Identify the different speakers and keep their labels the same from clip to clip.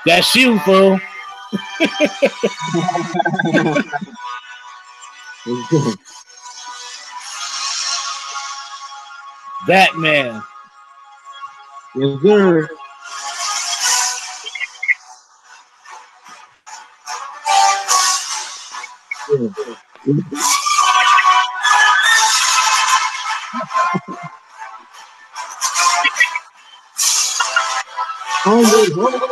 Speaker 1: That's you, fool. Batman.
Speaker 2: Yes, sir. Yeah. Onward, onward.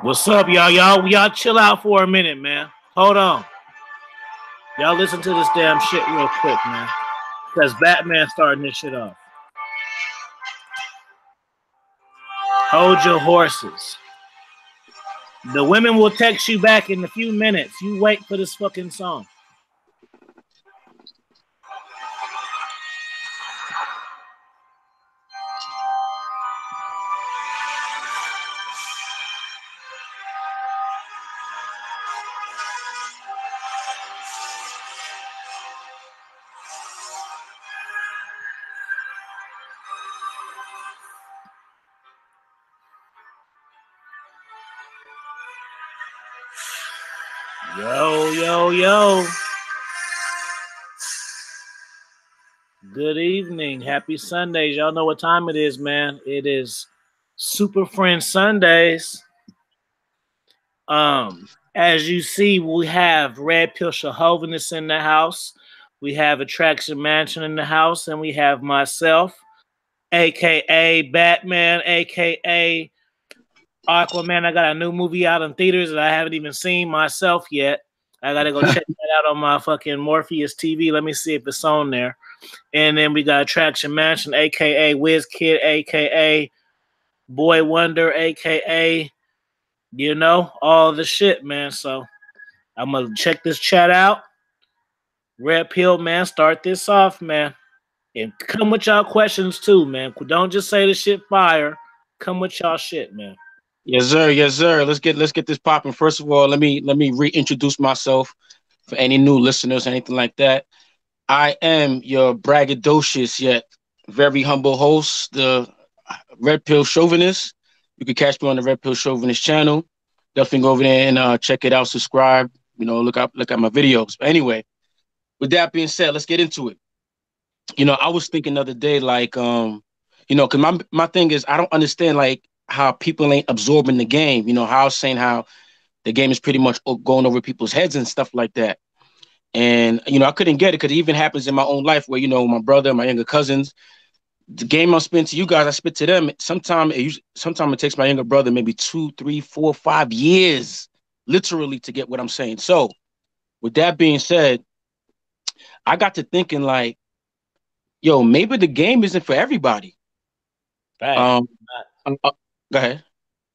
Speaker 1: What's up, y'all? Y'all chill out for a minute, man. Hold on. Y'all listen to this damn shit real quick, man. Because Batman starting this shit off. Hold your horses. The women will text you back in a few minutes. You wait for this fucking song. Yo. Good evening. Happy Sundays. Y'all know what time it is, man. It is Super Friends Sundays. As you see, we have Red Pill Chauvinist in the house. We have Attraction Mansion in the house, and we have myself, aka Batman, aka Aquaman. I got a new movie out in theaters that I haven't even seen myself yet. I gotta go check that out on my fucking Morpheus TV. Let me see if it's on there. And then we got Attraction Mansion, aka Wiz Kid, aka Boy Wonder, aka all the shit, man. So I'm gonna check this chat out. Red Pill, man, start this off, man. And come with y'all questions too, man. Don't just say the shit fire. Come with y'all shit, man.
Speaker 2: Yes, sir. Yes, sir. Let's get this popping. First of all, let me reintroduce myself for any new listeners, anything like that. I am your braggadocious yet very humble host, the Red Pill Chauvinist. You can catch me on the Red Pill Chauvinist channel. Definitely go over there and check it out. Subscribe. Look at my videos. But anyway, with that being said, let's get into it. I was thinking the other day, like, because my thing is, I don't understand like how people ain't absorbing the game. How I was saying how the game is pretty much going over people's heads and stuff like that. And, I couldn't get it because it even happens in my own life where, my brother, my younger cousins, the game I spend to you guys, I spit to them. Sometimes it takes my younger brother maybe 2, 3, 4, 5 years, literally, to get what I'm saying. So with that being said, I got to thinking like, yo, maybe the game isn't for everybody.
Speaker 1: Right.
Speaker 2: Go ahead.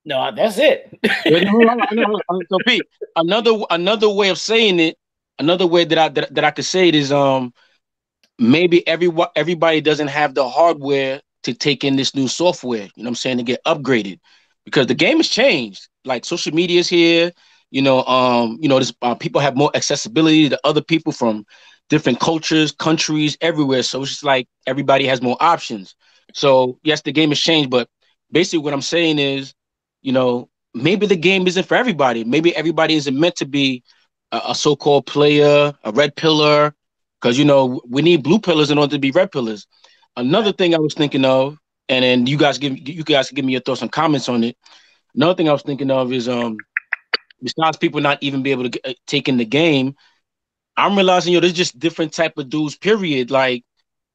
Speaker 1: No, that's it.
Speaker 2: So, Pete, another way of saying it, another way that I could say it is maybe everybody doesn't have the hardware to take in this new software, you know what I'm saying, to get upgraded because the game has changed. Like social media is here, this, people have more accessibility to other people from different cultures, countries, everywhere. So it's just like everybody has more options. So yes, the game has changed, but basically what I'm saying is, maybe the game isn't for everybody. Maybe everybody isn't meant to be a so-called player, a red pillar, because we need blue pillars in order to be red pillars. Another thing I was thinking of, and then you guys can give me your thoughts and comments on it. Another thing I was thinking of is besides people not even be able to take in the game, I'm realizing there's just different type of dudes. Period. Like,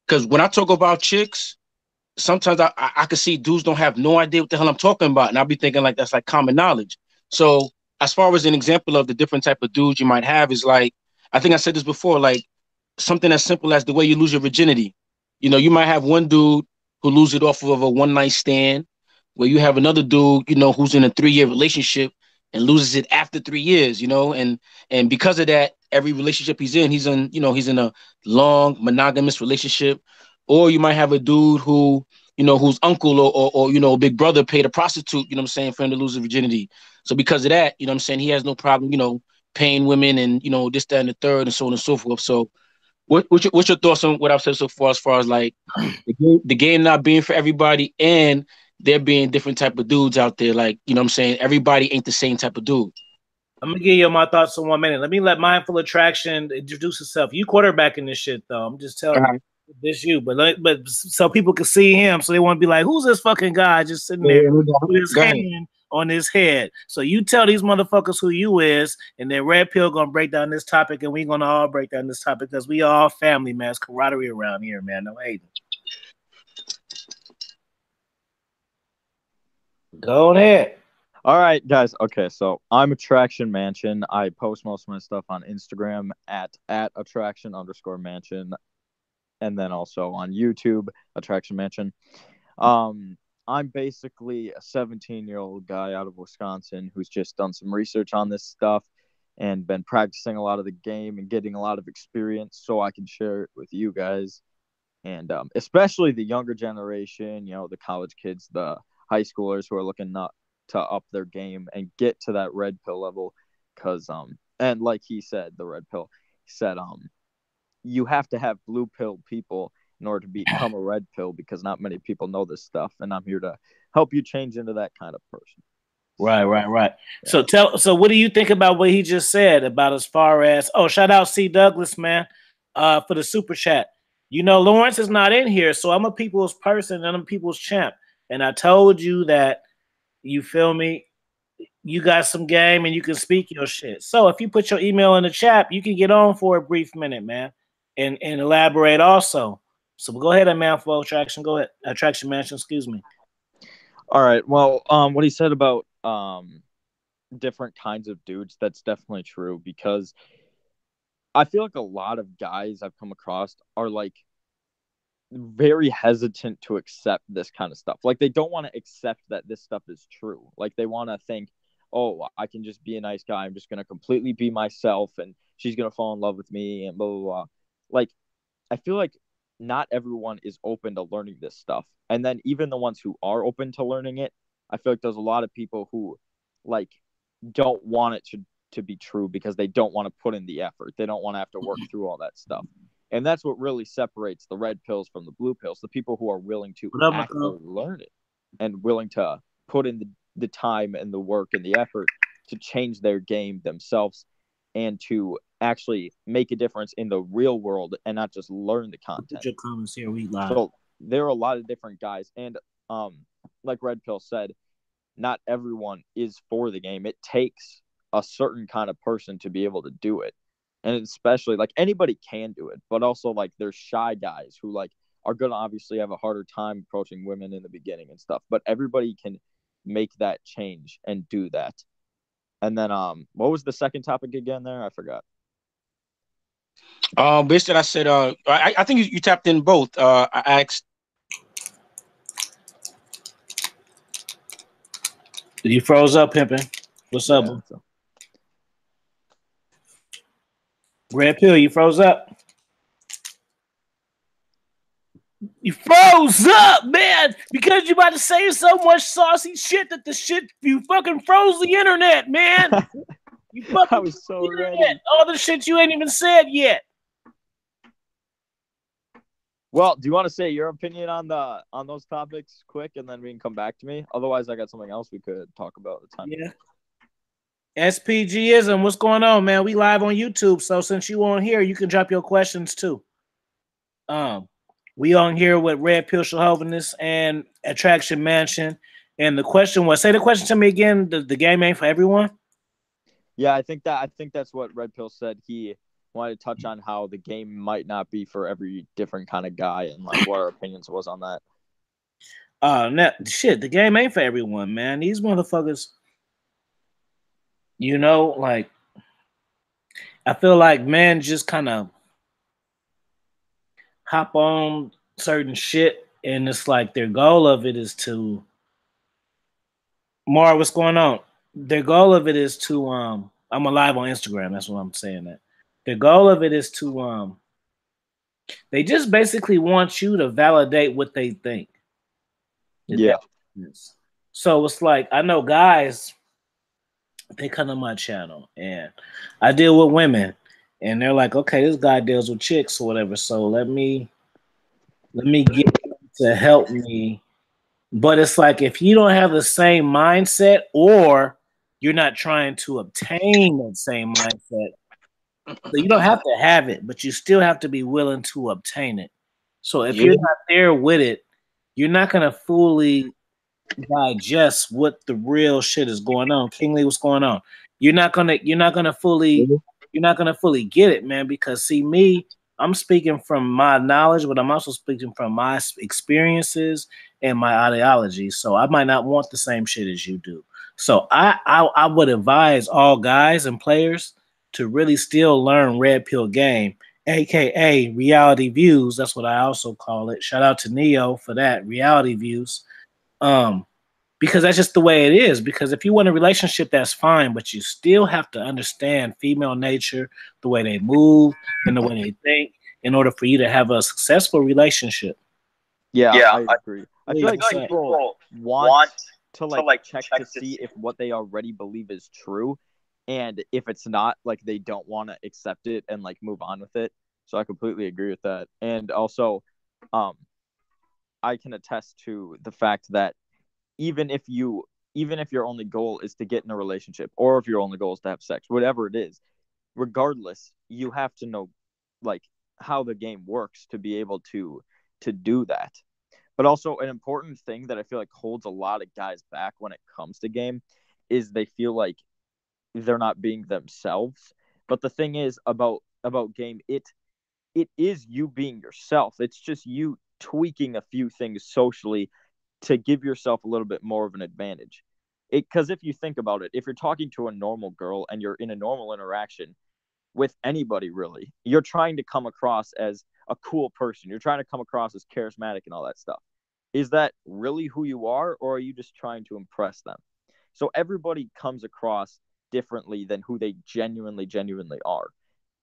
Speaker 2: because when I talk about chicks, sometimes I can see dudes don't have no idea what the hell I'm talking about, and I'll be thinking like that's like common knowledge. So as far as an example of the different type of dudes you might have is like, I think I said this before, like something as simple as the way you lose your virginity. You might have one dude who loses it off of a one night stand, where you have another dude, who's in a 3-year relationship and loses it after 3 years, and because of that, every relationship he's in he's in a long monogamous relationship. Or you might have a dude who, whose uncle or big brother paid a prostitute, you know what I'm saying, for him to lose his virginity. So because of that, you know what I'm saying, he has no problem, paying women and, this, that, and the third, and so on and so forth. So what's your thoughts on what I've said so far, as far as like the game not being for everybody and there being different type of dudes out there? Like, you know what I'm saying, everybody ain't the same type of dude.
Speaker 1: I'm gonna give you my thoughts in 1 minute. Let me let Mindful Attraction introduce itself. You quarterbacking this shit though. I'm just telling you, this you. But so people can see him, so they want to be like, "Who's this fucking guy just sitting there with his hand on his head?" So you tell these motherfuckers who you is, and then Red Pill gonna break down this topic, and we gonna all break down this topic because we all family, man. It's camaraderie around here, man. No hating. Go ahead.
Speaker 3: All right, guys. Okay, so I'm Attraction Mansion. I post most of my stuff on Instagram at attraction_mansion, and then also on YouTube, Attraction Mansion. I'm basically a 17-year-old guy out of Wisconsin who's just done some research on this stuff and been practicing a lot of the game and getting a lot of experience so I can share it with you guys. And especially the younger generation, the college kids, the high schoolers who are looking to up their game and get to that red pill level, because and like he said, the red pill, he said you have to have blue pill people in order to become a red pill, because not many people know this stuff, and I'm here to help you change into that kind of person.
Speaker 1: Right. Yeah. So what do you think about what he just said about, as far as, shout out C Douglas, man, for the super chat. Lawrence is not in here, so I'm a people's person and I'm a people's champ. And I told you that, you feel me, you got some game and you can speak your shit. So if you put your email in the chat, you can get on for a brief minute, man, and elaborate also. So go ahead, man, for Attraction. Go ahead. Attraction Mansion, excuse me.
Speaker 3: All right. Well, what he said about different kinds of dudes, that's definitely true, because I feel like a lot of guys I've come across are like very hesitant to accept this kind of stuff. Like, they don't want to accept that this stuff is true. Like, they want to think, oh, I can just be a nice guy. I'm just going to completely be myself and she's going to fall in love with me and blah, blah, blah. Like, I feel like not everyone is open to learning this stuff. And then even the ones who are open to learning it, I feel like there's a lot of people who like don't want it to be true because they don't want to put in the effort. They don't want to have to work through all that stuff. And that's what really separates the red pills from the blue pills, the people who are willing to actually learn it and willing to put in the time and the work and the effort to change their game themselves and to actually make a difference in the real world and not just learn the content.
Speaker 1: Your comments here, we live.
Speaker 3: So there are a lot of different guys. And like Red Pill said, not everyone is for the game. It takes a certain kind of person to be able to do it. And especially, like, anybody can do it, but also, like, there's shy guys who, like, are going to obviously have a harder time approaching women in the beginning and stuff. But everybody can make that change and do that. And then, what was the second topic again there? I forgot.
Speaker 2: Basically, I said, I think you tapped in both. I asked.
Speaker 1: You froze up, pimping. What's up? So. Red Pill, you froze up. You froze up, man. because you about to say so much saucy shit that the shit you fucking froze the internet, man. You fucking
Speaker 3: I was so
Speaker 1: internet.
Speaker 3: ready.
Speaker 1: All the shit you ain't even said yet.
Speaker 3: Well, do you want to say your opinion on those topics quick, and then we can come back to me? Otherwise, I got something else we could talk about at the time.
Speaker 1: Yeah. SPGism, what's going on, man? We live on YouTube, so since you on here, you can drop your questions too. We on here with Red Pill Chauvinist and Attraction Mansion, and the question was, say the question to me again. The game ain't for everyone.
Speaker 3: Yeah, I think that's what Red Pill said. He wanted to touch on how the game might not be for every different kind of guy, and like what our opinions was on that.
Speaker 1: Shit, the game ain't for everyone, man. These motherfuckers. You know, like, I feel like men just kind of hop on certain shit, and it's like their goal of it is to. Mara, what's going on? Their goal of it is to I'm alive on Instagram. That's what I'm saying. That the goal of it is to they just basically want you to validate what they think.
Speaker 3: Yeah.
Speaker 1: So it's like I know guys. They come to my channel and I deal with women and they're like, okay, this guy deals with chicks or whatever. So let me get him to help me. But it's like, if you don't have the same mindset or you're not trying to obtain that same mindset, so you don't have to have it, but you still have to be willing to obtain it. So if you're not there with it, you're not going to fully digest what the real shit is going on. Kingly, what's going on? You're not gonna fully get it, man. Because see, me, I'm speaking from my knowledge, but I'm also speaking from my experiences and my ideology. So I might not want the same shit as you do. So I would advise all guys and players to really still learn Red Pill Game, aka reality views. That's what I also call it. Shout out to Neo for that, reality views. Because that's just the way it is. Because if you want a relationship, that's fine, but you still have to understand female nature, the way they move, and the way they think, in order for you to have a successful relationship.
Speaker 3: Yeah, I agree. I feel like people want to check to see if what they already believe is true, and if it's not, like, they don't want to accept it and like move on with it. So I completely agree with that. And also, I can attest to the fact that even if your only goal is to get in a relationship, or if your only goal is to have sex, whatever it is, regardless, you have to know like how the game works to be able to do that. But also, an important thing that I feel like holds a lot of guys back when it comes to game is they feel like they're not being themselves. But the thing is about game, it is you being yourself. It's just you tweaking a few things socially to give yourself a little bit more of an advantage. Because if you think about it, if you're talking to a normal girl and you're in a normal interaction with anybody, really, you're trying to come across as a cool person. You're trying to come across as charismatic and all that stuff. Is that really who you are, or are you just trying to impress them? So everybody comes across differently than who they genuinely are.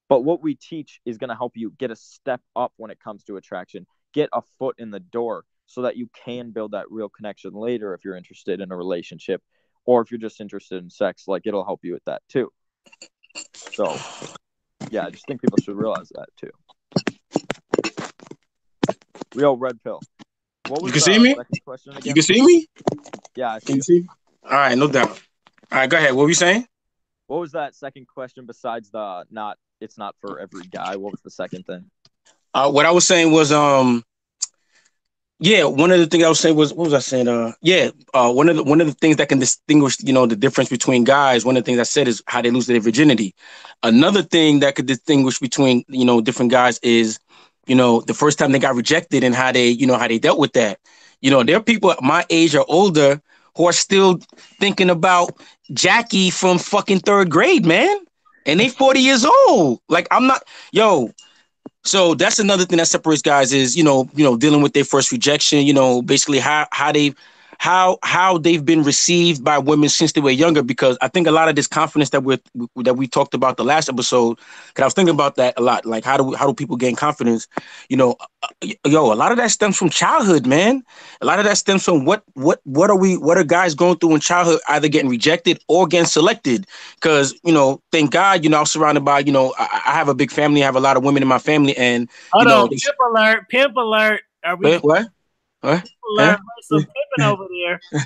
Speaker 3: But what we teach is going to help you get a step up when it comes to attraction, get a foot in the door, so that you can build that real connection later if you're interested in a relationship, or if you're just interested in sex. Like, it'll help you with that too. So, yeah, I just think people should realize that too. Real Red Pill. What was
Speaker 2: you can see me?
Speaker 3: Question again?
Speaker 2: You can see me?
Speaker 3: Yeah, I see.
Speaker 2: Can you see? All right, no doubt. All right, go ahead. What were you saying?
Speaker 3: What was that second question besides it's not for every guy? What was the second thing?
Speaker 2: What I was saying was yeah, one of the things I was saying was, what was I saying? One of the things that can distinguish, the difference between guys. One of the things I said is how they lose their virginity. Another thing that could distinguish between, different guys is, the first time they got rejected and how they dealt with that. There are people my age or older who are still thinking about Jackie from fucking third grade, man, and they 40 years old. Like, I'm not, So that's another thing that separates guys is, dealing with their first rejection, basically how how they've been received by women since they were younger. Because I think a lot of this confidence that we talked about the last episode. Because I was thinking about that a lot. Like how do people gain confidence? You know, yo, a lot of that stems from childhood, man. A lot of that stems from what are guys going through in childhood, either getting rejected or getting selected. Because thank God, I'm surrounded by I have a big family. I have a lot of women in my family, and
Speaker 1: Hold on, pimp alert, pimp alert. Are we
Speaker 2: what? What?
Speaker 1: alert? Some pimping over there. Who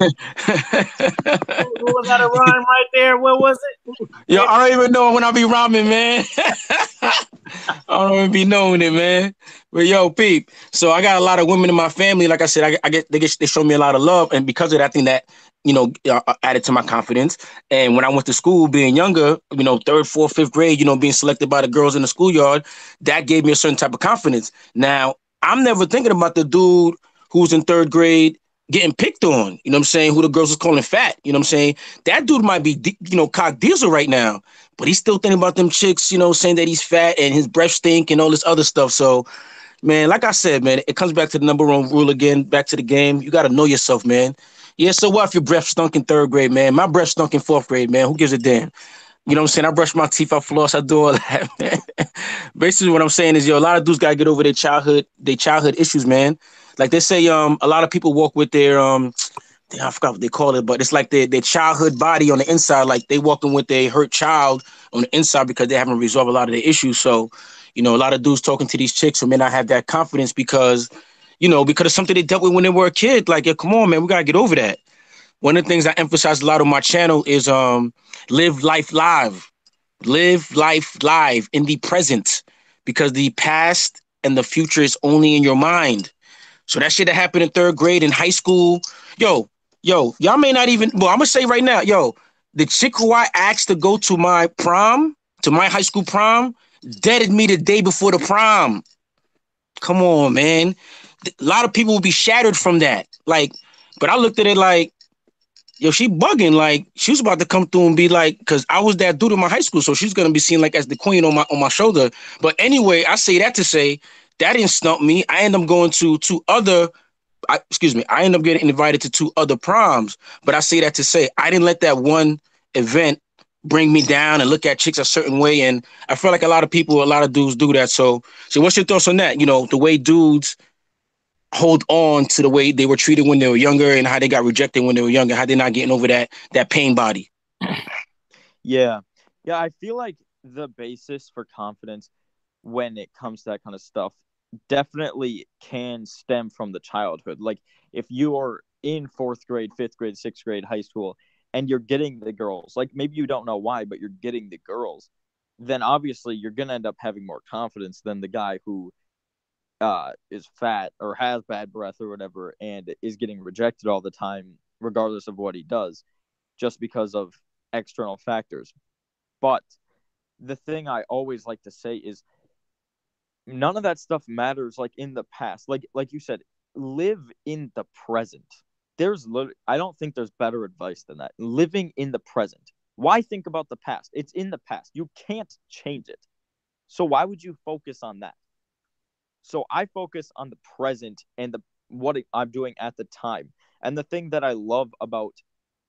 Speaker 1: was that a rhyme right there? What was it?
Speaker 2: Yo, I don't even know when I be rhyming, man. I don't even be knowing it, man. But yo, peep. So I got a lot of women in my family. Like I said, they show me a lot of love, and because of that, I think that added to my confidence. And when I went to school, being younger, third, fourth, fifth grade, being selected by the girls in the schoolyard, that gave me a certain type of confidence. Now I'm never thinking about the dude who's in third grade getting picked on. You know what I'm saying? Who the girls was calling fat. You know what I'm saying? That dude might be, cock diesel right now, but he's still thinking about them chicks, saying that he's fat and his breath stink and all this other stuff. So, man, like I said, man, it comes back to the number one rule again, back to the game. You got to know yourself, man. Yeah, so what if your breath stunk in third grade, man? My breath stunk in fourth grade, man. Who gives a damn? You know what I'm saying? I brush my teeth, I floss, I do all that, man. Basically, what I'm saying is, a lot of dudes gotta get over their childhood issues, man. Like they say, a lot of people walk with their I forgot what they call it, but it's like their childhood body on the inside. Like they walking with their hurt child on the inside because they haven't resolved a lot of their issues. So, a lot of dudes talking to these chicks who may not have that confidence because of something they dealt with when they were a kid. Like, yeah, come on, man, we gotta get over that. One of the things I emphasize a lot on my channel is live life live. Live life live in the present, because the past and the future is only in your mind. So that shit that happened in third grade in high school, yo, y'all may not even. Well, I'm gonna say right now, yo, the chick who I asked to go to my prom, to my high school prom, deaded me the day before the prom. Come on, man. A lot of people will be shattered from that. Like, but I looked at it like, yo, she bugging. Like, she was about to come through and be like, because I was that dude in my high school, so she's gonna be seen like as the queen on my shoulder. But anyway, I say that to say that didn't stump me. I end up going to two other. I end up getting invited to two other proms. But I say that to say I didn't let that one event bring me down and look at chicks a certain way. And I feel like a lot of dudes do that. So what's your thoughts on that? The way dudes hold on to the way they were treated when they were younger and how they got rejected when they were younger, how they're not getting over that pain body.
Speaker 3: Yeah. Yeah, I feel like the basis for confidence when it comes to that kind of stuff definitely can stem from the childhood. Like if you are in fourth grade, fifth grade, sixth grade, high school, and you're getting the girls, like maybe you don't know why, but you're getting the girls, then obviously you're going to end up having more confidence than the guy who is fat or has bad breath or whatever and is getting rejected all the time, regardless of what he does, just because of external factors. But the thing I always like to say is none of that stuff matters like in the past. Like you said, live in the present. I don't think there's better advice than that. Living in the present. Why think about the past? It's in the past. You can't change it. So why would you focus on that? So I focus on the present and what I'm doing at the time. And the thing that I love about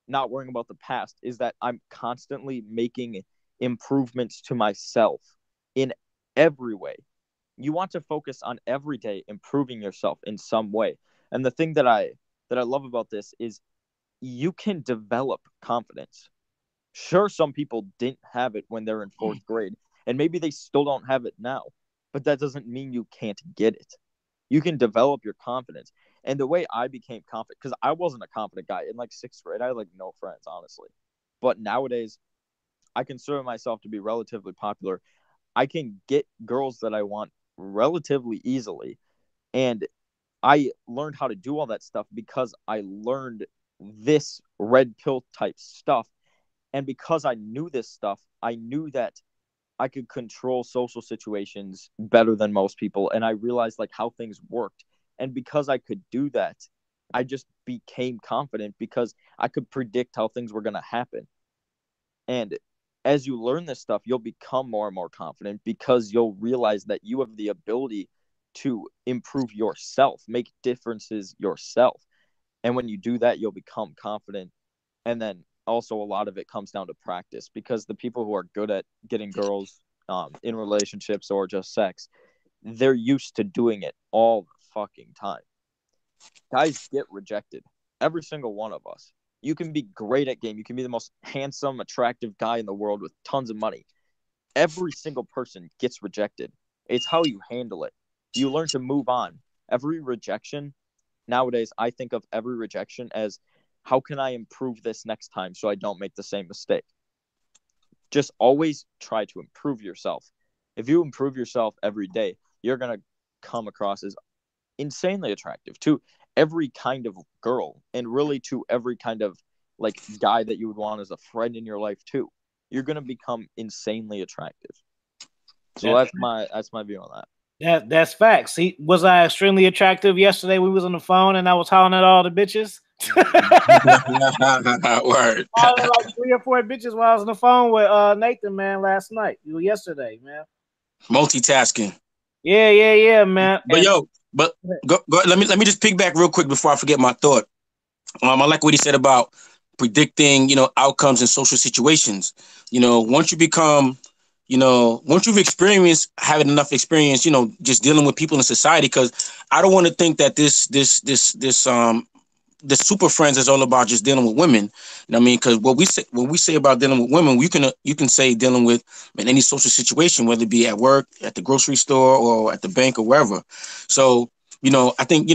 Speaker 3: not worrying about the past is that I'm constantly making improvements to myself in every way. You want to focus on every day improving yourself in some way. And the thing that I love about this is you can develop confidence. Sure, some people didn't have it when they're in fourth grade, and maybe they still don't have it now, but that doesn't mean you can't get it. You can develop your confidence. And the way I became confident, because I wasn't a confident guy in like sixth grade, I had like no friends, honestly. But nowadays, I consider myself to be relatively popular. I can get girls that I want relatively easily. And I learned how to do all that stuff because I learned this red pill type stuff. And because I knew this stuff, I knew that I could control social situations better than most people. And I realized like how things worked. And because I could do that, I just became confident because I could predict how things were going to happen. And as you learn this stuff, you'll become more and more confident because you'll realize that you have the ability to improve yourself, make differences yourself. And when you do that, you'll become confident. And then also a lot of it comes down to practice, because the people who are good at getting girls in relationships or just sex, they're used to doing it all the fucking time. Guys get rejected. Every single one of us. You can be great at game. You can be the most handsome, attractive guy in the world with tons of money. Every single person gets rejected. It's how you handle it. You learn to move on. Every rejection, nowadays, I think of every rejection as, how can I improve this next time so I don't make the same mistake? Just always try to improve yourself. If you improve yourself every day, you're going to come across as insanely attractive to every kind of girl, and really to every kind of like guy that you would want as a friend in your life too. You're going to become insanely attractive. So that's my view on that.
Speaker 1: That's facts. See, was I extremely attractive yesterday? We was on the phone and I was hollering at all the bitches.
Speaker 2: Word.
Speaker 1: I was like 3 or 4 bitches while I was on the phone with Nathan, man, last night. Yesterday, man.
Speaker 2: Multitasking.
Speaker 1: Yeah, man.
Speaker 2: But go, let me just piggyback real quick before I forget my thought. I like what he said about predicting, outcomes in social situations. Once you become, once you've experienced having enough experience, just dealing with people in society, because I don't want to think that the super friends is all about just dealing with women. You know what I mean? Because when we say about dealing with women, you can say dealing with in any social situation, whether it be at work, at the grocery store, or at the bank, or wherever. So, I think,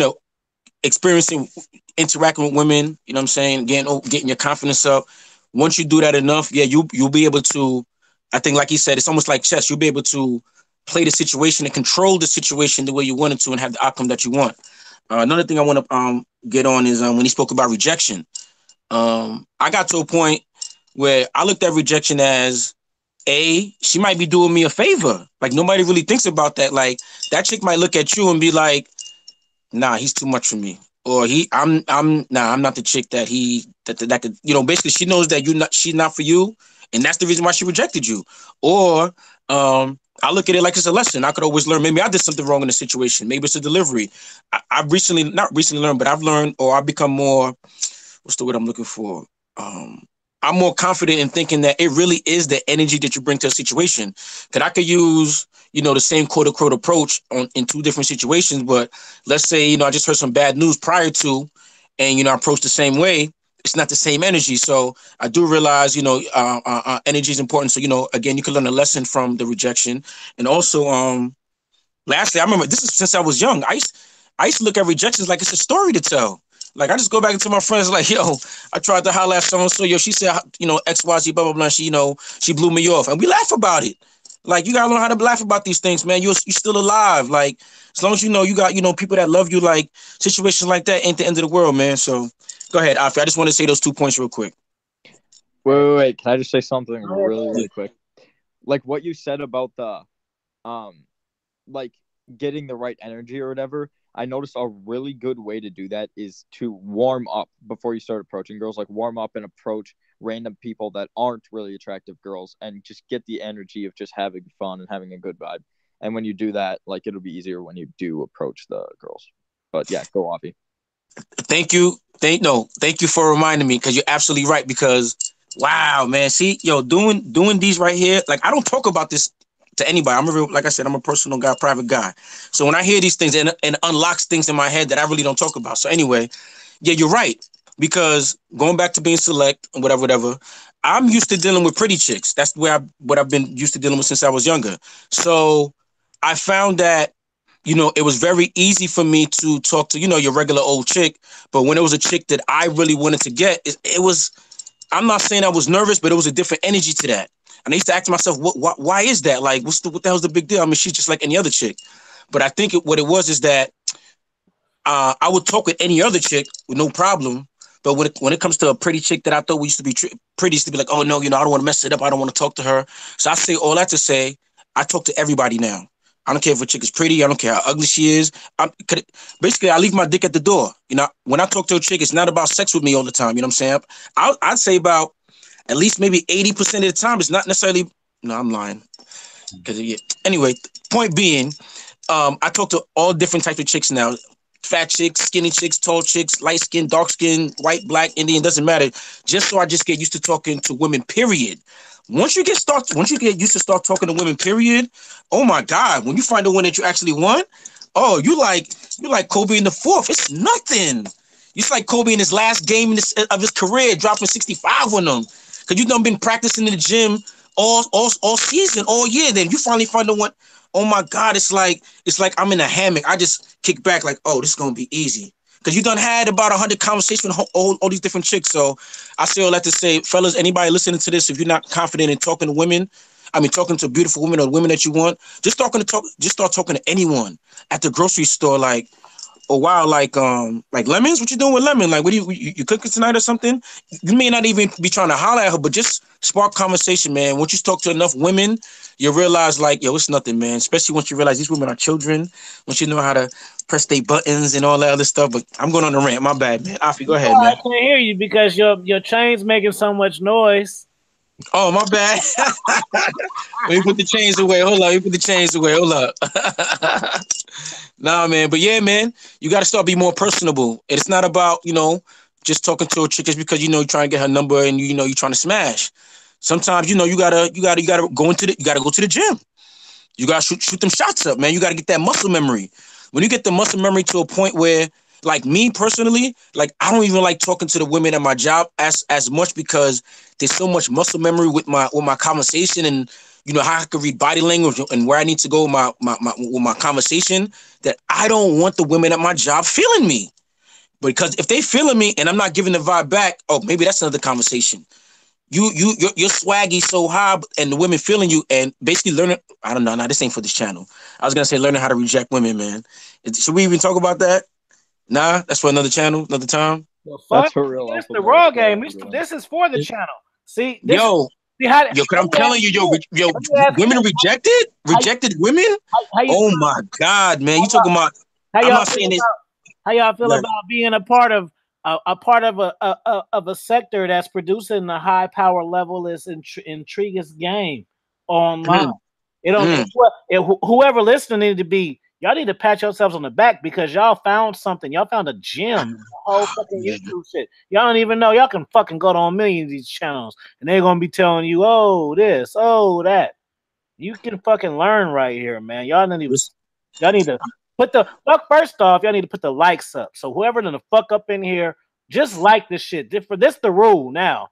Speaker 2: interacting with women, you know what I'm saying, getting your confidence up. Once you do that enough, yeah, you'll be able to, I think, like he said, it's almost like chess. You'll be able to play the situation and control the situation the way you want it to and have the outcome that you want. Another thing I want to get on is when he spoke about rejection. I got to a point where I looked at rejection as, she might be doing me a favor. Like, nobody really thinks about that. Like, that chick might look at you and be like, nah, he's too much for me. Or I'm not the chick that could, basically she knows that she's not for you, and that's the reason why she rejected you. Or I look at it like it's a lesson. I could always learn. Maybe I did something wrong in the situation. Maybe it's a delivery. I've not recently learned, but I've learned, or I've become more, what's the word I'm looking for? I'm more confident in thinking that it really is the energy that you bring to a situation. Because I could use, the same quote unquote approach in 2 different situations. But let's say, I just heard some bad news prior to, and, I approach the same way. It's not the same energy. So I do realize, energy is important. So, again, you can learn a lesson from the rejection. And also, lastly, I remember this is since I was young. I used to look at rejections like it's a story to tell. Like, I just go back into my friends like, yo, I tried to holler at so-and-so. Yo, she said, X, Y, Z, blah, blah, blah. She blew me off. And we laugh about it. Like, you got to learn how to laugh about these things, man. You're still alive. Like, as long as you got, people that love you, like, situations like that ain't the end of the world, man. So, go ahead, Alfie. I just want to say those 2 points real quick.
Speaker 3: Wait. Can I just say something really quick? Like, what you said about the, like, getting the right energy or whatever, I noticed a really good way to do that is to warm up before you start approaching girls. Like, warm up and approach random people that aren't really attractive girls, and just get the energy of just having fun and having a good vibe. And when you do that, like, it'll be easier when you do approach the girls. But yeah, go Avi.
Speaker 2: Thank you. Thank you for reminding me, because you're absolutely right. Because wow, man, see, doing these right here, like, I don't talk about this to anybody. Like I said, I'm a personal guy, private guy. So when I hear these things, and unlocks things in my head that I really don't talk about. So anyway, yeah, you're right. Because going back to being select and whatever, I'm used to dealing with pretty chicks. That's what I've been used to dealing with since I was younger. So I found that, it was very easy for me to talk to, your regular old chick. But when it was a chick that I really wanted to get, it was, I'm not saying I was nervous, but it was a different energy to that. And I used to ask myself, why is that? Like, what the hell's the big deal? I mean, she's just like any other chick. But I think what it was is that I would talk with any other chick with no problem. But when it comes to a pretty chick that I thought we used to be pretty, used to be like, oh, no, I don't want to mess it up. I don't want to talk to her. So I say all that to say, I talk to everybody now. I don't care if a chick is pretty. I don't care how ugly she is. Basically, I leave my dick at the door. When I talk to a chick, it's not about sex with me all the time. You know what I'm saying? I'd say about at least maybe 80% of the time, it's not necessarily. No, I'm lying. Anyway, point being, I talk to all different types of chicks now. fat chicks, skinny chicks, tall chicks, light skin, dark skin, white, black, Indian, doesn't matter. Just so I just get used to talking to women, period. Once you get used to start talking to women, period. Oh my God, when you find the one that you actually want, oh, you like Kobe in the fourth. It's nothing. It's like Kobe in his last game of his career, dropping 65 on them. Cause you done been practicing in the gym all season, all year. Then you finally find the one. Oh my God, it's like I'm in a hammock. I just kick back like, oh, this is gonna be easy. Cause you done had about 100 conversations with all these different chicks. So I say all that to say, fellas, anybody listening to this, if you're not confident in talking to women, I mean talking to beautiful women or women that you want, just start talking to anyone at the grocery store, like, oh wow, like Lemons, what you doing with Lemon? Like, what do you cooking tonight or something? You may not even be trying to holler at her, but just spark conversation, man. Once you talk to enough women, you realize like, yo, it's nothing, man. Especially once you realize these women are children, once you know how to press their buttons and all that other stuff. But I'm going on a rant. My bad, man. Afi, go ahead, man.
Speaker 1: I can't hear you because your chain's making so much noise.
Speaker 2: Oh, my bad. Let me put the chains away. Hold up. Nah, man. But yeah, man, you got to start being more personable. It's not about, just talking to a chick just because, you're trying to get her number and, you're trying to smash. Sometimes, you gotta go to the gym. You gotta shoot them shots up, man. You gotta get that muscle memory. When you get the muscle memory to a point where, like me personally, like I don't even like talking to the women at my job as much because there's so much muscle memory with my conversation and how I can read body language and where I need to go with my conversation, that I don't want the women at my job feeling me. Because if they feeling me and I'm not giving the vibe back, oh, maybe that's another conversation. You're swaggy so high and the women feeling you and basically learning. I don't know. Nah, this ain't for this channel. I was gonna say learning how to reject women, man. Should we even talk about that? Nah, that's for another channel, another time.
Speaker 3: That's for real.
Speaker 1: It's the raw game. This is for the channel. See, this
Speaker 2: I'm telling you, women rejected women. Oh my God, man! You talking about? I'm not saying this.
Speaker 1: How y'all feel about being a part of a sector that's producing the high power level is intriguous game online? Whoever listening need to be. Y'all need to pat yourselves on the back because y'all found something. Y'all found a gem. The whole fucking YouTube shit. Y'all don't even know. Y'all can fucking go to a million of these channels and they're gonna be telling you, oh, this, oh, that. You can fucking learn right here, man. Y'all need to put the first off, y'all need to put the likes up. So whoever the fuck up in here, just like this shit. This the rule now.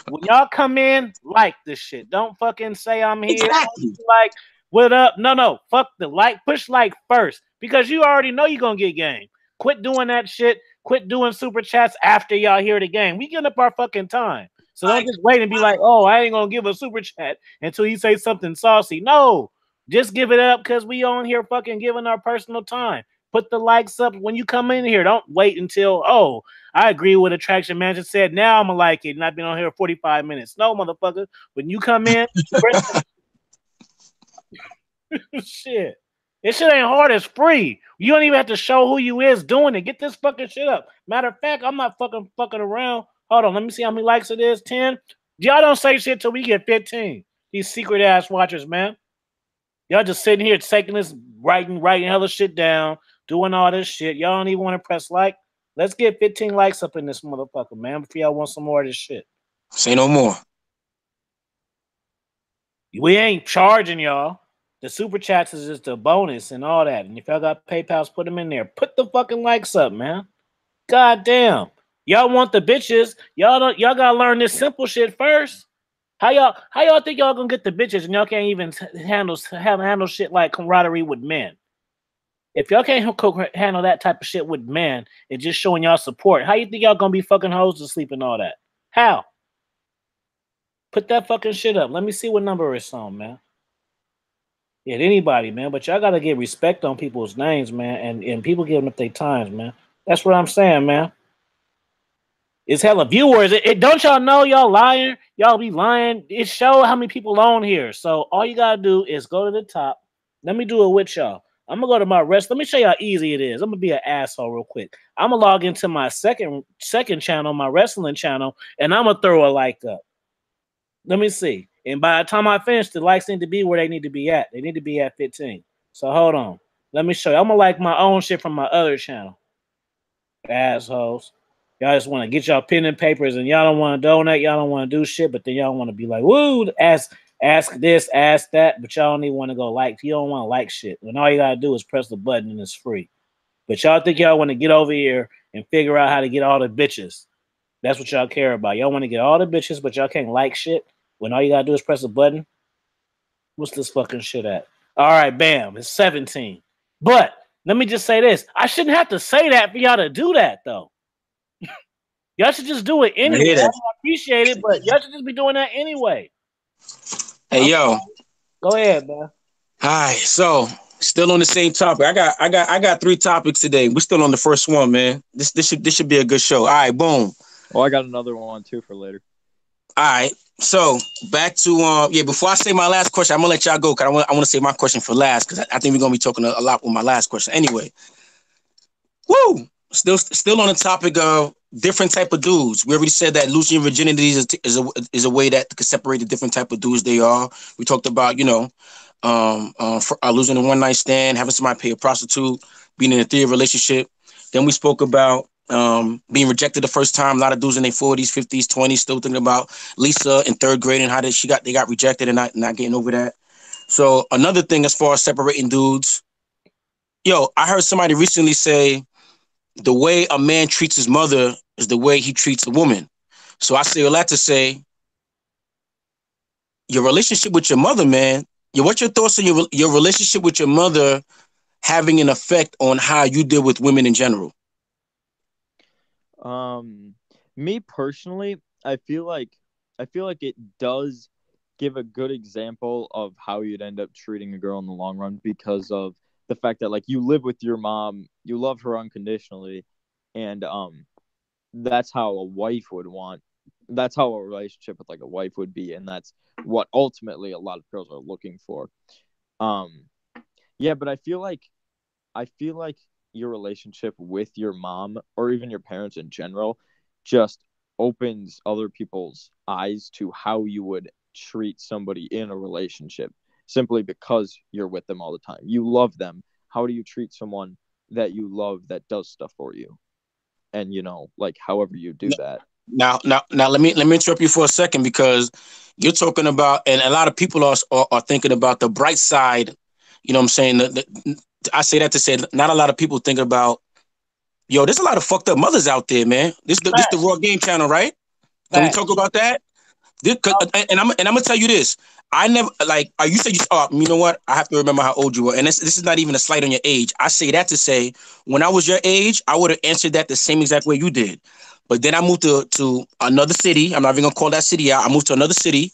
Speaker 1: When y'all come in, like this shit. Don't fucking say I'm here.
Speaker 2: Exactly.
Speaker 1: Like, what up? No. Fuck the like. Push like first. Because you already know you're going to get game. Quit doing that shit. Quit doing super chats after y'all hear the game. We getting up our fucking time. So don't just wait and be like, oh, I ain't going to give a super chat until you say something saucy. No. Just give it up because we on here fucking giving our personal time. Put the likes up when you come in here. Don't wait until, oh, I agree with Attraction Manager said. Now I'm going to like it. And I've been on here 45 minutes. No, motherfucker. When you come in, shit. This shit ain't hard. It's free. You don't even have to show who you is doing it. Get this fucking shit up. Matter of fact, I'm not fucking around. Hold on. Let me see how many likes it is. 10. Y'all don't say shit till we get 15. These secret ass watchers, man. Y'all just sitting here taking this, writing hella shit down, doing all this shit. Y'all don't even want to press like. Let's get 15 likes up in this motherfucker, man, before y'all want some more of this shit.
Speaker 2: Say no more.
Speaker 1: We ain't charging y'all. The super chats is just a bonus and all that. And if y'all got PayPals, put them in there. Put the fucking likes up, man. God damn. Y'all want the bitches. Y'all gotta learn this simple shit first. How y'all think y'all gonna get the bitches and y'all can't even handle shit like camaraderie with men? If y'all can't handle that type of shit with men and just showing y'all support, how you think y'all gonna be fucking hoes to sleep and all that? How? Put that fucking shit up. Let me see what number it's on, man. Yeah, anybody, man. But y'all gotta get respect on people's names, man, and people giving up their times, man. That's what I'm saying, man. It's hella viewers. Don't y'all know y'all lying? Y'all be lying. It show how many people on here. So all you gotta do is go to the top. Let me do it with y'all. I'm gonna go to my rest. Let me show you how easy it is. I'm gonna be an asshole real quick. I'm gonna log into my second channel, my wrestling channel, and I'm gonna throw a like up. Let me see. And by the time I finish, the likes need to be where they need to be at. They need to be at 15. So hold on. Let me show you. I'm gonna like my own shit from my other channel. Assholes. Y'all just want to get y'all pen and papers, and y'all don't want to donate. Y'all don't want to do shit, but then y'all want to be like, woo, ask this, ask that, but y'all don't even want to go like. You don't want to like shit. When all you gotta do is press the button and it's free. But y'all think y'all want to get over here and figure out how to get all the bitches. That's what y'all care about. Y'all want to get all the bitches, but y'all can't like shit. When all you gotta do is press a button. What's this fucking shit at? All right, bam, it's 17. But let me just say this: I shouldn't have to say that for y'all to do that, though. Y'all should just do it anyway. I appreciate it, but y'all should just be doing that anyway.
Speaker 2: Hey, yo.
Speaker 1: Go ahead, man.
Speaker 2: All right, so still on the same topic. I got 3 topics today. We're still on the first one, man. This should be a good show. All right, boom.
Speaker 3: Oh, I got another one too for later.
Speaker 2: All right, so back to before I say my last question, I'm gonna let y'all go because I want to say my question for last because I think we're gonna be talking a lot with my last question. Anyway, woo. Still on the topic of different type of dudes. We already said that losing your virginity is a way that could separate the different type of dudes they are. We talked about losing a one night stand, having somebody pay a prostitute, being in a 3-year relationship. Then we spoke about being rejected the first time. A lot of dudes in their 40s, 50s, 20s still thinking about Lisa in 3rd grade and how they got rejected and not getting over that. So another thing as far as separating dudes, I heard somebody recently say the way a man treats his mother is the way he treats a woman. So I say a lot to say, your relationship with your mother, man. What's your thoughts on your relationship with your mother having an effect on how you deal with women in general?
Speaker 3: Me personally, I feel like it does give a good example of how you'd end up treating a girl in the long run because of the fact that like you live with your mom, you love her unconditionally, and that's how a wife would want. That's how a relationship with like a wife would be, and that's what ultimately a lot of girls are looking for. Yeah, but I feel like your relationship with your mom or even your parents in general just opens other people's eyes to how you would treat somebody in a relationship simply because you're with them all the time. You love them. How do you treat someone that you love that does stuff for you? And like however you do that.
Speaker 2: Now let me interrupt you for a second because you're talking about, and a lot of people are thinking about the bright side. You know what I'm saying? I say that to say not a lot of people think about, there's a lot of fucked up mothers out there, man. This the Raw Game channel, right? Can we talk about that? And I'm gonna tell you this. I never you said you know what? I have to remember how old you were, and this is not even a slight on your age. I say that to say when I was your age, I would have answered that the same exact way you did. But then I moved to another city. I'm not even gonna call that city out. I moved to another city,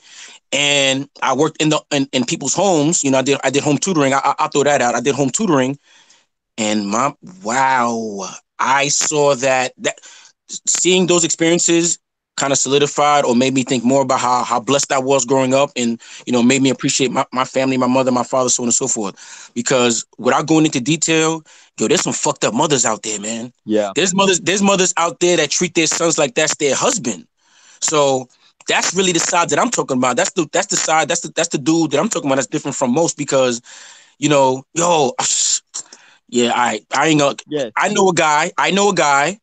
Speaker 2: and I worked in people's homes. I did home tutoring. I'll throw that out. I did home tutoring, and I saw that seeing those experiences kind of solidified or made me think more about how blessed I was growing up, and made me appreciate my family, my mother, my father, so on and so forth. Because without going into detail, there's some fucked up mothers out there, man.
Speaker 3: Yeah.
Speaker 2: There's mothers out there that treat their sons like that's their husband. So that's really the side that I'm talking about. That's the side, that's the dude that I'm talking about that's different from most because, I ain't gonna.
Speaker 3: Yeah.
Speaker 2: I know a guy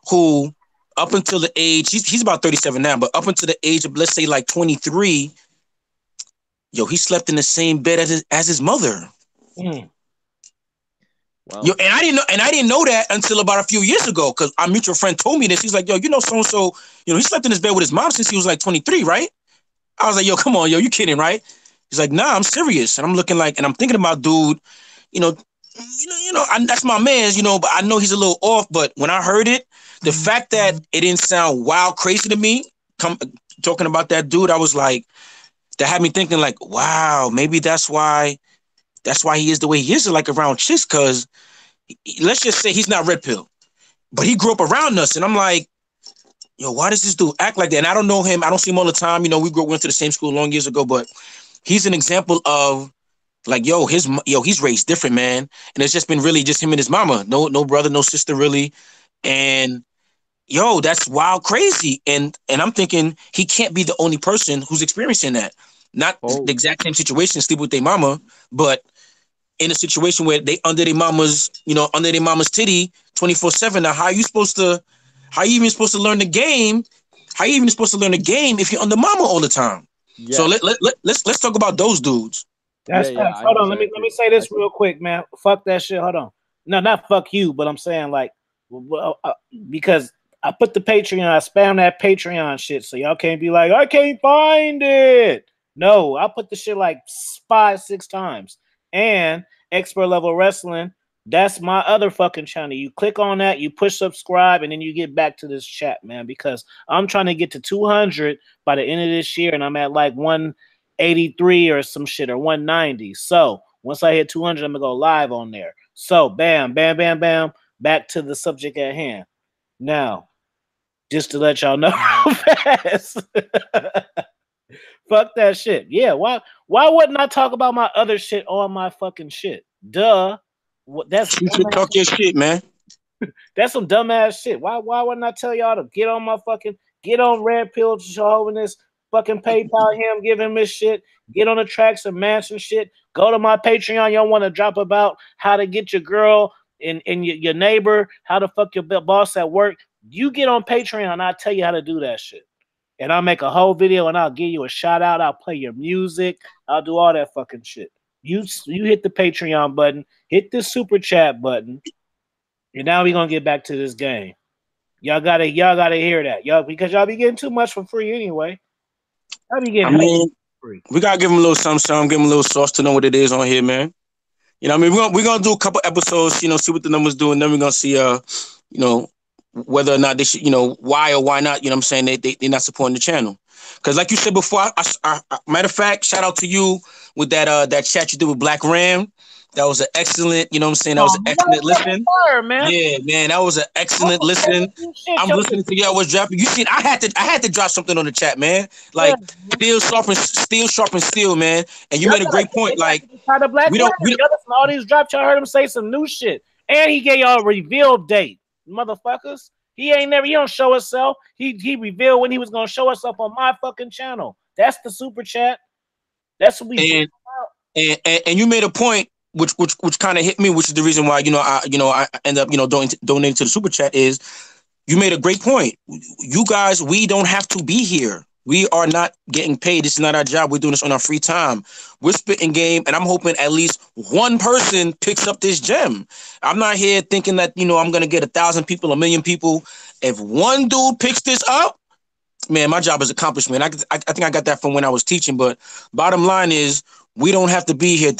Speaker 2: who, up until the age, he's about 37 now, but up until the age of, let's say, like 23, he slept in the same bed as his mother.
Speaker 1: Mm.
Speaker 3: Wow.
Speaker 2: And I didn't know that until about a few years ago because our mutual friend told me this. He's like, so-and-so, he slept in his bed with his mom since he was like 23, right? I was like, come on, you kidding, right? He's like, nah, I'm serious. And I'm looking like, and I'm thinking about dude, that's my man, but I know he's a little off. But when I heard it, the fact that it didn't sound wild crazy to me, talking about that dude, I was like, that had me thinking like, wow, maybe that's why he is the way he is, like around chicks, because let's just say he's not red pill, but he grew up around us, and I'm like, why does this dude act like that? And I don't know him, I don't see him all the time. We went to the same school long years ago, but he's an example of like, he's raised different, man. And it's just been really just him and his mama. No brother, no sister, really. And that's wild crazy. And I'm thinking he can't be the only person who's experiencing that. Not the exact same situation, sleep with their mama, but in a situation where they under their mama's titty 24/7. Now, how you even supposed to learn the game? How you even supposed to learn the game if you're under mama all the time?
Speaker 3: Yeah.
Speaker 2: So let's talk about those dudes.
Speaker 1: That's
Speaker 3: Yeah,
Speaker 1: facts. Hold on, let me
Speaker 3: exactly.
Speaker 1: say this real quick, man. Fuck that shit. Hold on. No, not fuck you, but I'm saying like, because I put the Patreon, I spam that Patreon shit, so y'all can't be like, I can't find it. No, I put the shit like 5-6 times. And Expert Level Wrestling, that's my other fucking channel. You click on that, you push subscribe, and then you get back to this chat, man, because I'm trying to get to 200 by the end of this year, and I'm at like 183 or some shit, or 190. So once I hit 200, I'm gonna go live on there. So bam, bam, bam, bam. Back to the subject at hand. Now, just to let y'all know how fast. Fuck that shit. Yeah, why wouldn't I talk about my other shit on my fucking shit? Duh. That's
Speaker 2: You should talk your shit, man.
Speaker 1: that's some dumbass shit. Why wouldn't I tell y'all to get on Red Pill Holiness, fucking PayPal him, give him his shit, get on the Tracks and Mansion shit, go to my Patreon. Y'all want to drop about how to get your girl and your neighbor, how to fuck your boss at work. You get on Patreon and I'll tell you how to do that shit. And I'll make a whole video and I'll give you a shout out. I'll play your music. I'll do all that fucking shit. You hit the Patreon button, hit the super chat button, and now we're gonna get back to this game. Y'all gotta hear that. Because y'all be getting too much for free anyway. Y'all be getting free.
Speaker 2: We gotta give them a little something, give them a little sauce to know what it is on here, man. You know what I mean? We're gonna do a couple episodes, see what the numbers do, and then we're gonna see whether or not they should, why or why not, I'm saying, they're not supporting the channel. Because like you said before, I matter of fact, shout out to you with that chat you did with Black Ram. That was an excellent, that was an excellent listen.
Speaker 1: Fire, man.
Speaker 2: Yeah, man, that was an excellent listen. I'm listening to y'all was dropping. You seen, I had to drop something on the chat, man. Like steel sharpen steel, man. And you made a great point. Like
Speaker 1: we don't all these drops. Y'all heard him say some new shit, and he gave y'all a reveal date, motherfuckers. He don't show himself. He revealed when he was gonna show himself on my fucking channel. That's the super chat. That's what we
Speaker 2: do. And you made a point which kind of hit me, which is the reason why I end up donating to the super chat. Is you made a great point. You guys, we don't have to be here. We are not getting paid. This is not our job. We're doing this on our free time. We're spitting game, and I'm hoping at least one person picks up this gem. I'm not here thinking that I'm gonna get 1,000 people, 1,000,000 people. If one dude picks this up, man, my job is accomplished, man. I think I got that from when I was teaching. But bottom line is, we don't have to be here.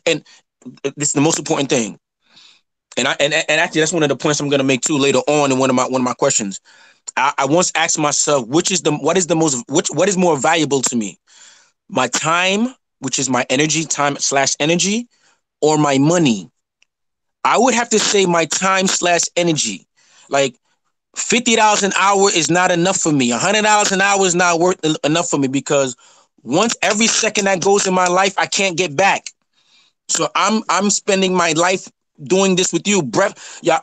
Speaker 2: And this is the most important thing. And actually, that's one of the points I'm gonna make too later on in one of my questions. I once asked myself, what is more valuable to me? My time, which is my energy, time/energy, or my money? I would have to say my time/energy. Like $50 an hour is not enough for me. $100 an hour is not worth enough for me, because once every second that goes in my life, I can't get back. So I'm spending my life doing this with you, breath. Yeah,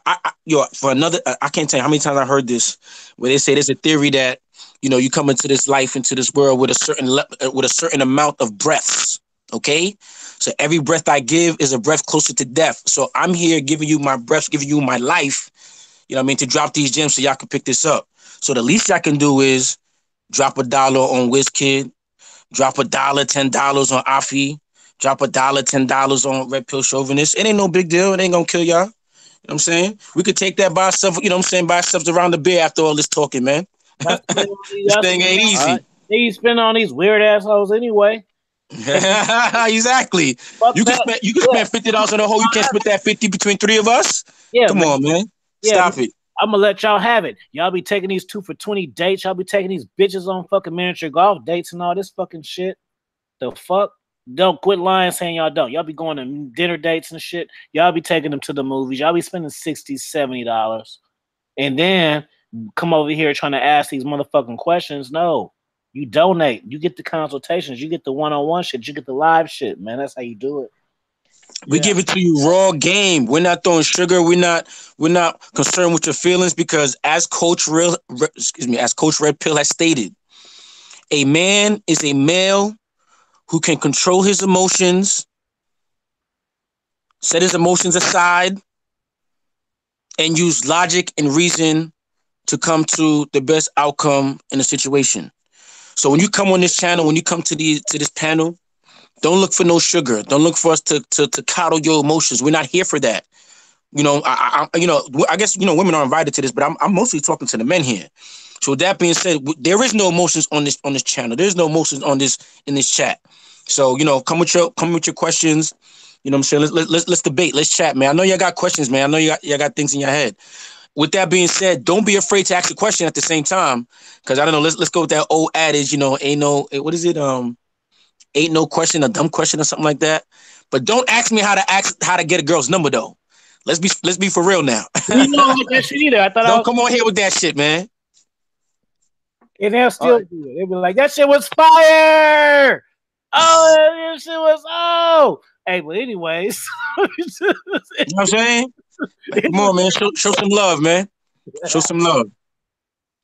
Speaker 2: for another, I can't tell you how many times I heard this, where they say there's a theory that you come into this life, into this world with a certain amount of breaths. Okay, so every breath I give is a breath closer to death. So I'm here giving you my breath, giving you my life. To drop these gems so y'all can pick this up. So the least y'all can do is drop $1 on WizKid, drop $1, $10 on Afi, drop $1, $10 on Red Pill Chauvinist. It ain't no big deal. It ain't gonna kill y'all. You know what I'm saying? We could take that by ourselves, buy ourselves around the beer after all this talking, man. This thing ain't easy.
Speaker 1: They spend on these weird assholes anyway.
Speaker 2: Exactly. You can spend $50 on a whole. You can't split that 50 between 3 of us.
Speaker 1: Yeah,
Speaker 2: come on, man. Stop it.
Speaker 1: I'm gonna let y'all have it. Y'all be taking these 2 for $20 dates. Y'all be taking these bitches on fucking miniature golf dates and all this fucking shit. The fuck? Don't quit lying saying y'all don't. Y'all be going to dinner dates and shit. Y'all be taking them to the movies. Y'all be spending $60, $70. And then come over here trying to ask these motherfucking questions. No. You donate. You get the consultations. You get the one-on-one shit. You get the live shit, man. That's how you do it.
Speaker 2: We give it to you raw game. We're not throwing sugar. We're not concerned with your feelings, because as Coach Red Pill has stated, a man is a male who can control his emotions, set his emotions aside, and use logic and reason to come to the best outcome in a situation. So when you come on this channel, when you come to this panel, don't look for no sugar. Don't look for us to coddle your emotions. We're not here for that. You know, I guess women are invited to this, but I'm mostly talking to the men here. So with that being said, there is no emotions on this channel. There's no emotions in this chat. So come with your questions. You know what I'm saying? Let's debate. Let's chat, man. I know y'all got questions, man. I know y'all got things in your head. With that being said, don't be afraid to ask a question at the same time, because I don't know. Let's go with that old adage. Ain't no what is it? Ain't no question a dumb question or something like that. But don't ask me how to get a girl's number though. Let's be for real now.
Speaker 1: You don't like that shit either. I thought
Speaker 2: don't come on here with that shit, man.
Speaker 1: And they'll still do it. They'll be like, that shit was fire. Oh, that shit was Hey, but anyways.
Speaker 2: You know what I'm saying? Come on, man. Show some love, man. Show some love.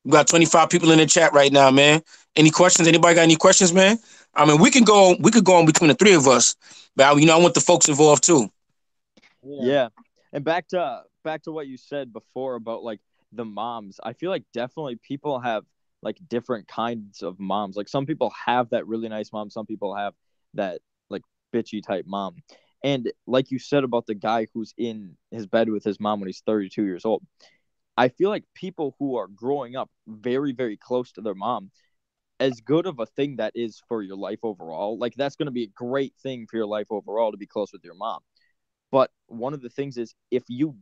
Speaker 2: We got 25 people in the chat right now, man. Any questions? Anybody got any questions, man? I mean, we could go on between the three of us, but I want the folks involved too.
Speaker 3: Yeah. And back to what you said before about like the moms. I feel like definitely people have like different kinds of moms. Like some people have that really nice mom, some people have that like bitchy type mom. And like you said about the guy who's in his bed with his mom when he's 32 years old, I feel like people who are growing up very, very close to their mom, as good of a thing that is for your life overall, like that's going to be a great thing for your life overall to be close with your mom. But one of the things is if you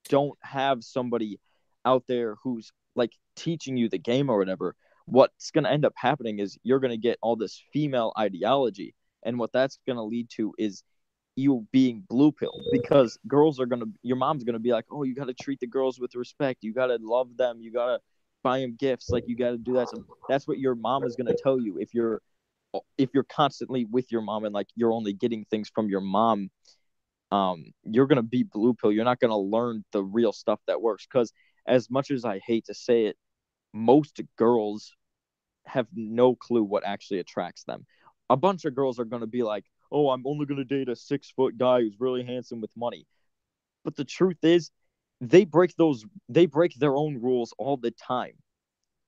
Speaker 3: don't have somebody out there who's like teaching you the game or whatever, what's going to end up happening is you're going to get all this female ideology. And what that's going to lead to is you being blue pill, because your mom's going to be like, oh, you got to treat the girls with respect. You got to love them. You got to buy them gifts. Like you got to do that. So that's what your mom is going to tell you. If you're constantly with your mom and like you're only getting things from your mom, you're going to be blue pill. You're not going to learn the real stuff that works. Because as much as I hate to say it, most girls have no clue what actually attracts them. A bunch of girls are going to be like, oh, I'm only going to date a 6-foot guy who's really handsome with money. But the truth is, they break their own rules all the time.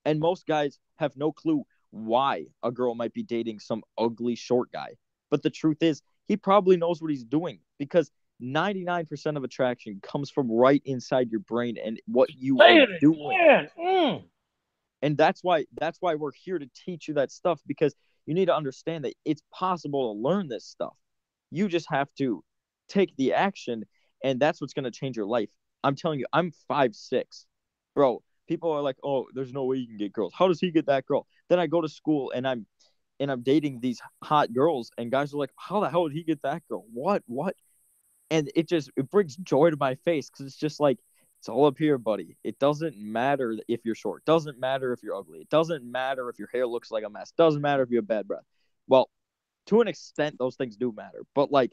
Speaker 3: And most guys have no clue why a girl might be dating some ugly short guy. But the truth is, he probably knows what he's doing, because 99% of attraction comes from right inside your brain and what you are doing. And that's why we're here to teach you that stuff, because you need to understand that it's possible to learn this stuff. You just have to take the action, and that's what's going to change your life. I'm telling you, I'm 5'6". Bro, people are like, oh, there's no way you can get girls. How does he get that girl? Then I go to school and I'm dating these hot girls, and guys are like, how the hell did he get that girl? What? And it brings joy to my face, because it's just like, it's all up here, buddy. It doesn't matter if you're short. Doesn't matter if you're ugly. It doesn't matter if your hair looks like a mess. Doesn't matter if you have bad breath. Well, to an extent, those things do matter. But like,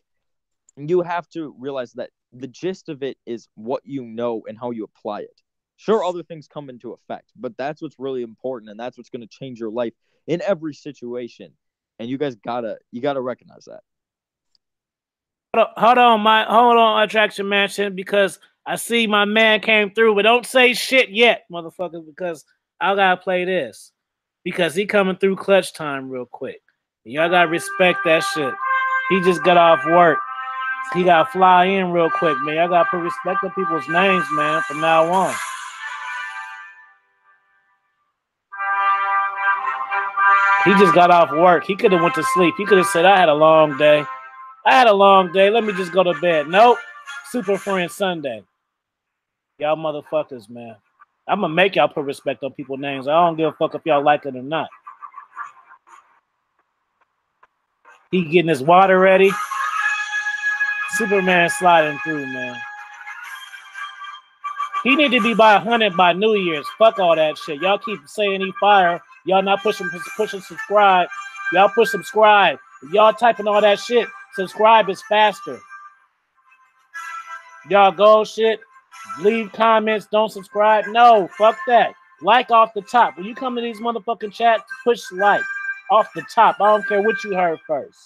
Speaker 3: you have to realize that the gist of it is what you know and how you apply it. Sure, other things come into effect, but that's what's really important, and that's what's going to change your life in every situation. And you guys gotta recognize that.
Speaker 1: Hold on, Attraction Mansion, because I see my man came through, but don't say shit yet, motherfucker, because I gotta play this. Because he coming through clutch time real quick. Y'all gotta respect that shit. He just got off work. He gotta fly in real quick, man. Y'all gotta put respect on people's names, man, from now on. He just got off work. He could have went to sleep. He could have said, I had a long day. Let me just go to bed. Nope. Super Friend Sunday. Y'all motherfuckers, man. I'm going to make y'all put respect on people's names. I don't give a fuck if y'all like it or not. He getting his water ready. Superman sliding through, man. He need to be by 100 by New Year's. Fuck all that shit. Y'all keep saying he fire. Y'all not pushing subscribe. Y'all push subscribe. If y'all typing all that shit, subscribe is faster. Y'all go shit. Leave comments. Don't subscribe. No, fuck that. Like off the top. When you come to these motherfucking chats, push like off the top. I don't care what you heard first.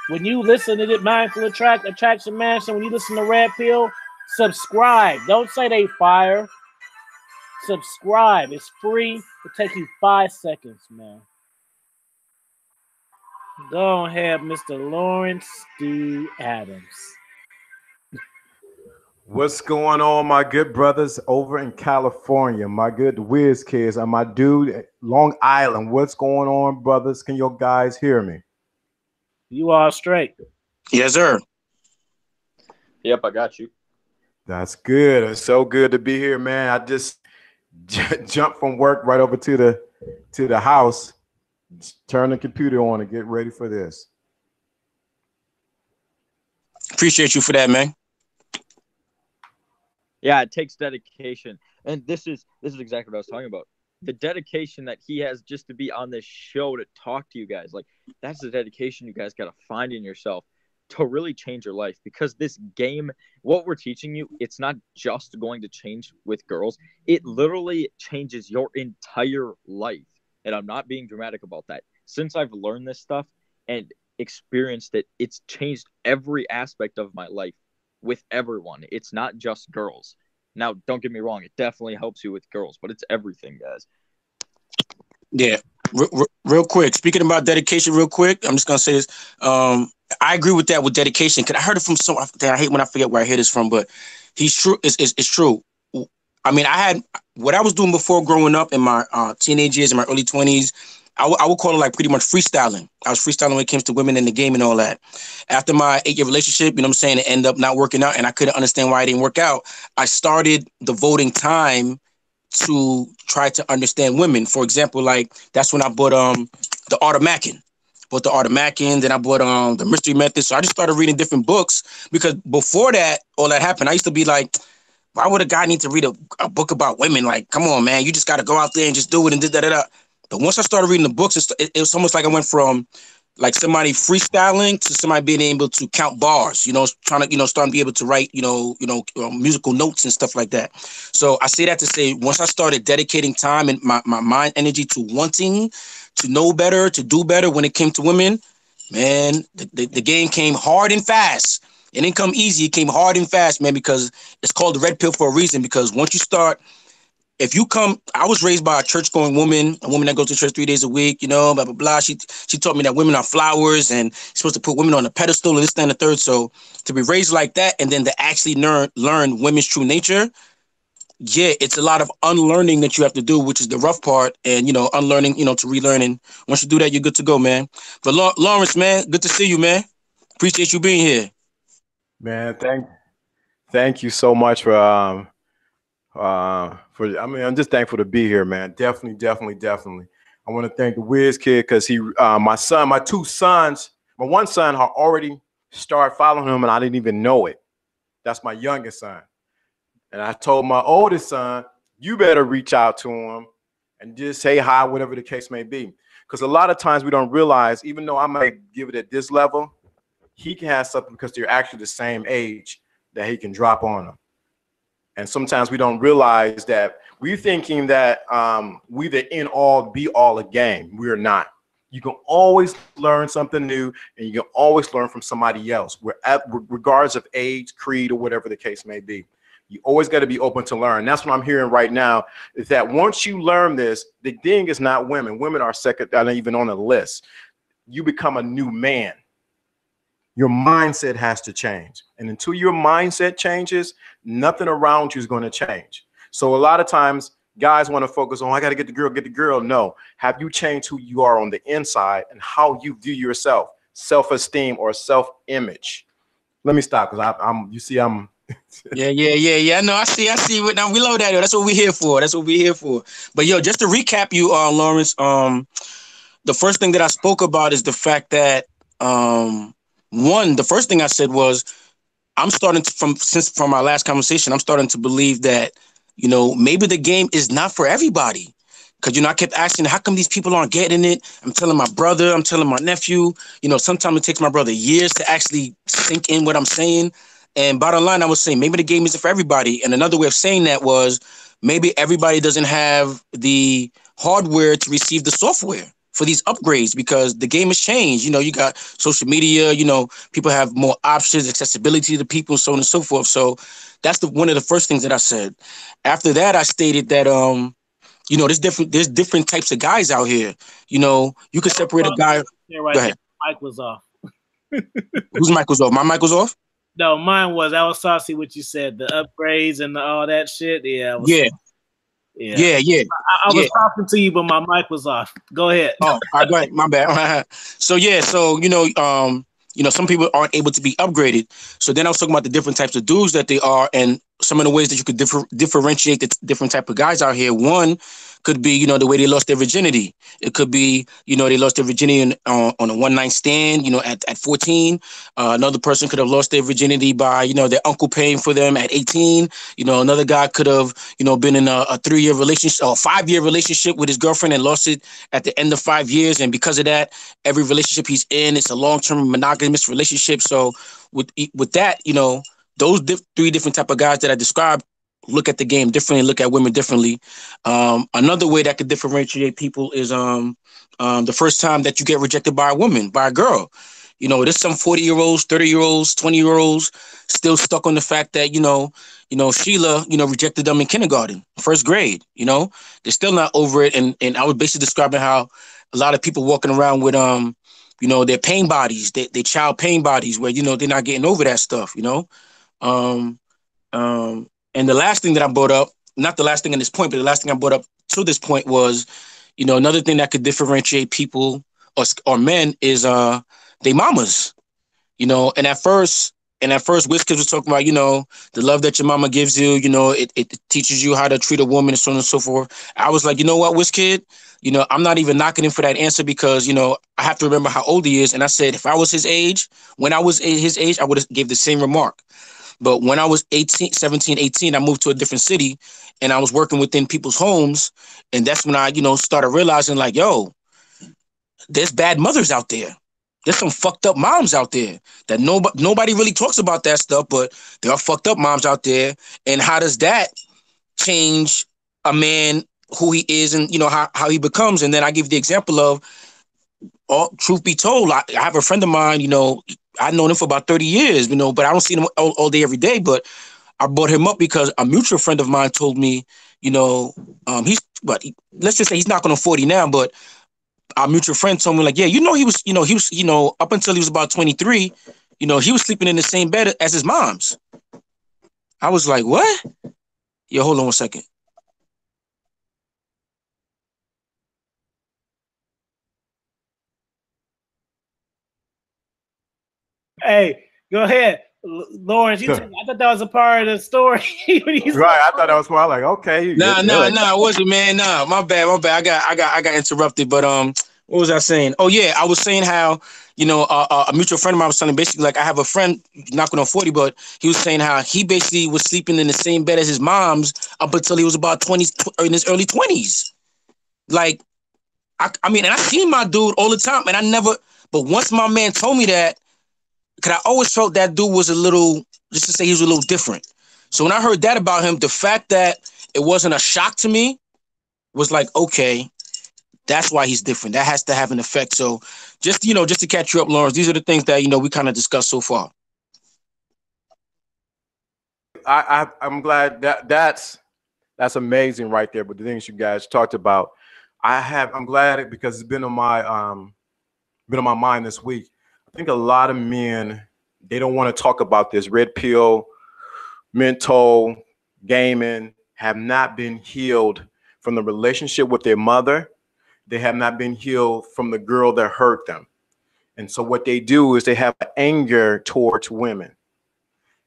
Speaker 1: When you listen to the Mindful Attraction Mansion, when you listen to Red Pill, Subscribe. Don't say they fire. Subscribe. It's free. It'll take you 5 seconds, man. Go ahead, Mr. Lawrence D. Adams.
Speaker 4: What's going on, my good brothers over in California, my good whiz kids, and my dude Long Island? What's going on, brothers? Can your guys hear me?
Speaker 1: You all straight?
Speaker 2: Yes, sir.
Speaker 3: Yep, I got you.
Speaker 4: That's good. It's so good to be here, man. I just jumped from work right over to the house, turn the computer on and get ready for this.
Speaker 2: Appreciate you for that, man.
Speaker 3: Yeah, it takes dedication, and this is exactly what I was talking about. The dedication that he has just to be on this show to talk to you guys, like that's the dedication you guys got to find in yourself to really change your life. Because this game, what we're teaching you, it's not just going to change with girls. It literally changes your entire life. And I'm not being dramatic about that. Since I've learned this stuff and experienced it, it's changed every aspect of my life with everyone. It's not just girls. Now, don't get me wrong. It definitely helps you with girls, but it's everything, guys.
Speaker 2: Yeah. Real quick. Speaking about dedication real quick, I'm just going to say this. I agree with that with dedication. Because I heard it from someone. I hate when I forget where I hear this from, but he's true. It's true. I mean, I had what I was doing before growing up in my teenage years, in my early 20s. I would call it like pretty much freestyling. I was freestyling when it came to women in the game and all that. After my 8-year relationship, you know what I'm saying, it ended up not working out, and I couldn't understand why it didn't work out. I started devoting time to try to understand women. For example, like that's when I bought the Art of Mackin. Bought the Art of Mackin, then I bought the Mystery Method. So I just started reading different books because before that, all that happened, I used to be like, why would a guy need to read a book about women? Like, come on, man, you just got to go out there and just do it and da-da-da-da. But once I started reading the books, it was almost like I went from like somebody freestyling to somebody being able to count bars, trying to, starting to be able to write, musical notes and stuff like that. So I say that to say, once I started dedicating time and my mind energy to wanting to know better, to do better when it came to women, man, the game came hard and fast. It didn't come easy. It came hard and fast, man, because it's called the red pill for a reason. Because once you start, I was raised by a church-going woman, a woman that goes to church 3 days a week, blah, blah, blah. She taught me that women are flowers and you're supposed to put women on a pedestal and this, that, and the third. So to be raised like that and then to actually learn women's true nature, yeah, it's a lot of unlearning that you have to do, which is the rough part. And, unlearning, to relearn. And once you do that, you're good to go, man. But Lawrence, man, good to see you, man. Appreciate you being here.
Speaker 4: Man, thank you so much for I'm just thankful to be here, man. Definitely. I want to thank the Wiz Kid because my two sons, my one son had already started following him and I didn't even know it. That's my youngest son. And I told my oldest son, you better reach out to him and just say hi, whatever the case may be. Because a lot of times we don't realize, even though I might give it at this level, he can have something because they're actually the same age that he can drop on them. And sometimes we don't realize that we're thinking that we're the end all be all a game. We're not. You can always learn something new and you can always learn from somebody else, regardless of age, creed, or whatever the case may be. You always got to be open to learn. That's what I'm hearing right now is that once you learn this, the thing is not women. Women are second, not even on the list. You become a new man. Your mindset has to change. And until your mindset changes, nothing around you is going to change. So a lot of times guys want to focus on, I got to get the girl. No. Have you changed who you are on the inside and how you view yourself, self-esteem or self-image? Let me stop because I'm
Speaker 2: Yeah. No, I see. Now we love that. That's what we're here for. But just to recap you, Lawrence, the first thing that I spoke about is the fact that, the first thing I said was, I'm starting from our last conversation, I'm starting to believe that, maybe the game is not for everybody. Because, I kept asking, how come these people aren't getting it? I'm telling my brother, I'm telling my nephew, sometimes it takes my brother years to actually sink in what I'm saying. And bottom line, I was saying, maybe the game isn't for everybody. And another way of saying that was maybe everybody doesn't have the hardware to receive the software. for these upgrades because the game has changed. You know, you got social media, you know, people have more options, accessibility to people, so on and so forth. So that's one of the first things that I said. After that, I stated that you know, there's different types of guys out here. You know, you could separate a guy.
Speaker 1: Yeah, right
Speaker 2: Go
Speaker 1: there.
Speaker 2: ahead.
Speaker 1: Mic was off.
Speaker 2: Whose mic was off? My mic was off?
Speaker 1: No, mine was. I was saucy what you said. The upgrades and all that shit. Yeah, I was
Speaker 2: Yeah.
Speaker 1: yeah.
Speaker 2: Yeah.
Speaker 1: I was talking to you, but my mic was off. Go ahead.
Speaker 2: Oh, all right, go ahead. My bad. So you know, some people aren't able to be upgraded. So then I was talking about the different types of dudes that they are, and some of the ways that you could differentiate the different type of guys out here. One could be, you know, the way they lost their virginity. It could be, you know, they lost their virginity on a one-night stand, you know, at 14. Another person could have lost their virginity by, you know, their uncle paying for them at 18. You know, another guy could have, you know, been in a 3-year relationship or 5-year relationship with his girlfriend and lost it at the end of 5 years. And because of that, every relationship he's in, it's a long-term monogamous relationship. So with that, you know, those 3 different type of guys that I described look at the game differently, look at women differently. Another way that could differentiate people is the first time that you get rejected by a woman, by a girl. You know, there's some 40-year-olds, 30-year-olds, 20-year-olds still stuck on the fact that, you know, Sheila, you know, rejected them in kindergarten, first grade, you know, they're still not over it. And I was basically describing how a lot of people walking around with, you know, their pain bodies, they child pain bodies where, you know, they're not getting over that stuff, you know. And the last thing that I brought up, not the last thing in this point, but the last thing I brought up to this point was, you know, another thing that could differentiate people or men is they mamas, you know. And at first, Wizkid was talking about, you know, the love that your mama gives you, you know, it teaches you how to treat a woman and so on and so forth. I was like, you know what, Wizkid, you know, I'm not even knocking him for that answer because, you know, I have to remember how old he is. And I said, if I was his age, when I was his age, I would have gave the same remark. But when I was 17, 18, I moved to a different city and I was working within people's homes. And that's when I, you know, started realizing like, yo, there's bad mothers out there. There's some fucked up moms out there that nobody really talks about that stuff, but there are fucked up moms out there. And how does that change a man, who he is and, you know, how he becomes? And then I give the example of, truth be told, I have a friend of mine, you know, I've known him for about 30 years, you know, but I don't see him all day, every day. But I brought him up because a mutual friend of mine told me, you know, let's just say he's not going to 40 now, but our mutual friend told me like, yeah, you know, up until he was about 23, you know, he was sleeping in the same bed as his mom's. I was like, what? Yo, hold on 1 second.
Speaker 1: Hey, go ahead, Lawrence. I thought that was a part of the story.
Speaker 4: Right, I thought that was more like, okay.
Speaker 2: Nah, it wasn't, man. Nah, my bad. I got interrupted. But what was I saying? Oh yeah, I was saying how, you know, a mutual friend of mine was telling basically like I have a friend knocking on 40, but he was saying how he basically was sleeping in the same bed as his mom's up until he was about 20 in his early 20s. Like, I mean, and I seen my dude all the time, and I never. But once my man told me that, because I always felt that dude was a little, just to say he was a little different. So when I heard that about him, the fact that it wasn't a shock to me was like, okay, that's why he's different. That has to have an effect. So just, you know, just to catch you up, Lawrence, these are the things that, you know, we kind of discussed so far.
Speaker 4: I'm glad that's amazing right there. But the things you guys talked about, I'm glad because it's been on my mind this week. I think a lot of men, they don't want to talk about this. Red pill, mental, gaming have not been healed from the relationship with their mother. They have not been healed from the girl that hurt them. And so what they do is they have anger towards women.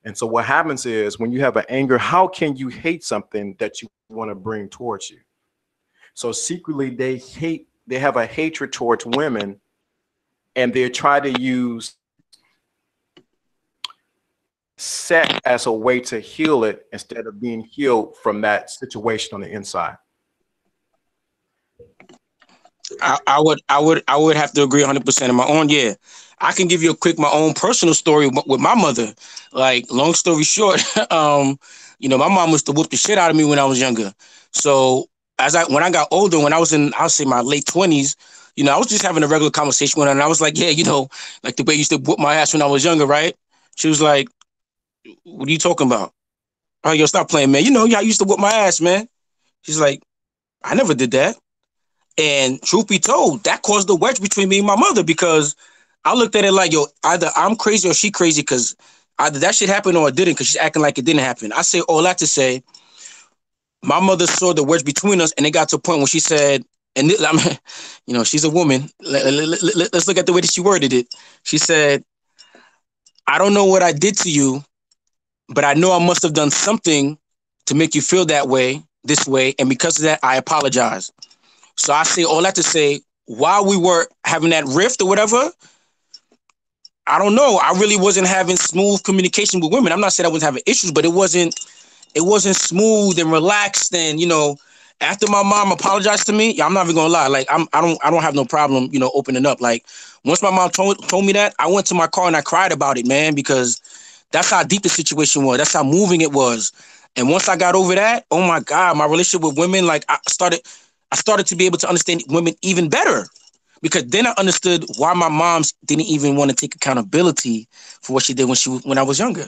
Speaker 4: And so what happens is when you have an anger, how can you hate something that you want to bring towards you? So secretly they have a hatred towards women, and they try to use sex as a way to heal it instead of being healed from that situation on the inside.
Speaker 2: I would have to agree 100% on my own. Yeah, I can give you my own personal story with my mother. Like, long story short, you know, my mom used to whoop the shit out of me when I was younger. So when I got older, when I was in, I'll say my late 20s, You know, I was just having a regular conversation with her, and I was like, yeah, you know, like the way you used to whoop my ass when I was younger, right? She was like, what are you talking about? Oh, yo, stop playing, man. You know, I used to whoop my ass, man. She's like, I never did that. And truth be told, that caused the wedge between me and my mother because I looked at it like, yo, either I'm crazy or she crazy because either that shit happened or it didn't because she's acting like it didn't happen. I say all that to say, my mother saw the wedge between us and it got to a point when she said, and I mean, you know, she's a woman. Let's look at the way that she worded it. She said, I don't know what I did to you, but I know I must have done something to make you feel that way, this way. And because of that, I apologize. So I say all that to say, while we were having that rift or whatever, I don't know. I really wasn't having smooth communication with women. I'm not saying I wasn't having issues, but it wasn't smooth and relaxed. And, you know, after my mom apologized to me, I'm not even gonna lie. Like I don't have no problem, you know, opening up. Like once my mom told me that, I went to my car and I cried about it, man, because that's how deep the situation was. That's how moving it was. And once I got over that, oh my God, my relationship with women, like I started to be able to understand women even better. Because then I understood why my moms didn't even want to take accountability for what she did when I was younger.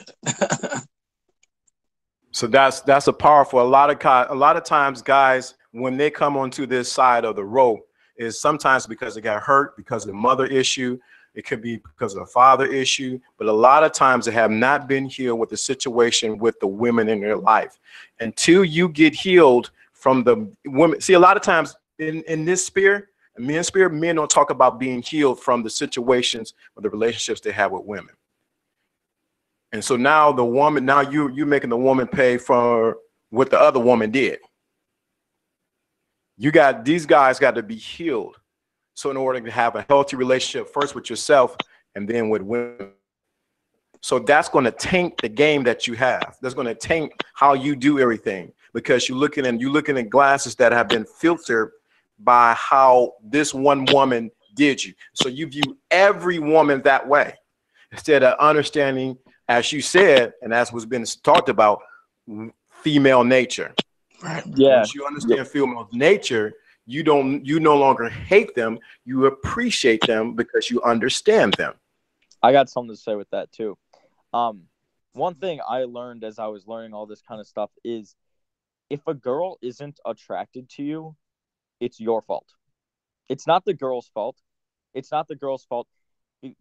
Speaker 4: So that's a powerful. A lot of times, guys, when they come onto this side of the rope, is sometimes because they got hurt because of the mother issue. It could be because of the father issue, but a lot of times they have not been healed with the situation with the women in their life. Until you get healed from the women, see, a lot of times in this sphere, men's sphere, men don't talk about being healed from the situations or the relationships they have with women. And so now the woman, now you're making the woman pay for what the other woman did. These guys got to be healed. So in order to have a healthy relationship, first with yourself and then with women. So that's going to taint the game that you have. That's going to taint how you do everything because you're looking at glasses that have been filtered by how this one woman did you. So you view every woman that way instead of understanding, as you said, and as was been talked about, female nature.
Speaker 2: Right.
Speaker 3: Yeah.
Speaker 4: Once you understand female nature, you no longer hate them. You appreciate them because you understand them.
Speaker 3: I got something to say with that too. One thing I learned as I was learning all this kind of stuff is if a girl isn't attracted to you, it's your fault. It's not the girl's fault. It's not the girl's fault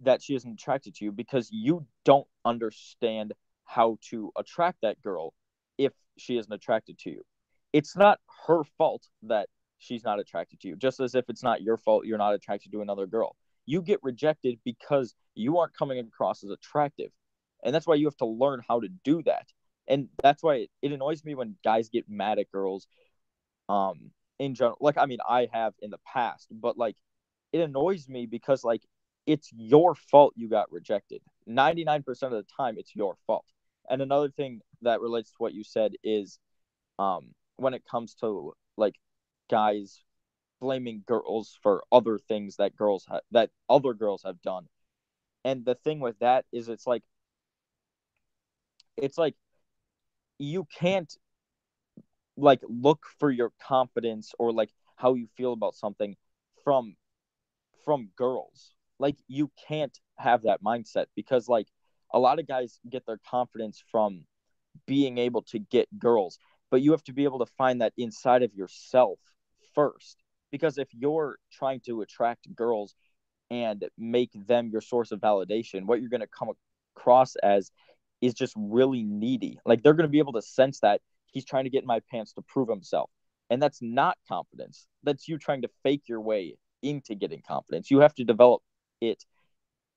Speaker 3: that she isn't attracted to you because you don't understand how to attract that girl if she isn't attracted to you. It's not her fault that she's not attracted to you, just as if it's not your fault you're not attracted to another girl. You get rejected because you aren't coming across as attractive. And that's why you have to learn how to do that. And that's why it annoys me when guys get mad at girls in general. Like, I mean, I have in the past, but like it annoys me because like it's your fault you got rejected. 99% of the time, it's your fault. And another thing that relates to what you said is when it comes to like guys blaming girls for other things that other girls have done. And the thing with that is it's like you can't like look for your confidence or like how you feel about something from girls. Like you can't have that mindset because like a lot of guys get their confidence from being able to get girls, but you have to be able to find that inside of yourself first. Because if you're trying to attract girls and make them your source of validation, what you're going to come across as is just really needy. Like they're going to be able to sense that he's trying to get in my pants to prove himself. And that's not confidence. That's you trying to fake your way into getting confidence. You have to develop it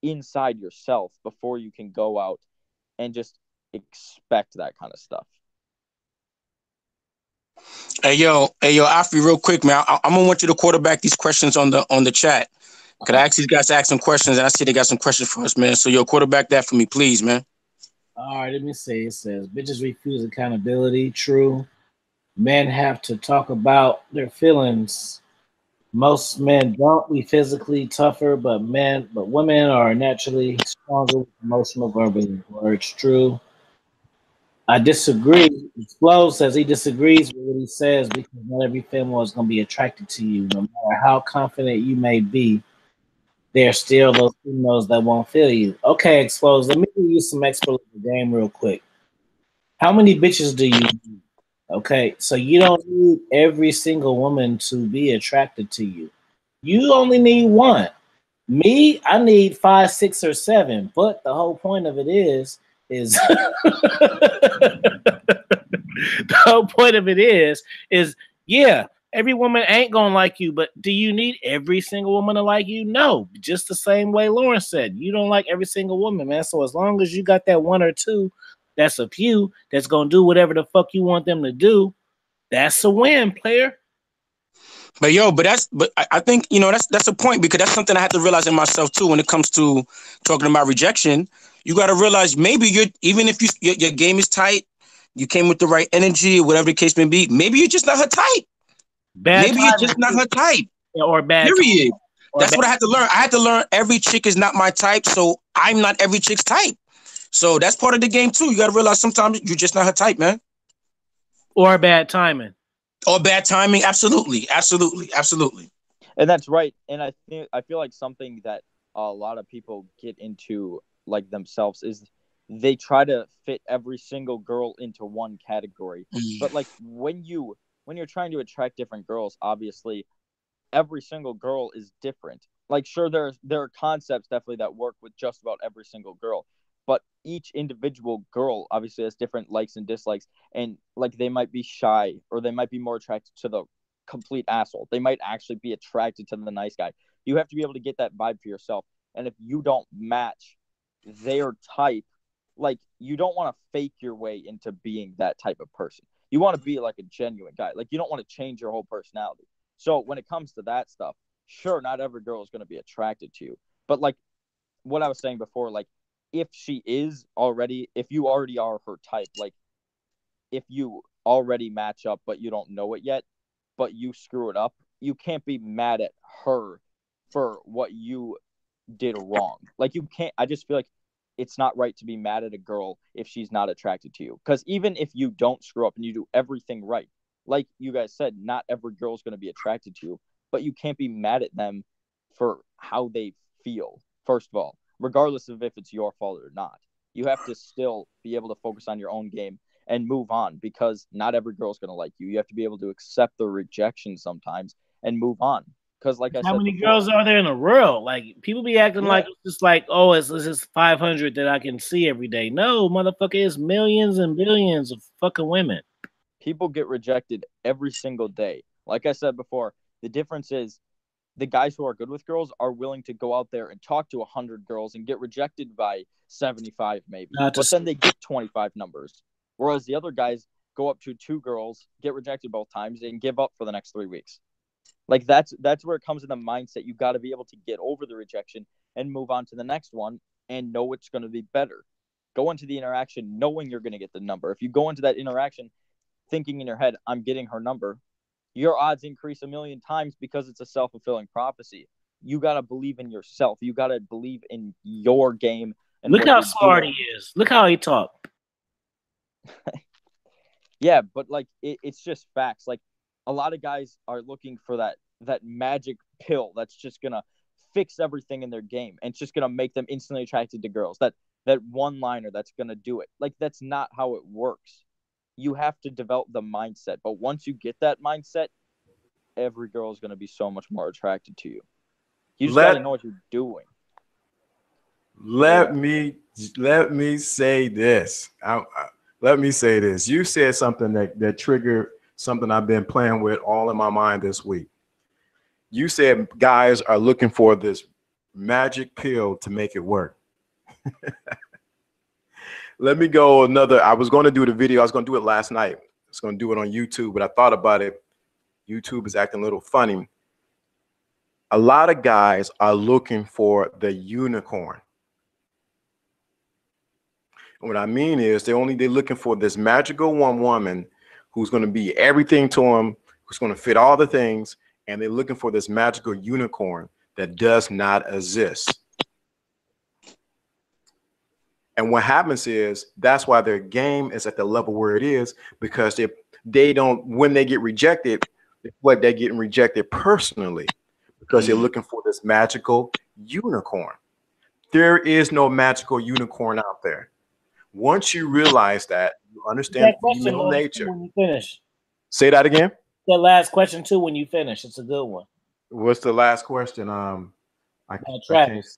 Speaker 3: inside yourself before you can go out and just expect that kind of stuff.
Speaker 2: Hey yo, Alfie, real quick, man. I'm gonna want you to quarterback these questions on the chat. Could I ask these guys to ask some questions? And I see they got some questions for us, man. So yo, quarterback that for me, please, man.
Speaker 1: All right, let me see. It says bitches refuse accountability. True. Men have to talk about their feelings. Most men don't. We physically tougher, but women are naturally stronger with emotional verbal words. True. I disagree. Flo says he disagrees with what he says because not every female is going to be attracted to you. No matter how confident you may be, there are still those females that won't feel you. Okay, Expose, let me give you some expert of the game real quick. How many bitches do you need? Okay, so you don't need every single woman to be attracted to you. You only need one. Me, I need 5, 6, or 7. But the whole point of it is the whole point of it is yeah, every woman ain't gonna like you, but do you need every single woman to like you? No, just the same way Lauren said, you don't like every single woman, man. So as long as you got that one or two, that's a few that's gonna do whatever the fuck you want them to do, that's a win, player.
Speaker 2: But I think that's a point because that's something I have to realize in myself too when it comes to talking about rejection. You got to realize maybe even if your game is tight, you came with the right energy, whatever the case may be. Maybe you're just not her type.
Speaker 1: Bad
Speaker 2: Maybe you're
Speaker 1: timing
Speaker 2: just not her type.
Speaker 1: or bad
Speaker 2: Period.
Speaker 1: or
Speaker 2: That's
Speaker 1: bad.
Speaker 2: what I had to learn. I had to learn every chick is not my type, so I'm not every chick's type. So that's part of the game too. You got to realize sometimes you're just not her type, man.
Speaker 1: Or bad timing.
Speaker 2: Or bad timing. Absolutely.
Speaker 3: And that's right. And I feel like something that a lot of people get into like themselves is they try to fit every single girl into one category. But like when you're trying to attract different girls, obviously every single girl is different. Like sure there are concepts definitely that work with just about every single girl, but each individual girl obviously has different likes and dislikes, and like they might be shy or they might be more attracted to the complete asshole. They might actually be attracted to the nice guy. You have to be able to get that vibe for yourself. And if you don't match their type, like you don't want to fake your way into being that type of person. You want to be like a genuine guy. Like you don't want to change your whole personality. So when it comes to that stuff, sure, not every girl is going to be attracted to you. But like what I was saying before, like if you already are her type, like if you already match up but you don't know it yet, but you screw it up, you can't be mad at her for what you did wrong. Like you can't. I just feel like it's not right to be mad at a girl if she's not attracted to you. Because even if you don't screw up and you do everything right, like you guys said, not every girl is going to be attracted to you, but you can't be mad at them for how they feel. First of all, regardless of if it's your fault or not, you have to still be able to focus on your own game and move on, because not every girl's going to like you. You have to be able to accept the rejection sometimes and move on. Because like I said,
Speaker 1: how many girls are there in the world? Like people be acting like it's just like, oh, it's just 500 that I can see every day. No, motherfucker, it's millions and billions of fucking women.
Speaker 3: People get rejected every single day. Like I said before, the difference is the guys who are good with girls are willing to go out there and talk to 100 girls and get rejected by 75 maybe. But then they get 25 numbers. Whereas the other guys go up to 2 girls, get rejected both times, and give up for the next 3 weeks. Like that's where it comes in the mindset. You got to be able to get over the rejection and move on to the next one and know it's going to be better. Go into the interaction knowing you're going to get the number. If you go into that interaction thinking in your head, I'm getting her number, your odds increase 1,000,000 times because it's a self-fulfilling prophecy. You got to believe in yourself. You got to believe in your game. And
Speaker 1: look how smart he is. Look how he talks.
Speaker 3: Yeah, but like it's just facts. Like a lot of guys are looking for that magic pill that's just gonna fix everything in their game and it's just gonna make them instantly attracted to girls. That one liner that's gonna do it. Like that's not how it works. You have to develop the mindset. But once you get that mindset, every girl is gonna be so much more attracted to you. You just gotta know what you're doing.
Speaker 4: Let me say this. Let me say this. You said something that triggered something I've been playing with all in my mind this week. You said guys are looking for this magic pill to make it work. Let me go another. I was going to do the video. I was going to do it last night. I was going to do it on YouTube, but I thought about it. YouTube is acting a little funny. A lot of guys are looking for the unicorn. And what I mean is they're looking for this magical one woman who's going to be everything to them, who's going to fit all the things, and they're looking for this magical unicorn that does not exist. And what happens is that's why their game is at the level where it is, because they don't, when they get rejected, it's like they're getting rejected personally because they're looking for this magical unicorn. There is no magical unicorn out there. Once you realize that, you understand female nature.
Speaker 1: When you finish.
Speaker 4: Say that again.
Speaker 1: The last question too. When you finish, it's a good one.
Speaker 4: What's the last question? I
Speaker 1: Travis.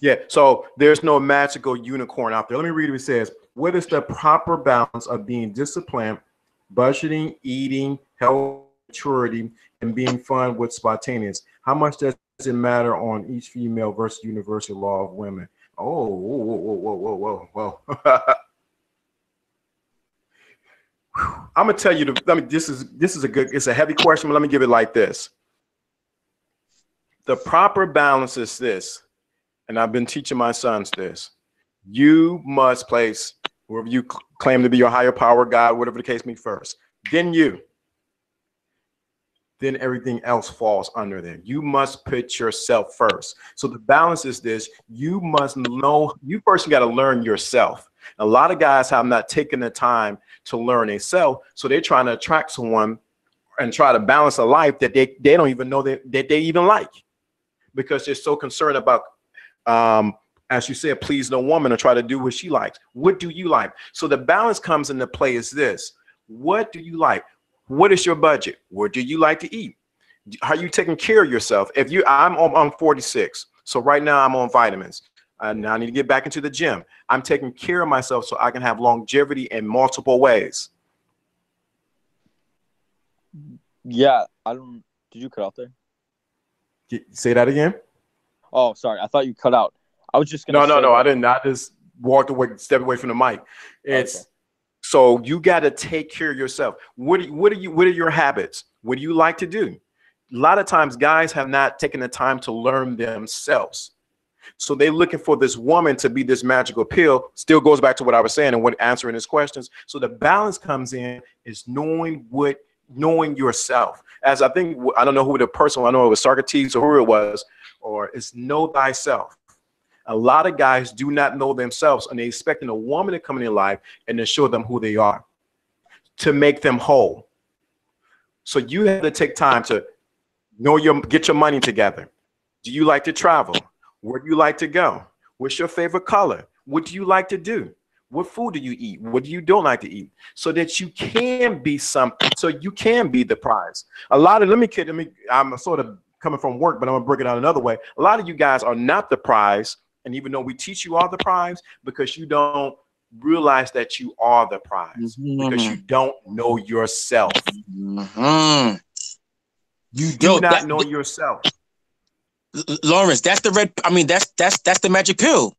Speaker 4: Yeah, so there's no magical unicorn out there. Let me read what it says. What is the proper balance of being disciplined, budgeting, eating, health, maturity, and being fun with spontaneous? How much does it matter on each female versus universal law of women? Oh, whoa. I'm gonna tell you. This is a good. It's a heavy question, but let me give it like this. The proper balance is this. And I've been teaching my sons this. You must place whoever you claim to be your higher power, God, whatever the case may be, first. Then you. Then everything else falls under there. You must put yourself first. So the balance is this. You must know, you first got to learn yourself. A lot of guys have not taken the time to learn themselves. So they're trying to attract someone and try to balance a life that they don't even know that they even like, because they're so concerned about as you said, please no woman or try to do what she likes. What do you like? So the balance comes into play is this. What do you like? What is your budget? What do you like to eat? Are you taking care of yourself? I'm 46. So right now I'm on vitamins. Now I need to get back into the gym. I'm taking care of myself so I can have longevity in multiple ways.
Speaker 3: Yeah, did you cut out there?
Speaker 4: Say that again.
Speaker 3: Oh, sorry. I thought you cut out. I was just gonna.
Speaker 4: No. I didn't. I just walked away, stepped away from the mic. It's okay. So you got to take care of yourself. What are your habits? What do you like to do? A lot of times, guys have not taken the time to learn themselves. So they're looking for this woman to be this magical pill. Still goes back to what I was saying and what answering his questions. So the balance comes in is knowing yourself. As I don't know who the person. I know it was Socrates or who it was. Or it's know thyself. A lot of guys do not know themselves, and they're expecting a woman to come in their life and to show them who they are, to make them whole. So you have to take time to get your money together. Do you like to travel? Where do you like to go? What's your favorite color? What do you like to do? What food do you eat? What do you don't like to eat? So that you can be something, so you can be the prize. I'm sort of coming from work, but I'm gonna break it out another way. A lot of you guys are not the prize, and even though we teach you are the prize, because you don't realize that you are the prize, because you don't know yourself. You do not know yourself.
Speaker 2: Lawrence, that's the that's the magic pill.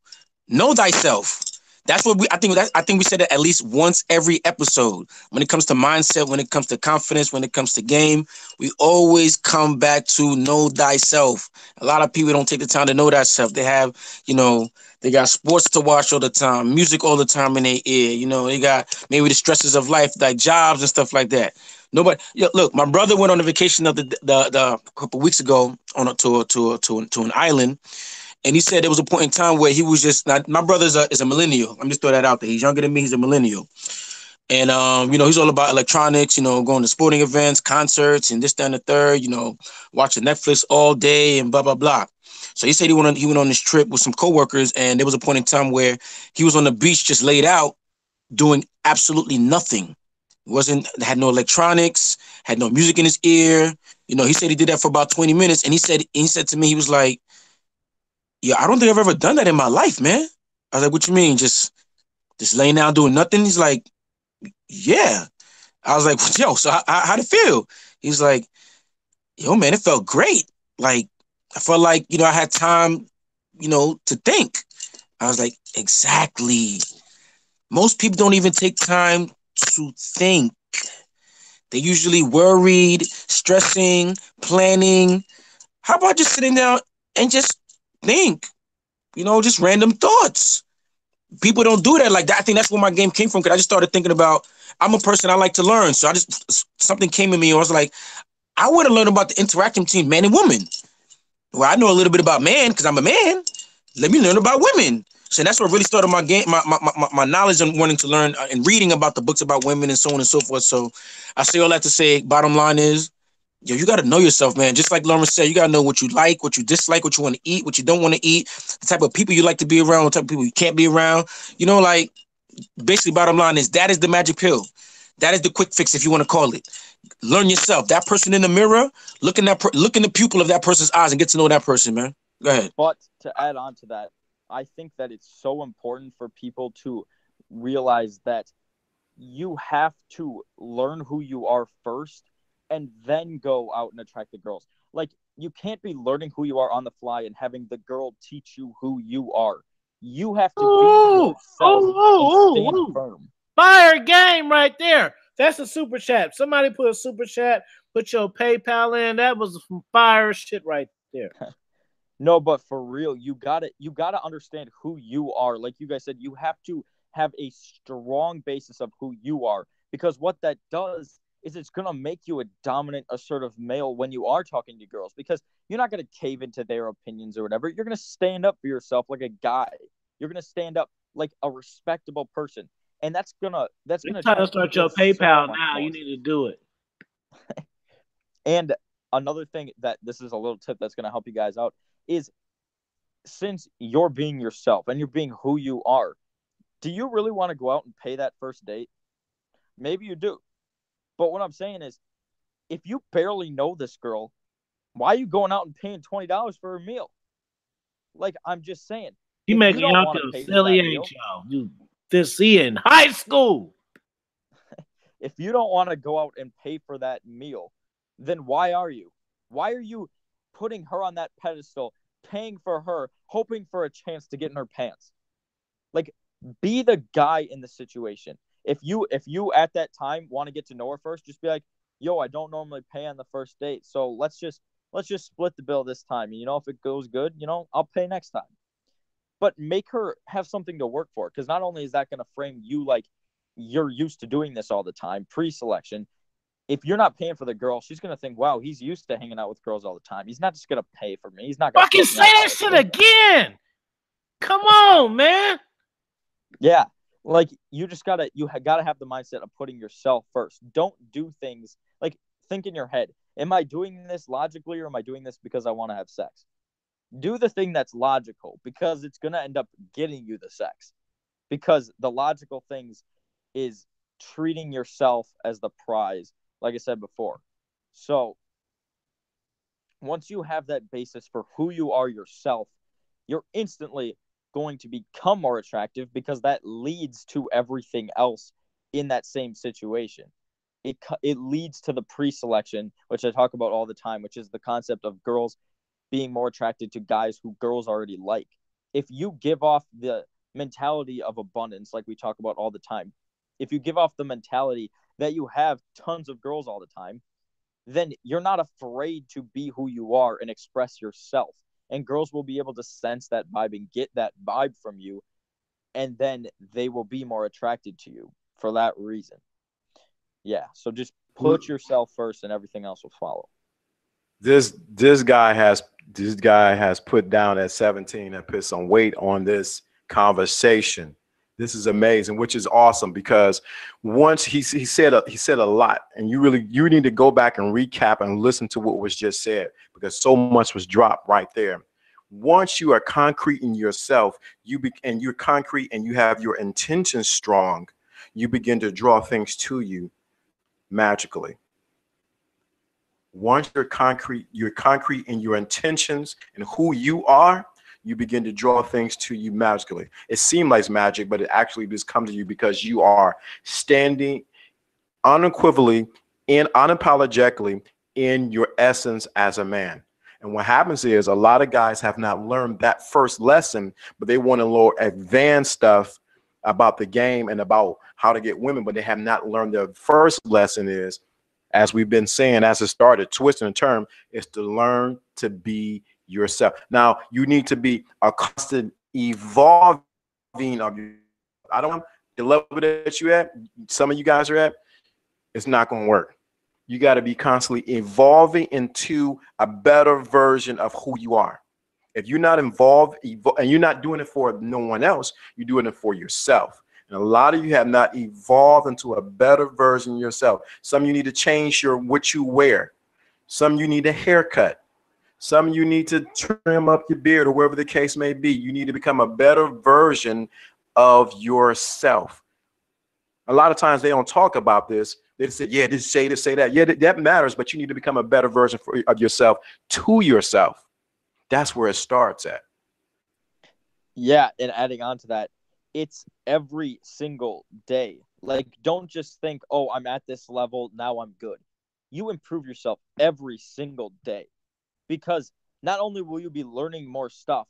Speaker 2: Know thyself. That's what I think we said it at least once every episode. When it comes to mindset, when it comes to confidence, when it comes to game, we always come back to know thyself. A lot of people don't take the time to know thyself. They have, they got sports to watch all the time, music all the time in their ear. They got maybe the stresses of life, like jobs and stuff like that. Nobody. Look, my brother went on a vacation of the couple weeks ago to an island. And he said there was a point in time where he was just not. My brother is a millennial. I'm just throw that out there. He's younger than me. He's a millennial, and he's all about electronics. Going to sporting events, concerts, and this, that, and the third. Watching Netflix all day and blah blah blah. So he said he went on this trip with some coworkers, and there was a point in time where he was on the beach, just laid out, doing absolutely nothing. Had no electronics, had no music in his ear. He said he did that for about 20 minutes, and he said to me, he was like, yeah, I don't think I've ever done that in my life, man. I was like, what you mean? Just laying down doing nothing? He's like, yeah. I was like, yo, so how'd it feel? He's like, yo, man, it felt great. Like, I felt like, I had time, to think. I was like, exactly. Most people don't even take time to think. They're usually worried, stressing, planning. How about just sitting down and just think, just random thoughts. People don't do that like that. I think that's where my game came from, because I just started thinking about, I'm a person, I like to learn. So something came in me, and I was like, I want to learn about the interaction between man and woman. Well, I know a little bit about man because I'm a man, let me learn about women. So that's what really started my game, my knowledge on wanting to learn and reading about the books about women and so on and so forth. So I say all that to say, bottom line is, yo, you got to know yourself, man. Just like Lauren said, you got to know what you like, what you dislike, what you want to eat, what you don't want to eat, the type of people you like to be around, what type of people you can't be around. You know, like, basically, bottom line is that is the magic pill. That is the quick fix, if you want to call it. Learn yourself. That person in the mirror, look in the pupil of that person's eyes and get to know that person, man. Go ahead.
Speaker 3: But to add on to that, I think that it's so important for people to realize that you have to learn who you are first and then go out and attract the girls. Like, you can't be learning who you are on the fly and having the girl teach you who you are. You have to be yourself and stand firm.
Speaker 1: Fire game right there. That's a super chat. Somebody put a super chat, put your PayPal in. That was some fire shit right there.
Speaker 3: No, but for real, you gotta understand who you are. Like you guys said, you have to have a strong basis of who you are, because what that does is it's gonna make you a dominant, assertive male when you are talking to girls, because you're not gonna cave into their opinions or whatever. You're gonna stand up for yourself like a guy. You're gonna stand up like a respectable person, and that's gonna
Speaker 1: try to start your PayPal now. You need to do it.
Speaker 3: And another thing that this is a little tip that's gonna help you guys out is, since you're being yourself and you're being who you are, do you really want to go out and pay that first date? Maybe you do. But what I'm saying is, if you barely know this girl, why are you going out and paying $20 for a meal? Like, I'm just saying.
Speaker 1: You making y'all feel silly, ain't y'all? You this in high school.
Speaker 3: If you don't want to go out and pay for that meal, then why are you? Why are you putting her on that pedestal, paying for her, hoping for a chance to get in her pants? Like, be the guy in the situation. If you at that time want to get to know her first, just be like, yo, I don't normally pay on the first date, so let's just split the bill this time. You know, if it goes good, you know, I'll pay next time. But make her have something to work for, because not only is that going to frame you like you're used to doing this all the time, pre-selection. If you're not paying for the girl, she's going to think, wow, he's used to hanging out with girls all the time. He's not just going to pay for me. He's not going to
Speaker 1: fucking say that shit again. Come on, man.
Speaker 3: Yeah. Like, you gotta have the mindset of putting yourself first. Don't do things like, think in your head, am I doing this logically, or am I doing this because I want to have sex? Do the thing that's logical, because it's going to end up getting you the sex. Because the logical things is treating yourself as the prize, like I said before. So once you have that basis for who you are yourself, you're instantly going to become more attractive, because that leads to everything else in that same situation. It leads to the pre-selection, which I talk about all the time, which is the concept of girls being more attracted to guys who girls already like. If you give off the mentality of abundance, like we talk about all the time, if you give off the mentality that you have tons of girls all the time, then you're not afraid to be who you are and express yourself. And girls will be able to sense that vibe and get that vibe from you. And then they will be more attracted to you for that reason. Yeah. So just put yourself first and everything else will follow.
Speaker 4: This guy has put down at 17 and put some weight on this conversation. This is amazing, which is awesome, because once he said a lot, and you need to go back and recap and listen to what was just said, because so much was dropped right there. Once you are concrete in yourself, you're concrete and you have your intentions strong, you begin to draw things to you magically. Once you're concrete in your intentions and who you are, you begin to draw things to you magically. It seems like magic, but it actually just comes to you because you are standing unequivocally and unapologetically in your essence as a man. And what happens is, a lot of guys have not learned that first lesson, but they want to learn advanced stuff about the game and about how to get women, but they have not learned the first lesson is, as we've been saying, as it started, twisting the term, is to learn to be yourself. Now, you need to be a constant evolving of your, I don't know the level that you at, some of you guys are at, it's not going to work. You got to be constantly evolving into a better version of who you are. If you're not involved and you're not doing it for no one else, you're doing it for yourself. And a lot of you have not evolved into a better version of yourself. Some of you need to change what you wear. Some of you need a haircut. Some of you need to trim up your beard or whatever the case may be. You need to become a better version of yourself. A lot of times they don't talk about this. They say, yeah, this say this, say that. Yeah, that matters, but you need to become a better version of yourself to yourself. That's where it starts at.
Speaker 3: Yeah, and adding on to that, it's every single day. Like, don't just think, oh, I'm at this level, now I'm good. You improve yourself every single day, because not only will you be learning more stuff,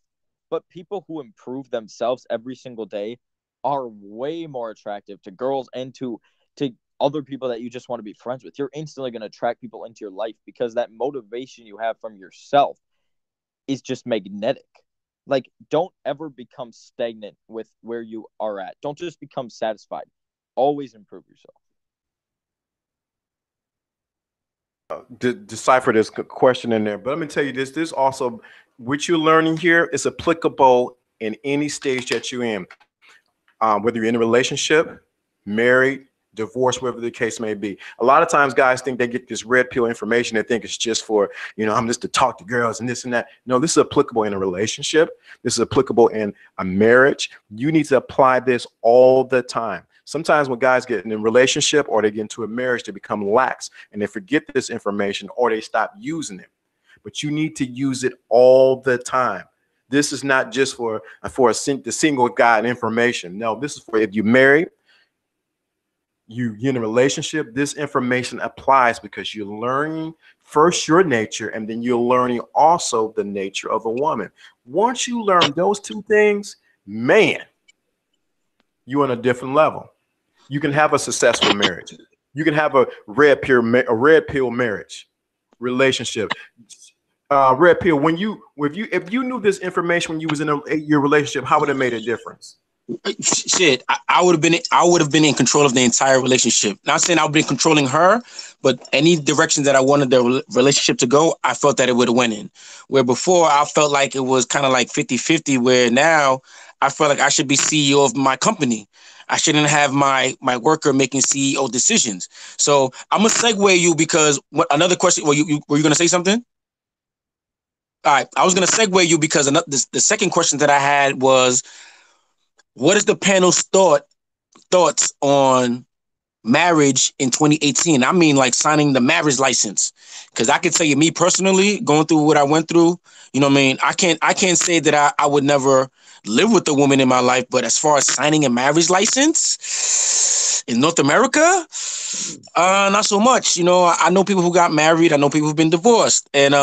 Speaker 3: but people who improve themselves every single day are way more attractive to girls and to other people that you just want to be friends with. You're instantly going to attract people into your life because that motivation you have from yourself is just magnetic. Like, don't ever become stagnant with where you are at. Don't just become satisfied. Always improve yourself.
Speaker 4: Decipher this question in there, but let me tell you this also, what you're learning here is applicable in any stage that you're in, whether you're in a relationship, married, divorce, whatever the case may be. A lot of times guys think they get this red pill information. They think it's just for, I'm just to talk to girls and this and that. No, this is applicable in a relationship. This is applicable in a marriage. You need to apply this all the time. Sometimes when guys get in a relationship or they get into a marriage, they become lax and they forget this information or they stop using it. But you need to use it all the time. This is not just for the single guy information. No, this is for if you're married, you're in a relationship. This information applies because you're learning first your nature, and then you're learning also the nature of a woman. Once you learn those two things, man, you're on a different level. You can have a successful marriage. You can have a red pill marriage relationship. Red pill. If you knew this information when you was in your relationship, how would it made a difference?
Speaker 2: Shit, I would have been in control of the entire relationship. Not saying I would be controlling her, but any direction that I wanted the relationship to go, I felt that it would have went in. Where before I felt like it was kind of like 50-50, where now I feel like I should be CEO of my company. I shouldn't have my worker making CEO decisions. So I'm gonna segue you because another question. Were you gonna say something? All right, I was gonna segue you because the second question that I had was, what is the panel's thoughts on marriage in 2018? I mean, like signing the marriage license. Because I can tell you, me personally, going through what I went through, you know what I mean? I can't say that I would never live with a woman in my life, but as far as signing a marriage license in North America, not so much. I know people who got married. I know people who've been divorced. And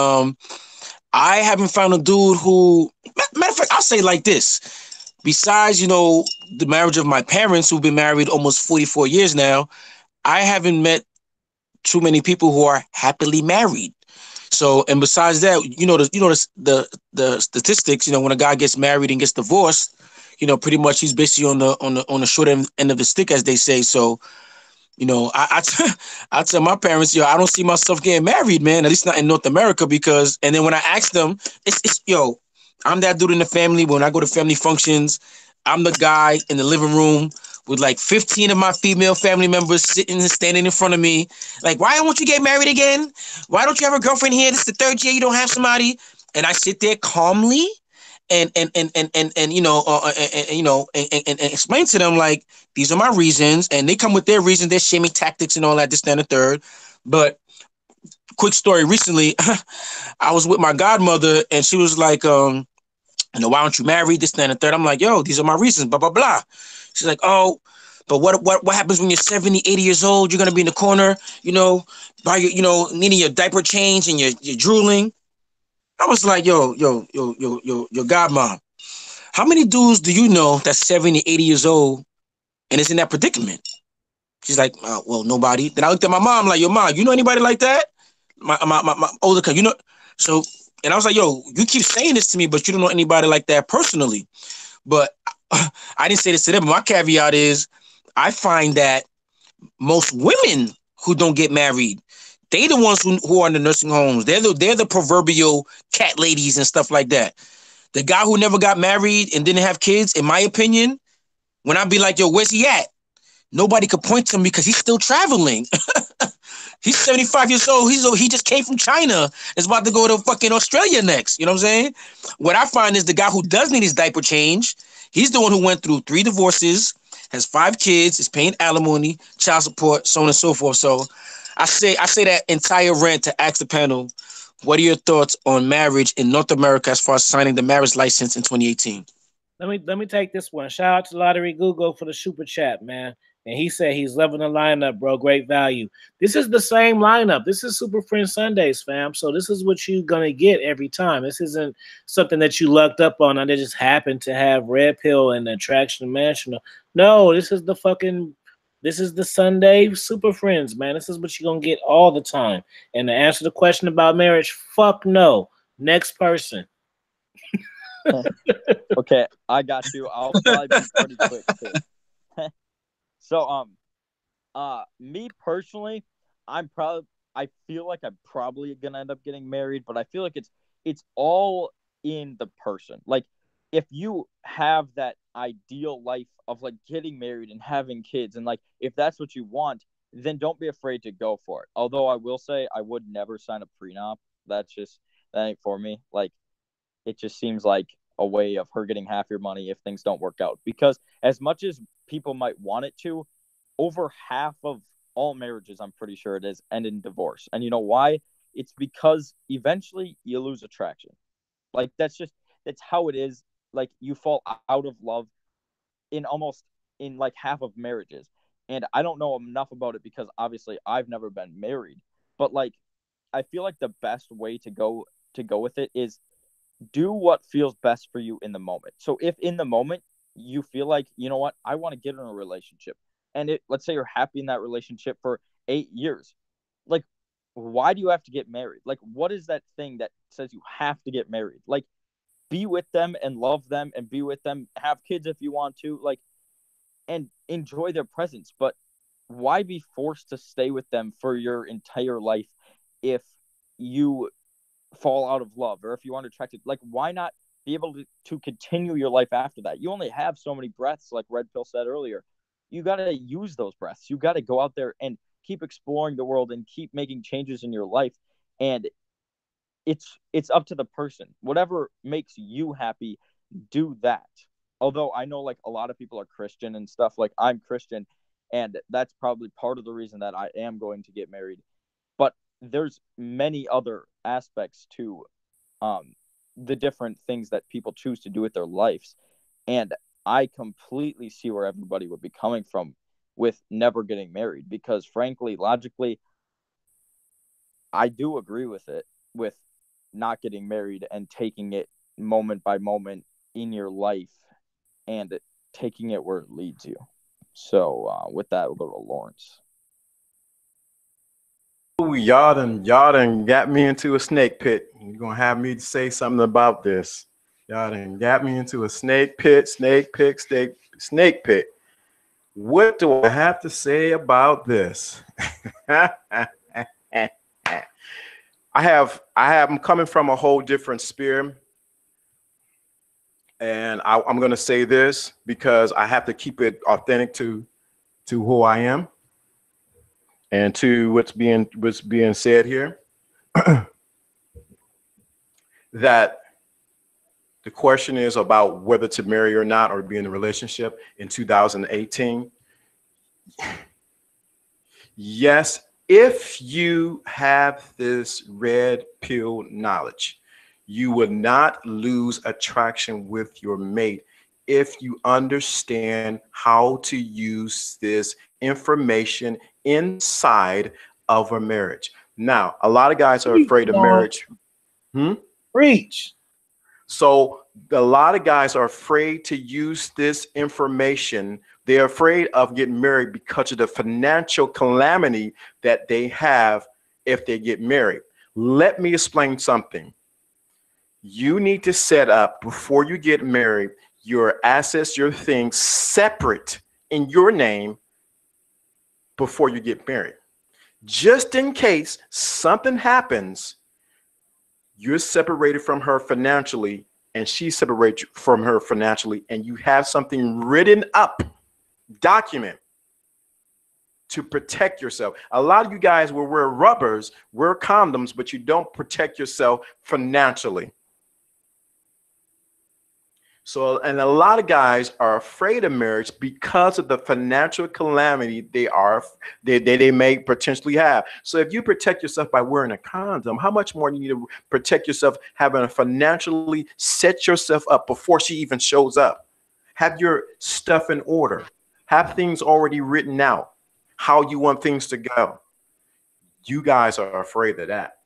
Speaker 2: I haven't found a dude who, matter of fact, I'll say it like this. Besides, the marriage of my parents who've been married almost 44 years now, I haven't met too many people who are happily married. So, and besides that, the statistics, when a guy gets married and gets divorced, pretty much he's basically on the short end of the stick, as they say. So, I tell my parents, I don't see myself getting married, man, at least not in North America, because, and then when I ask them, it's I'm that dude in the family. When I go to family functions, I'm the guy in the living room with like 15 of my female family members sitting and standing in front of me. Like, why won't you get married again? Why don't you have a girlfriend here? This is the third year you don't have somebody. And I sit there calmly and explain to them, like, these are my reasons. And they come with their reasons, their shaming tactics and all that, this, that, and the third. But quick story, recently, I was with my godmother and she was like, why don't you marry, this, that, and the third? I'm like, yo, these are my reasons, blah, blah, blah. She's like, oh, but what happens when you're 70, 80 years old? You're going to be in the corner, by your, needing your diaper change and you're drooling. I was like, yo, godmom, how many dudes do you know that's 70, 80 years old and is in that predicament? She's like, well, nobody. Then I looked at my mom like, yo, mom, you know anybody like that? My older cousin, so, and I was like, yo, you keep saying this to me, but you don't know anybody like that personally. But I didn't say this to them. But my caveat is, I find that most women who don't get married, the ones who are in the nursing homes. They're the proverbial cat ladies and stuff like that. The guy who never got married and didn't have kids, in my opinion, when I be like, yo, where's he at? Nobody could point to me because he's still traveling. He's 75 years old. He just came from China. Is about to go to fucking Australia next. You know what I'm saying? What I find is the guy who does need his diaper change, he's the one who went through 3 divorces, has 5 kids, is paying alimony, child support, so on and so forth. So I say that entire rant to ask the panel, what are your thoughts on marriage in North America as far as signing the marriage license in 2018?
Speaker 1: Let me take this one. Shout out to Lottery Google for the super chat, man. And he said he's loving the lineup, bro. Great value. This is the same lineup. This is Super Friends Sundays, fam. So this is what you're going to get every time. This isn't something that you lucked up on and they just happened to have Red Pill and Attraction Mansion. No, this is the Sunday Super Friends, man. This is what you're going to get all the time. And to answer the question about marriage, fuck no. Next person.
Speaker 3: Okay, I got you. I'll probably be pretty quick too. So, me personally, I feel like I'm probably gonna end up getting married, but I feel like it's all in the person. Like, if you have that ideal life of like getting married and having kids, and like if that's what you want, then don't be afraid to go for it. Although I will say I would never sign a prenup. That ain't for me. Like, it just seems like a way of her getting half your money if things don't work out. Because as much as people might want it to, over half of all marriages, I'm pretty sure it is, end in divorce. And you know why? It's because eventually you lose attraction. Like, that's how it is. Like, you fall out of love in like half of marriages. And I don't know enough about it because obviously I've never been married. But like, I feel like the best way to go with it is do what feels best for you in the moment. So if in the moment you feel like, you know what, I want to get in a relationship, and let's say you're happy in that relationship for 8 years, like, why do you have to get married? Like, what is that thing that says you have to get married? Like, be with them and love them and be with them, have kids if you want to, like, and enjoy their presence. But why be forced to stay with them for your entire life if you fall out of love or if you aren't attracted? Like, why not be able to continue your life after that? You only have so many breaths, like Red Pill said earlier. You got to use those breaths. You got to go out there and keep exploring the world and keep making changes in your life. And it's up to the person. Whatever makes you happy, do that. Although I know like a lot of people are Christian and stuff. Like, I'm Christian, and that's probably part of the reason that I am going to get married. But there's many other aspects to the different things that people choose to do with their lives. And I completely see where everybody would be coming from with never getting married, because frankly, logically, I do agree with it, with not getting married and taking it moment by moment in your life and taking it where it leads you. So with that, we'll go to Lawrence.
Speaker 4: Ooh, y'all done got me into a snake pit. You're gonna have me to say something about this. Y'all done got me into a snake pit. What do I have to say about this? I'm coming from a whole different sphere. And I'm gonna say this because I have to keep it authentic to who I am and to what's being said here. That the question is about whether to marry or not, or be in a relationship in 2018. Yes, if you have this red pill knowledge, you will not lose attraction with your mate if you understand how to use this information inside of a marriage. Now, a lot of guys are afraid of marriage.
Speaker 1: Preach.
Speaker 4: So a lot of guys are afraid to use this information. They're afraid of getting married because of the financial calamity that they have if they get married. Let me explain something. You need to set up, before you get married, your assets, your things separate in your name before you get married. Just in case something happens, you're separated from her financially and she separates from her financially, and you have something written up, document, to protect yourself. A lot of you guys will wear rubbers, wear condoms, but you don't protect yourself financially. So, and a lot of guys are afraid of marriage because of the financial calamity they may potentially have. So if you protect yourself by wearing a condom, how much more do you need to protect yourself having to financially set yourself up before she even shows up? Have your stuff in order. Have things already written out, how you want things to go. You guys are afraid of that.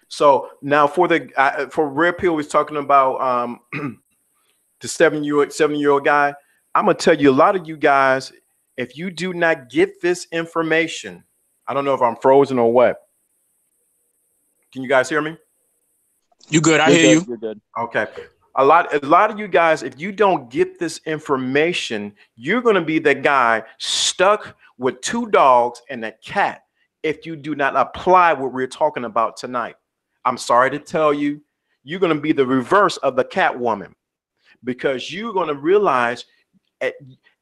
Speaker 4: So now for Red Pill, was talking about the 7-year-old guy. I'm gonna tell you, a lot of you guys, if you do not get this information, I don't know if I'm frozen or what. Can you guys hear me?
Speaker 2: You good? I hear you.
Speaker 3: You're good.
Speaker 4: Okay. A lot of you guys, if you don't get this information, you're gonna be the guy stuck with 2 dogs and a cat if you do not apply what we're talking about tonight. I'm sorry to tell you, you're gonna be the reverse of the cat woman. Because you're going to realize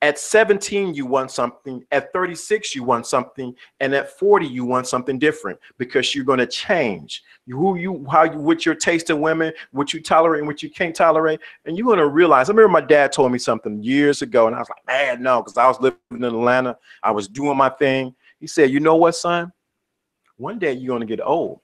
Speaker 4: at 17 you want something, at 36 you want something, and at 40 you want something different, because you're going to change what your taste in women, what you tolerate and what you can't tolerate. And you're going to realize, I remember my dad told me something years ago, and I was like, man, no, because I was living in Atlanta, I was doing my thing. He said, you know what, son, one day you're going to get old,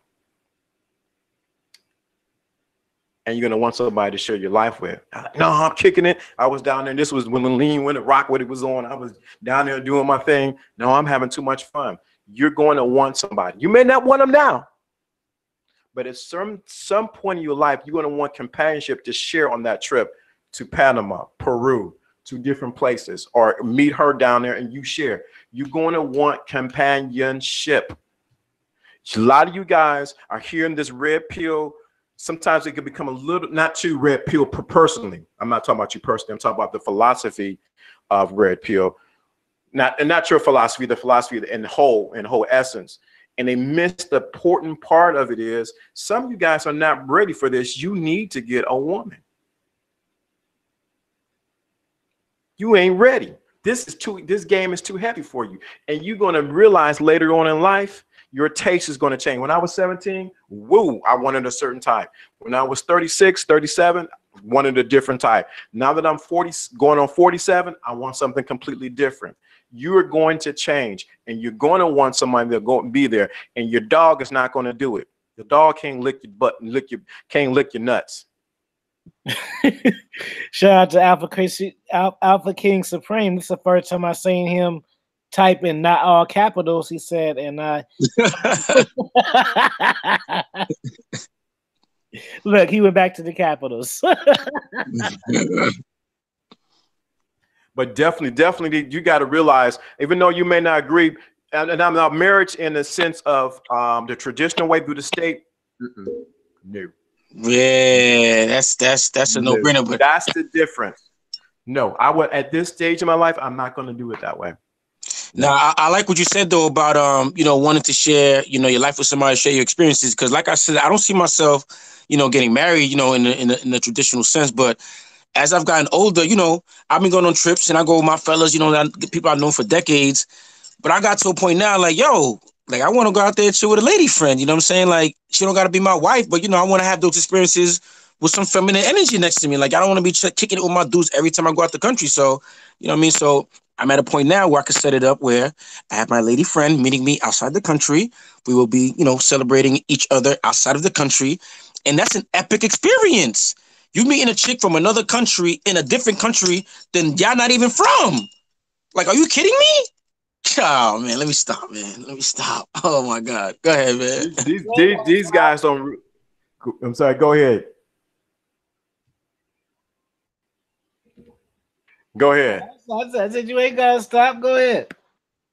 Speaker 4: and you're gonna want somebody to share your life with. No, I'm kicking it. I was down there. This was when the lean, when the rock, what it was on. I was down there doing my thing. No, I'm having too much fun. You're going to want somebody. You may not want them now, but at some point in your life, you're going to want companionship to share on that trip to Panama, Peru, to different places, or meet her down there and you share. You're going to want companionship. A lot of you guys are hearing this red pill. Sometimes it can become a little, not too red pill personally. I'm not talking about you personally. I'm talking about the philosophy of red pill. Not your philosophy, the philosophy in whole essence. And they miss the important part of it is some of you guys are not ready for this. You need to get a woman. You ain't ready. This game is too heavy for you. And you're going to realize later on in life, your taste is going to change. When I was 17, woo, I wanted a certain type. When I was 36, 37, wanted a different type. Now that I'm 40, going on 47, I want something completely different. You're going to change, and you're going to want somebody that's going to be there, and your dog is not going to do it. The dog can't lick your butt and can't lick your nuts.
Speaker 1: Shout out to Alpha King Supreme. This is the first time I've seen him type in not all capitals, he said, and I look, he went back to the capitals.
Speaker 4: But definitely, you got to realize, even though you may not agree, and I'm not marriage in the sense of the traditional way through the state. No.
Speaker 2: Yeah, that's a no-brainer. But
Speaker 4: that's the difference. No, I would, at this stage in my life, I'm not going to do it that way.
Speaker 2: Now, I like what you said though about wanting to share your life with somebody, share your experiences, because like I said, I don't see myself getting married in the traditional sense. But as I've gotten older, I've been going on trips and I go with my fellas, people I've known for decades. But I got to a point now, like, yo, like I want to go out there and chill with a lady friend. You know what I'm saying? Like, she don't got to be my wife, but I want to have those experiences with some feminine energy next to me. Like, I don't want to be kicking it with my dudes every time I go out the country. So, you know what I mean? So I'm at a point now where I can set it up where I have my lady friend meeting me outside the country. We will be, celebrating each other outside of the country. And that's an epic experience. You meeting a chick from another country in a different country than y'all not even from. Like, are you kidding me? Oh, man, let me stop, man. Let me stop. Oh, my God. Go ahead, man.
Speaker 4: These guys don't. I'm sorry. Go ahead. Go ahead.
Speaker 1: I said you ain't gotta stop. Go ahead.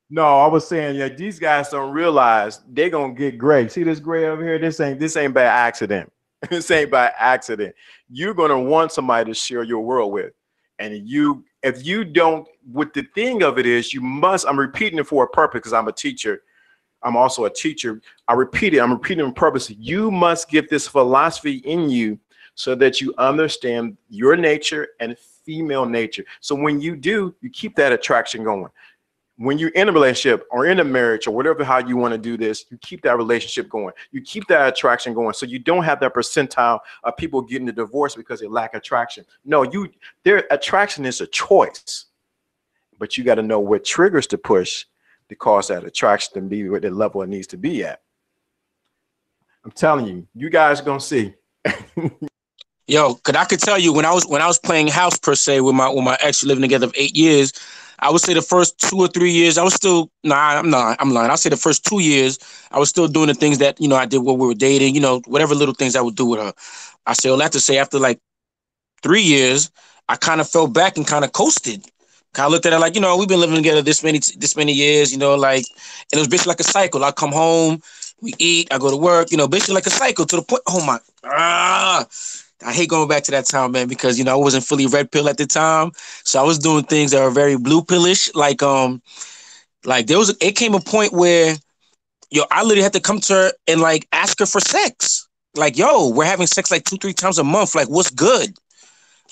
Speaker 4: No, I was saying, yeah, these guys don't realize they're gonna get gray. See this gray over here? This ain't by accident. This ain't by accident. You're gonna want somebody to share your world with, and if you don't, what the thing of it is, you must. I'm repeating it for a purpose because I'm a teacher. I'm also a teacher. I'm repeating on purpose. You must get this philosophy in you so that you understand your nature and female nature. So when you do, you keep that attraction going. When you're in a relationship or in a marriage or whatever, how you want to do this, you keep that relationship going. You keep that attraction going. So you don't have that percentile of people getting a divorce because they lack attraction. No, their attraction is a choice, but you got to know what triggers to push to cause that attraction to be what the level it needs to be at. I'm telling you, you guys are going to see.
Speaker 2: Yo, cause I could tell you when I was playing house per se with my ex living together for 8 years, I would say the first 2 or 3 years I was still I'm lying. I'll say the first 2 years I was still doing the things that I did when we were dating, whatever little things I would do with her. I say all that to say after like 3 years, I kind of fell back and kind of coasted. Kind of looked at it like, we've been living together this many years, and it was basically like a cycle. I come home, we eat, I go to work, basically like a cycle to the point. Oh my, I hate going back to that time, man, because I wasn't fully red pill at the time, so I was doing things that were very blue pillish. It came a point where, I literally had to come to her and like ask her for sex. Like, yo, we're having sex like 2-3 times a month. Like, what's good?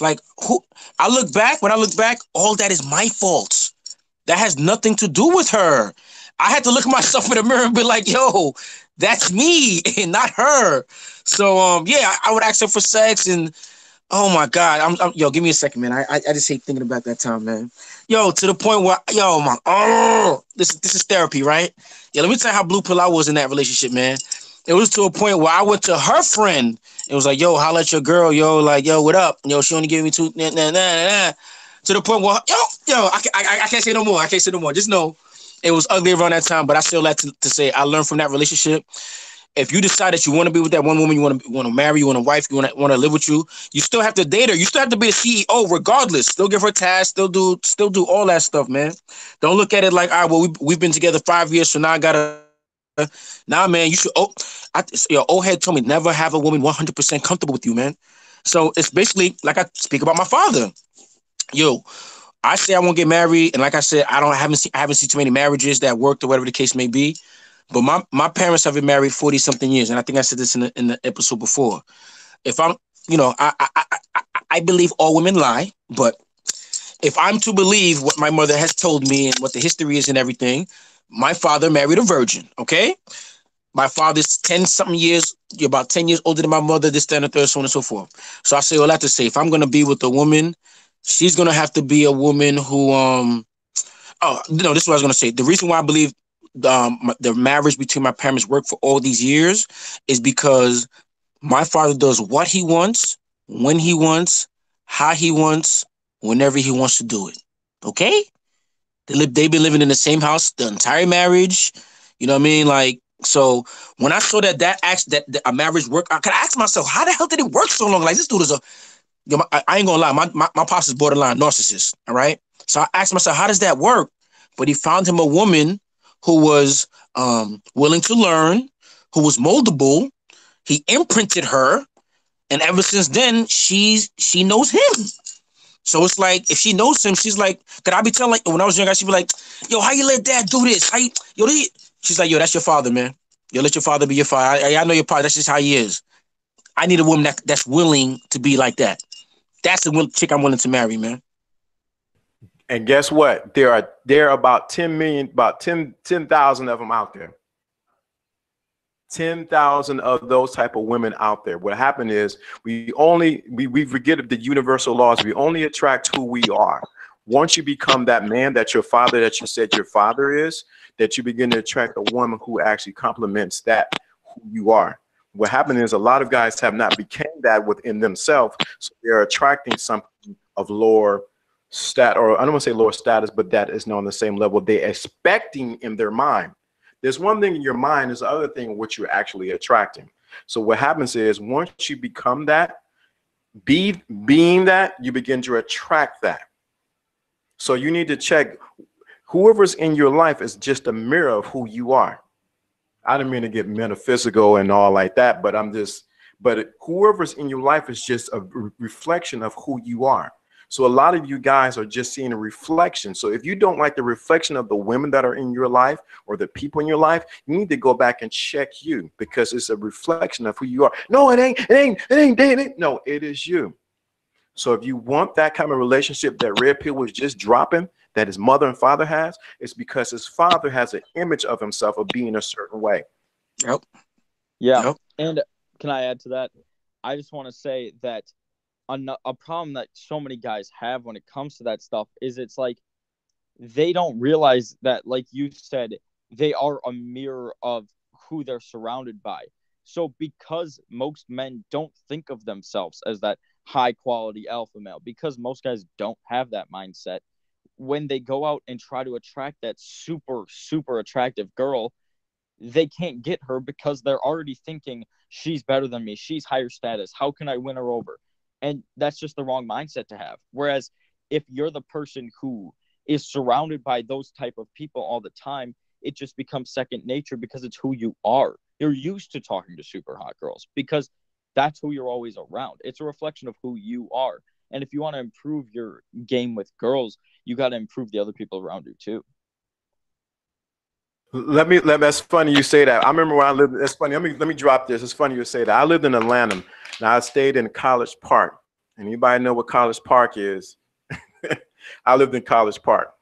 Speaker 2: Like, when I look back, all that is my fault. That has nothing to do with her. I had to look at myself in the mirror and be like, yo, that's me and not her. So, I would ask her for sex and, oh my God, yo, give me a second, man. I just hate thinking about that time, man. Yo, to the point where, this is therapy, right? Yeah, let me tell you how blue pill I was in that relationship, man. It was to a point where I went to her friend. It was like, yo, holla at your girl, yo, like, yo, what up? Yo, she only gave me two, nah, nah, nah, nah. To the point where, I can't say no more. I can't say no more. Just know it was ugly around that time, but I still like to say I learned from that relationship. If you decide that you want to be with that one woman, you want to marry, you want a wife, you want to live with you, you still have to date her. You still have to be a CEO regardless. Still give her tasks, still do all that stuff, man. Don't look at it like, all right, well, we've been together 5 years, so now I gotta. Nah, man, you should. Your old head told me never have a woman 100% comfortable with you, man. So it's basically like I speak about my father. Yo, I say I won't get married, and like I said, I haven't seen too many marriages that worked or whatever the case may be. But my parents have been married 40 something years, and I think I said this in the episode before. If I'm, I believe all women lie, but if I'm to believe what my mother has told me and what the history is and everything, my father married a virgin. Okay. My father's 10 something years, you're about 10 years older than my mother, this, that, and the third, so on and so forth. So I say all that to say, if I'm going to be with a woman, she's going to have to be a woman who, this is what I was going to say. The reason why I believe the marriage between my parents worked for all these years is because my father does what he wants, when he wants, how he wants, whenever he wants to do it. Okay? They've been living in the same house the entire marriage. You know what I mean? Like, so when I saw that a marriage work, I could ask myself, how the hell did it work so long? Like, this dude is I ain't gonna lie, my pops is borderline narcissist. All right. So I asked myself, how does that work? But he found him a woman who was willing to learn, who was moldable. He imprinted her, and ever since then, she knows him. So it's like, if she knows him, she's like, could I be telling, like, when I was younger, she'd be like, yo, how you let dad do this? She's like, yo, that's your father, man. Yo, let your father be your father. I know your father. That's just how he is. I need a woman that's willing to be like that. That's the chick I'm willing to marry, man.
Speaker 4: And guess what? There are about 10 million, about 10,000 of them out there. 10,000 of those type of women out there. What happened is we forget the universal laws. We only attract who we are. Once you become that man that your father, that you said your father is, that you begin to attract a woman who actually complements that who you are. What happened is a lot of guys have not become that within themselves. So they're attracting something of lower stat, or I don't want to say lower status, but that is not on the same level they're expecting in their mind. There's one thing in your mind, there's the other thing what you're actually attracting. So what happens is once you become that, being that, you begin to attract that. So you need to check whoever's in your life is just a mirror of who you are. I didn't mean to get metaphysical and all like that, but whoever's in your life is just a reflection of who you are. So a lot of you guys are just seeing a reflection. So if you don't like the reflection of the women that are in your life or the people in your life, you need to go back and check you, because it's a reflection of who you are. No, it ain't. No, it is you. So if you want that kind of relationship that Red Pill was just dropping, that his mother and father has, it's because his father has an image of himself of being a certain way.
Speaker 2: Yep.
Speaker 3: Yeah.
Speaker 2: Yep.
Speaker 3: And can I add to that? I just want to say that a problem that so many guys have when it comes to that stuff is it's like they don't realize that, like you said, they are a mirror of who they're surrounded by. So because most men don't think of themselves as that high quality alpha male, because most guys don't have that mindset, when they go out and try to attract that super, super attractive girl, they can't get her because they're already thinking she's better than me. She's higher status. How can I win her over? And that's just the wrong mindset to have. Whereas if you're the person who is surrounded by those type of people all the time, it just becomes second nature because it's who you are. You're used to talking to super hot girls because that's who you're always around. It's a reflection of who you are. And if you want to improve your game with girls, you got to improve the other people around you too.
Speaker 4: That's funny you say that. I remember when I lived, that's funny. Let me drop this. It's funny you say that. I lived in Atlanta. Now I stayed in College Park. Anybody know what College Park is? I lived in College Park.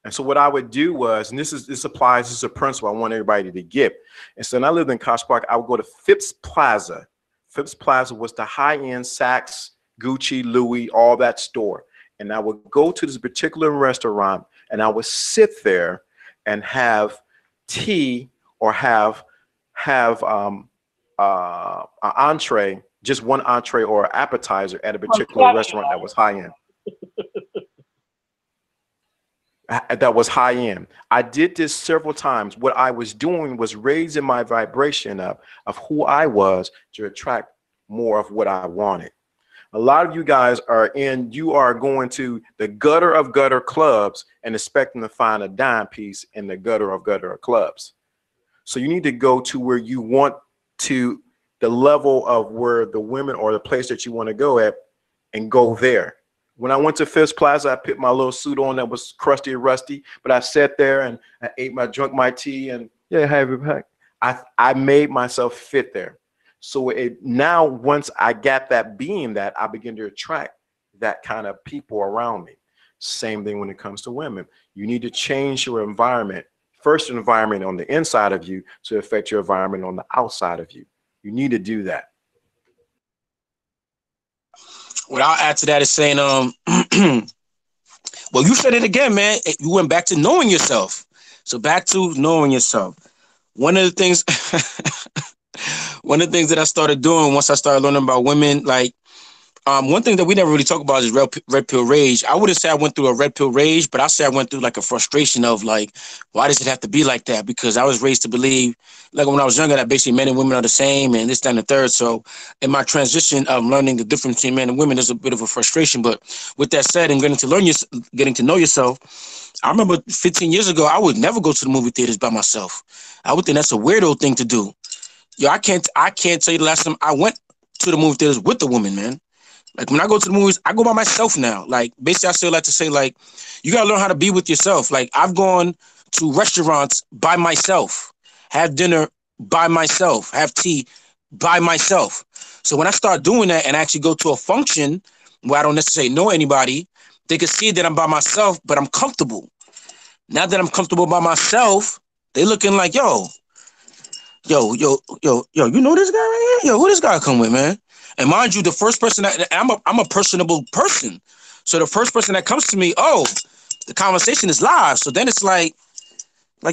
Speaker 4: And so what I would do was, and this is a principle I want everybody to get. And so when I lived in College Park, I would go to Phipps Plaza. Phipps Plaza was the high-end Saks, Gucci, Louis, all that store. And I would go to this particular restaurant and I would sit there and have tea or have an entree, just one entree or appetizer at a particular restaurant that was high end. That was high end. I did this several times. What I was doing was raising my vibration up of who I was to attract more of what I wanted. A lot of you guys you are going to the gutter of gutter clubs and expecting to find a dime piece in the gutter of gutter clubs. So you need to go to where you want to, the level of where the women or the place that you want to go at, and go there. When I went to Phipps Plaza, I put my little suit on that was crusty and rusty, but I sat there and I drank my tea and yeah, have it back. I made myself fit there. So now once I got that being that, I begin to attract that kind of people around me. Same thing when it comes to women. You need to change your environment. First environment on the inside of you to affect your environment on the outside of you. You need to do that.
Speaker 2: What I'll add to that is saying, well, you said it again, man. You went back to knowing yourself. So back to knowing yourself. One of the things that I started doing once I started learning about women, like one thing that we never really talk about is red pill rage. I wouldn't say I went through a red pill rage, but I say I went through like a frustration of like, why does it have to be like that? Because I was raised to believe, like when I was younger, that basically men and women are the same and this, that, and the third. So in my transition of learning the difference between men and women, there's a bit of a frustration. But with that said, and getting to know yourself, I remember 15 years ago, I would never go to the movie theaters by myself. I would think that's a weirdo thing to do. Yo, I can't tell you the last time I went to the movie theaters with a woman, man. Like when I go to the movies, I go by myself now. Like basically, I still like to say, like, you gotta learn how to be with yourself. Like I've gone to restaurants by myself, have dinner by myself, have tea by myself. So when I start doing that and actually go to a function where I don't necessarily know anybody, they can see that I'm by myself, but I'm comfortable. Now that I'm comfortable by myself, they looking like, yo, you know this guy right here? Yo, who this guy come with, man? And mind you, the first person I'm a personable person. So the first person that comes to me, the conversation is live. So then it's like,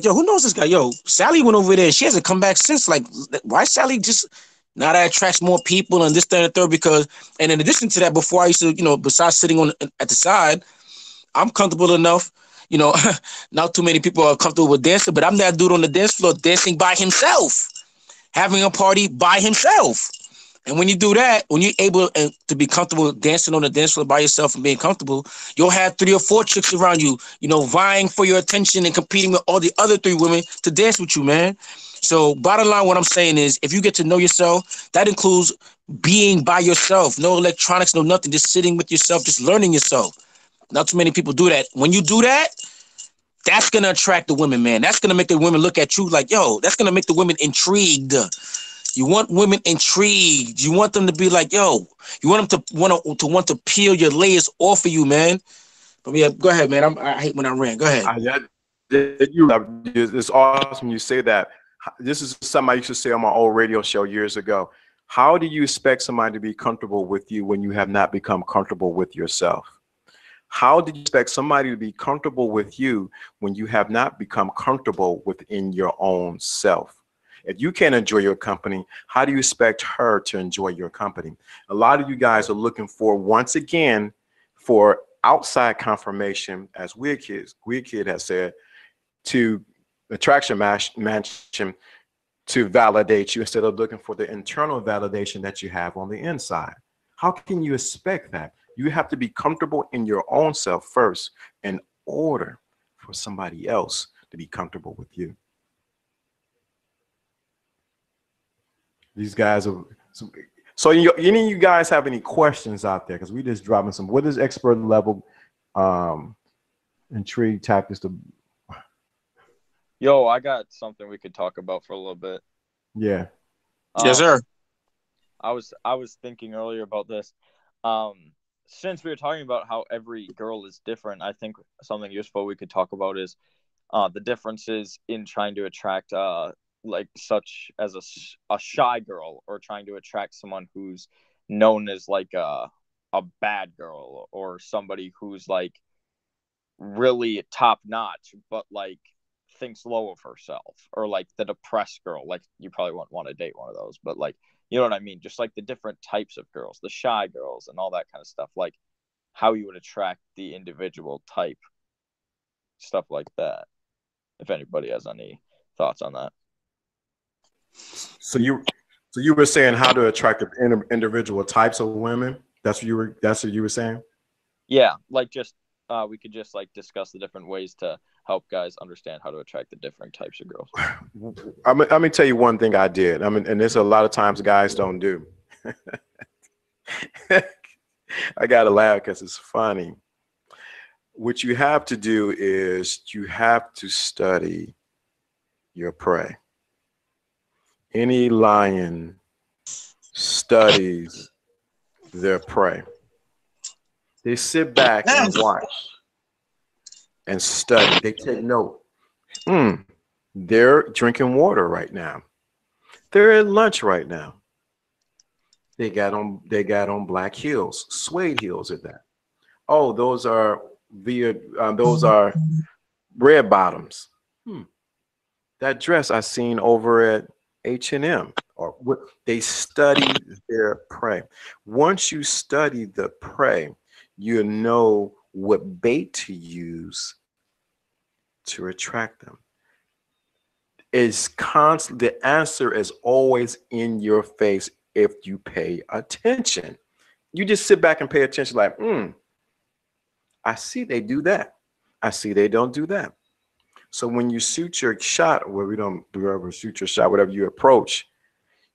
Speaker 2: yo, who knows this guy? Yo, Sally went over there and she hasn't come back since. Like, why Sally just now that attracts more people and this, that, and the third? Because, and in addition to that, before I used to, besides sitting at the side, I'm comfortable enough. Not too many people are comfortable with dancing, but I'm that dude on the dance floor dancing by himself, having a party by himself. And when you do that, when you're able to be comfortable dancing on the dance floor by yourself and being comfortable, you'll have 3 or 4 chicks around you, vying for your attention and competing with all the other 3 women to dance with you, man. So bottom line, what I'm saying is, if you get to know yourself, that includes being by yourself, no electronics, no nothing, just sitting with yourself, just learning yourself. Not too many people do that. When you do that, that's going to attract the women, man. That's going to make the women look at you like, yo, that's going to make the women intrigued. You want women intrigued. You want them to be like, yo, you want them to want to peel your layers off of you, man. But yeah, go ahead, man. I hate when I ran. Go ahead.
Speaker 4: It's awesome you say that. This is something I used to say on my old radio show years ago. How do you expect somebody to be comfortable with you when you have not become comfortable with yourself? How do you expect somebody to be comfortable with you when you have not become comfortable within your own self? If you can't enjoy your company, how do you expect her to enjoy your company? A lot of you guys are looking for, once again, for outside confirmation, as Weird Kid has said, to attraction matching to validate you instead of looking for the internal validation that you have on the inside. How can you expect that? You have to be comfortable in your own self first in order for somebody else to be comfortable with you. These guys are so any of you guys have any questions out there? Because we just dropping some. What is expert level intrigue tactics to?
Speaker 3: Yo, I got something we could talk about for a little bit.
Speaker 4: Yeah.
Speaker 2: Yes, sir.
Speaker 3: I was thinking earlier about this. Since we were talking about how every girl is different, I think something useful we could talk about is the differences in trying to attract like such as a shy girl, or trying to attract someone who's known as like a bad girl, or somebody who's like really top notch but like thinks low of herself, or like the depressed girl. Like, you probably wouldn't want to date one of those, but like, you know what I mean? Just like the different types of girls, the shy girls and all that kind of stuff, like how you would attract the individual type, stuff like that. If anybody has any thoughts on that.
Speaker 4: So you were saying how to attract the individual types of women. That's what you were saying.
Speaker 3: Yeah, like just we could just like discuss the different ways to help guys understand how to attract the different types of girls.
Speaker 4: Let me tell you one thing I did. And there's a lot of times guys don't do. I gotta laugh because it's funny. What you have to do is you have to study your prey. Any lion studies their prey. They sit back and watch and study. They take note. They're drinking water right now. They're at lunch right now. They got on black heels, suede heels at that. Oh, those are red bottoms. That dress I seen over at H&M. Or what they study their prey. Once you study the prey, you know what bait to use to attract them. The answer is always in your face if you pay attention. You just sit back and pay attention like, I see they do that. I see they don't do that. So when you shoot your shot, or we don't ever shoot your shot, whatever you approach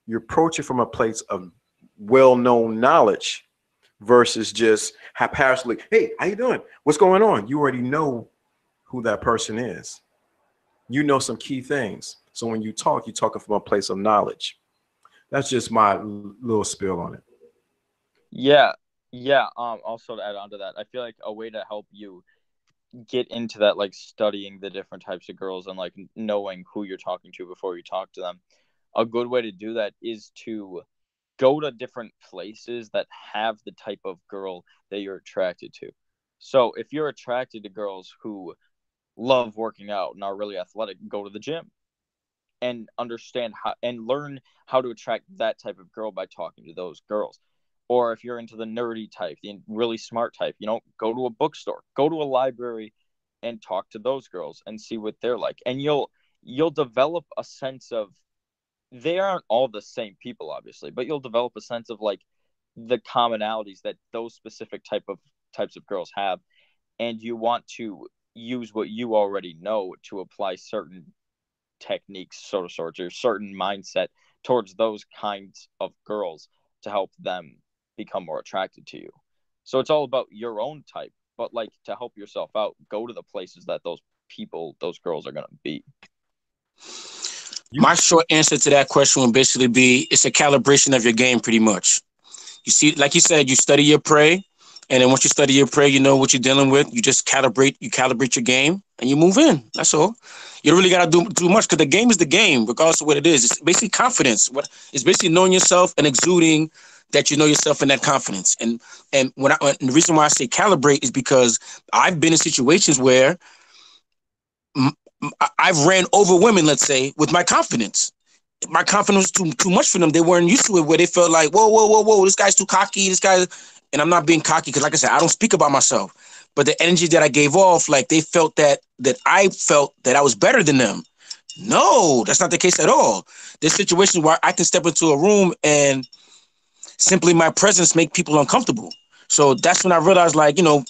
Speaker 4: it from a place of well-known knowledge versus just haphazardly, hey, how you doing? What's going on? You already know who that person is. You know some key things. So when you talk, you're talking from a place of knowledge. That's just my little spill on it.
Speaker 3: Yeah. Also to add on to that, I feel like a way to help you get into that, like studying the different types of girls and like knowing who you're talking to before you talk to them, a good way to do that is to go to different places that have the type of girl that you're attracted to. So if you're attracted to girls who love working out and are really athletic, go to the gym and understand how and learn how to attract that type of girl by talking to those girls. Or if you're into the nerdy type, the really smart type, go to a bookstore, go to a library and talk to those girls and see what they're like. And you'll develop a sense of they aren't all the same people, obviously, but you'll develop a sense of like the commonalities that those specific types of girls have, and you want to use what you already know to apply certain techniques, sort of sorts, or certain mindset towards those kinds of girls to help them become more attracted to you. So it's all about your own type, but like to help yourself out, go to the places that those people, those girls are going to be.
Speaker 2: My short answer to that question would basically be it's a calibration of your game pretty much. You see, like you said, you study your prey, and then once you study your prey, you know what you're dealing with. You just calibrate your game, and you move in. That's all. You don't really gotta do much because the game is the game, regardless of what it is. It's basically confidence. It's basically knowing yourself and exuding that you know yourself in that confidence. And and the reason why I say calibrate is because I've been in situations where I've ran over women, let's say, with my confidence. My confidence was too much for them. They weren't used to it, where they felt like, whoa, this guy's too cocky. This guy, and I'm not being cocky because, like I said, I don't speak about myself. But the energy that I gave off, like they felt that I felt that I was better than them. No, that's not the case at all. There's situations where I can step into a room and simply my presence make people uncomfortable. So that's when I realized, like, to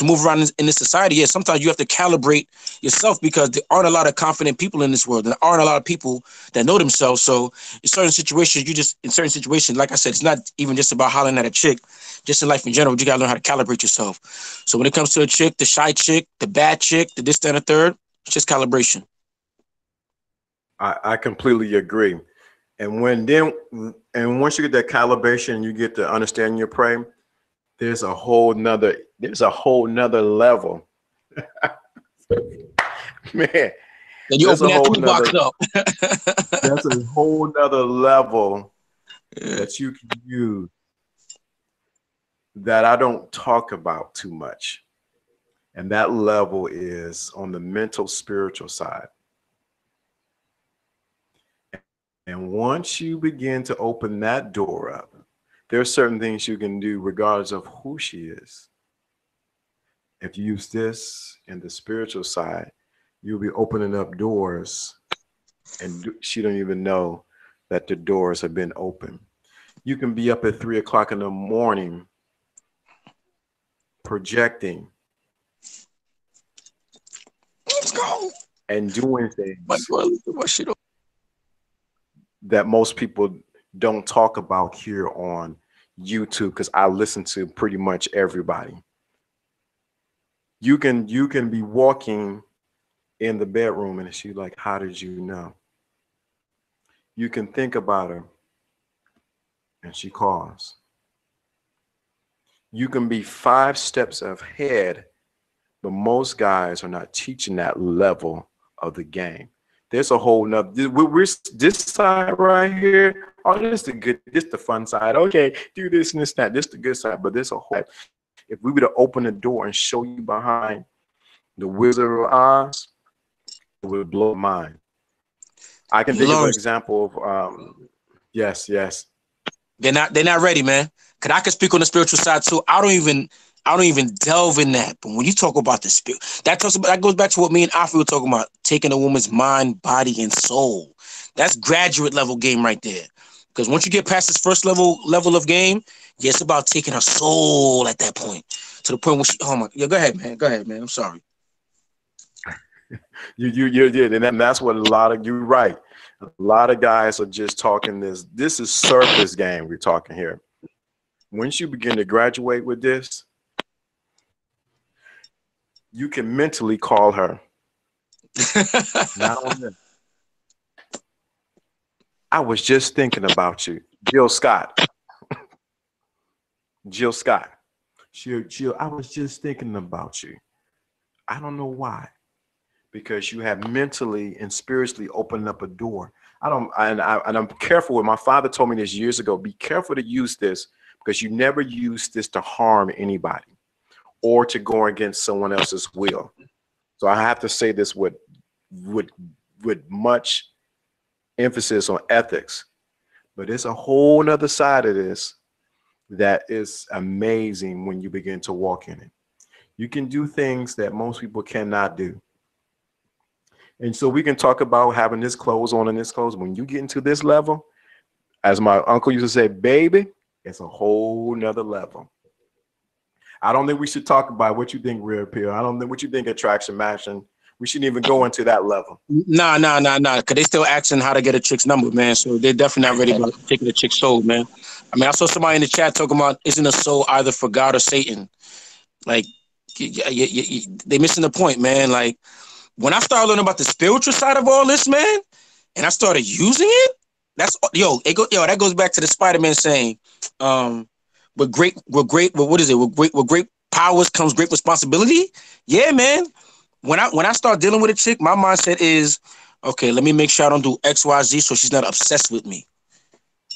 Speaker 2: move around in this society, yeah, sometimes you have to calibrate yourself because there aren't a lot of confident people in this world. There aren't a lot of people that know themselves. So in certain situations, like I said, it's not even just about hollering at a chick. Just in life in general, you got to learn how to calibrate yourself. So when it comes to a chick, the shy chick, the bad chick, the this, that, and the third, it's just calibration.
Speaker 4: I completely agree. And once you get that calibration, you get to understand your prey. There's a whole nother level. Man.
Speaker 2: Then you open that toolbox up.
Speaker 4: That's a whole nother level that you can use that I don't talk about too much. And that level is on the mental, spiritual side. And once you begin to open that door up, there are certain things you can do regardless of who she is. If you use this in the spiritual side, you'll be opening up doors and she don't even know that the doors have been open. You can be up at 3 o'clock in the morning projecting.
Speaker 2: Let's go.
Speaker 4: And doing things that most people don't talk about here on YouTube, because I listen to pretty much everybody. You can be walking in the bedroom and she's like, how did you know? You can think about her and she calls. You can be 5 steps ahead, but most guys are not teaching that level of the game. There's a whole nother, we're this side right here. Oh, this is the fun side. Okay, do this and this, that. This is the good side, but there's a whole, if we were to open the door and show you behind the Wizard of Oz, it would blow my mind. I can think of an example of, yes.
Speaker 2: They're not ready, man. Cause I can speak on the spiritual side too. I don't even delve in that. But when you talk about the spirit, that goes back to what me and Afi were talking about, taking a woman's mind, body, and soul. That's graduate level game right there. Because once you get past this first level of game, yeah, it's about taking her soul at that point. To the point where she, oh my, yeah, go ahead, man. I'm sorry.
Speaker 4: You did, and that's what you're right. A lot of guys are just talking this. This is surface game we're talking here. Once you begin to graduate with this, you can mentally call her. Not only that, I was just thinking about you, Jill Scott. Jill Scott. Jill, I was just thinking about you. I don't know why. Because you have mentally and spiritually opened up a door. I'm careful with, my father told me this years ago, be careful to use this because you never use this to harm anybody or to go against someone else's will. So I have to say this with much emphasis on ethics, but it's a whole nother side of this that is amazing when you begin to walk in it. You can do things that most people cannot do. And so we can talk about having this clothes on and this clothes. When you get into this level, as my uncle used to say, baby, it's a whole nother level. I don't think we should talk about what you think real appeal. I don't think what you think attraction matching. We shouldn't even go into that level.
Speaker 2: Nah. Cause they still asking how to get a chick's number, man. So they're definitely not ready about taking a chick's soul, man. I mean, I saw somebody in the chat talking about isn't a soul either for God or Satan? Like, they missing the point, man. Like, when I started learning about the spiritual side of all this, man, and I started using it, that goes back to the Spider-Man saying, with great powers comes great responsibility. Yeah, man. When I start dealing with a chick, my mindset is, okay, let me make sure I don't do X, Y, Z so she's not obsessed with me.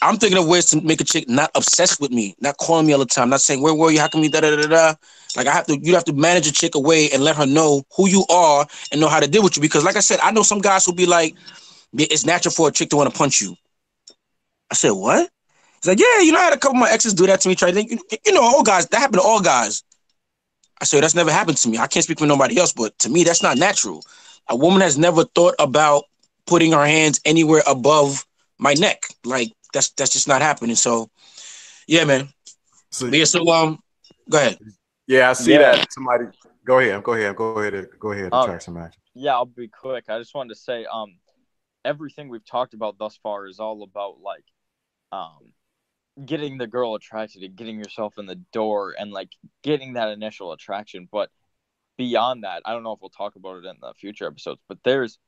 Speaker 2: I'm thinking of ways to make a chick not obsessed with me, not calling me all the time, not saying, where were you? How come you da da da da? Like you have to manage a chick away and let her know who you are and know how to deal with you. Because like I said, I know some guys who'll be like, it's natural for a chick to want to punch you. I said, what? He's like, yeah, I had a couple of my exes do that to me. Try to think, all guys, that happened to all guys. I said, that's never happened to me. I can't speak for nobody else, but to me, that's not natural. A woman has never thought about putting her hands anywhere above my neck. Like, that's just not happening. So, yeah, man. Go ahead.
Speaker 4: Yeah, I see that. Somebody, go ahead. Attraction match.
Speaker 3: Yeah, I'll be quick. I just wanted to say, everything we've talked about thus far is all about like, getting the girl attracted and getting yourself in the door and like getting that initial attraction. But beyond that, I don't know if we'll talk about it in the future episodes, but there's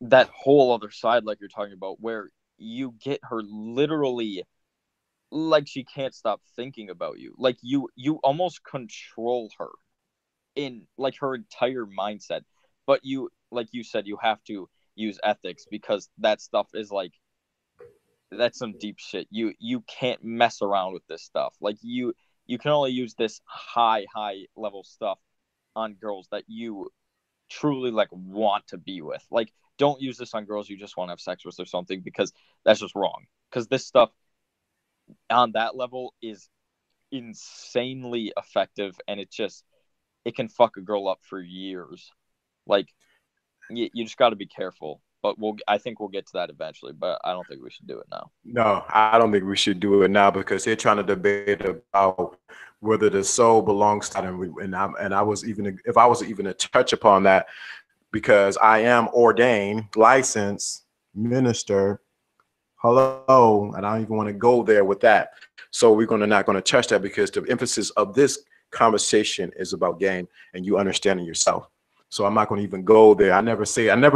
Speaker 3: that whole other side, like you're talking about, where you get her literally like she can't stop thinking about you. Like you almost control her in like her entire mindset. But you, like you said, you have to use ethics because that stuff is like, that's some deep shit. You can't mess around with this stuff. Like you can only use this high level stuff on girls that you truly like want to be with. Like, don't use this on girls you just want to have sex with or something, because that's just wrong. Because this stuff on that level is insanely effective, and it can fuck a girl up for years. Like, you just got to be careful. But I think we'll get to that eventually, but I don't think we should do it now.
Speaker 4: No, I don't think we should do it now because they're trying to debate about whether the soul belongs to them. And I was even, if I was even to touch upon that, because I am ordained, licensed minister. Hello, and I don't even want to go there with that. So we're not going to touch that because the emphasis of this conversation is about game and you understanding yourself. So I'm not going to even go there. I never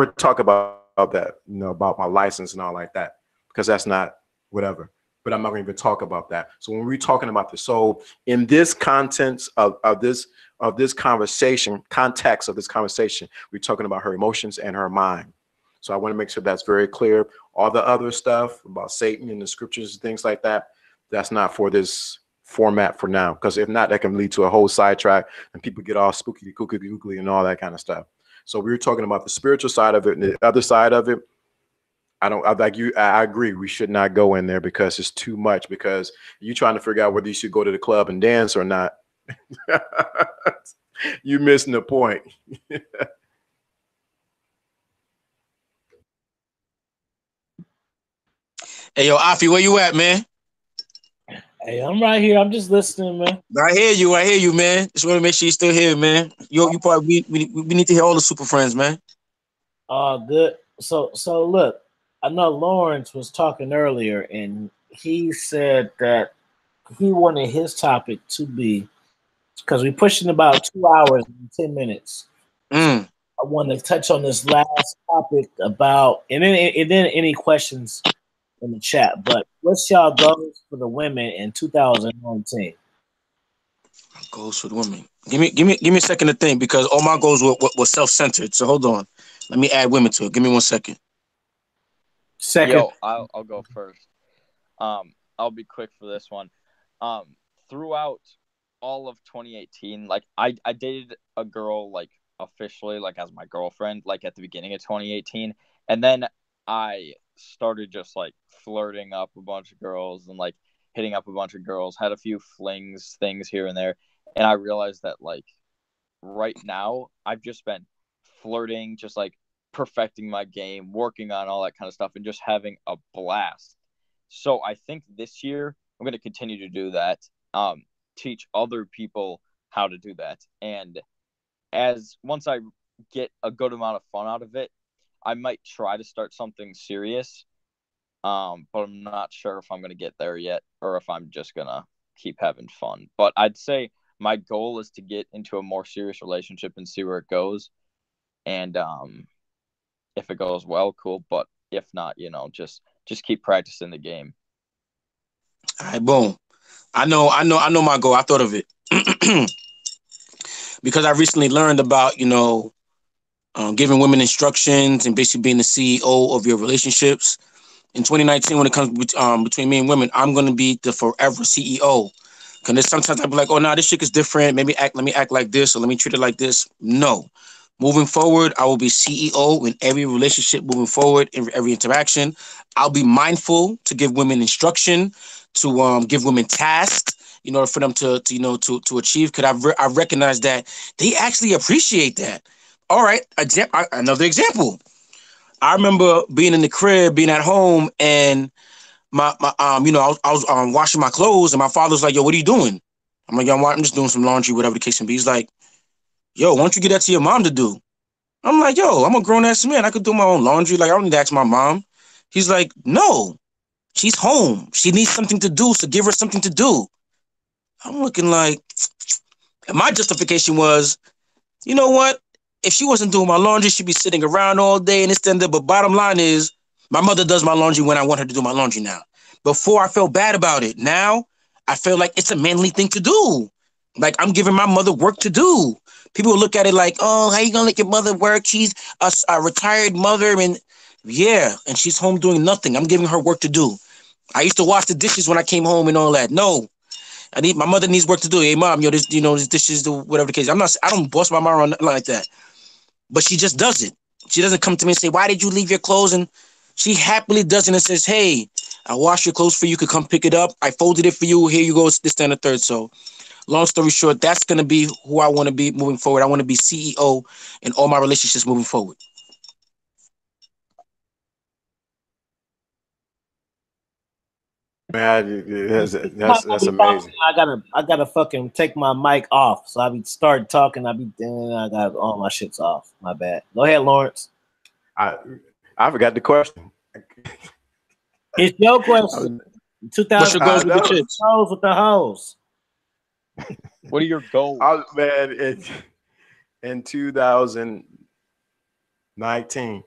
Speaker 4: talk about that, about my license and all like that, because that's not whatever. But I'm not going to even talk about that. So when we're talking about the soul in this context of this conversation, we're talking about her emotions and her mind. So I want to make sure that's very clear. All the other stuff about Satan and the scriptures and things like that, that's not for this format for now, because if not, that can lead to a whole sidetrack and people get all spooky, kooky, googly, and all that kind of stuff. So we were talking about the spiritual side of it, and the other side of it, I agree. We should not go in there because it's too much, because you're trying to figure out whether you should go to the club and dance or not. You're missing the point.
Speaker 2: Hey, yo, Afi, where you at, man?
Speaker 1: Hey, I'm right here. I'm just listening, man.
Speaker 2: I hear you, man. Just want to make sure you're still here, man. You probably we need to hear all the super friends, man.
Speaker 1: Good. So look, I know Lawrence was talking earlier, and he said that he wanted his topic to be, because we're pushing about 2 hours and 10 minutes. So I want to touch on this last topic about, and then any questions in the chat. But what's y'all goals for the women in 2019?
Speaker 2: Goals for the women. Give me a second to think, because all my goals were self-centered. So hold on. Let me add women to it. Give me 1 second.
Speaker 3: Yo, I'll go first. I'll be quick for this one. Throughout all of 2018, like I dated a girl like officially like as my girlfriend like at the beginning of 2018, and then I started just like flirting up a bunch of girls and like hitting up a bunch of girls, had a few things here and there, and I realized that like right now I've just been flirting, just like perfecting my game, working on all that kind of stuff, and just having a blast. So I think this year I'm going to continue to do that, teach other people how to do that. And once I get a good amount of fun out of it, I might try to start something serious. But I'm not sure if I'm going to get there yet or if I'm just going to keep having fun. But I'd say my goal is to get into a more serious relationship and see where it goes. And if it goes well, cool. But if not, just keep practicing the game.
Speaker 2: All right, boom. I know my goal. I thought of it because I recently learned about, giving women instructions and basically being the CEO of your relationships. In 2019, when it comes between me and women, I'm gonna be the forever CEO. Because sometimes I'll be like, oh, no, this chick is different. Let me act like this, or let me treat it like this. No. Moving forward, I will be CEO in every relationship moving forward, in every interaction. I'll be mindful to give women instruction, to give women tasks, for them to achieve. Because I recognize that they actually appreciate that. All right, another example. I remember being in the crib, being at home, and I was washing my clothes, and my father's like, "Yo, what are you doing?" I'm like, "Yo, I'm just doing some laundry, whatever the case may be." He's like, "Yo, why don't you get that to your mom to do?" I'm like, "Yo, I'm a grown ass man. I could do my own laundry. Like, I don't need to ask my mom." He's like, "No, she's home. She needs something to do, so give her something to do." I'm looking like, and my justification was, you know what? If she wasn't doing my laundry, she'd be sitting around all day and extended. But bottom line is, my mother does my laundry when I want her to do my laundry now. Before, I felt bad about it. Now, I feel like it's a manly thing to do. Like, I'm giving my mother work to do. People will look at it like, oh, how you going to let your mother work? She's a retired mother. And yeah, and she's home doing nothing. I'm giving her work to do. I used to wash the dishes when I came home and all that. No. My mother needs work to do. Hey, mom, this dishes, whatever the case. I don't boss my mom or nothing like that. But she just does it. She doesn't come to me and say, why did you leave your clothes? And she happily does it and says, hey, I washed your clothes for you. You could come pick it up. I folded it for you. Here you go. It's this, that, and the third. So long story short, that's going to be who I want to be moving forward. I want to be CEO in all my relationships moving forward.
Speaker 4: Man, that's amazing.
Speaker 1: I gotta fucking take my mic off. So I be starting talking. I got all my shits off. My bad. Go ahead, Lawrence.
Speaker 4: I forgot the question.
Speaker 1: It's your question. 2000.
Speaker 2: What's your goals with the chicks?
Speaker 1: Goals with the hoes.
Speaker 3: What are your goals?
Speaker 4: Man, in 2019.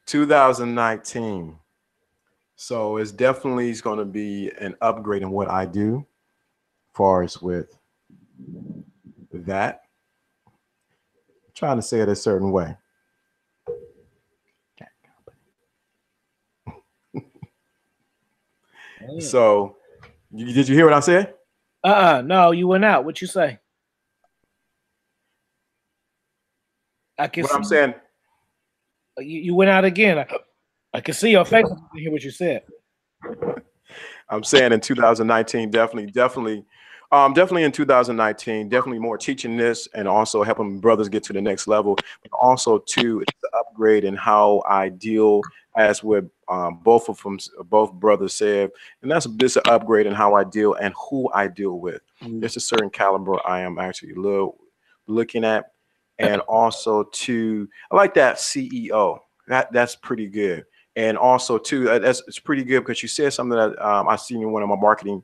Speaker 4: 2019. So it's definitely going to be an upgrade in what I do, as far as with that. I'm trying to say it a certain way. So, did you hear what I said?
Speaker 1: No, you went out. What you say? I can.
Speaker 4: What I'm saying.
Speaker 1: You went out again. I can see your face. I can hear what you said.
Speaker 4: I'm saying in 2019, definitely in 2019, definitely more teaching this and also helping brothers get to the next level. But also, too, it's the upgrade in how I deal, as with both brothers said, and that's this upgrade in how I deal and who I deal with. There's a certain caliber I am actually looking at. And also, too, I like that CEO. That's pretty good. And also, too, it's pretty good because you said something that I seen in one of my marketing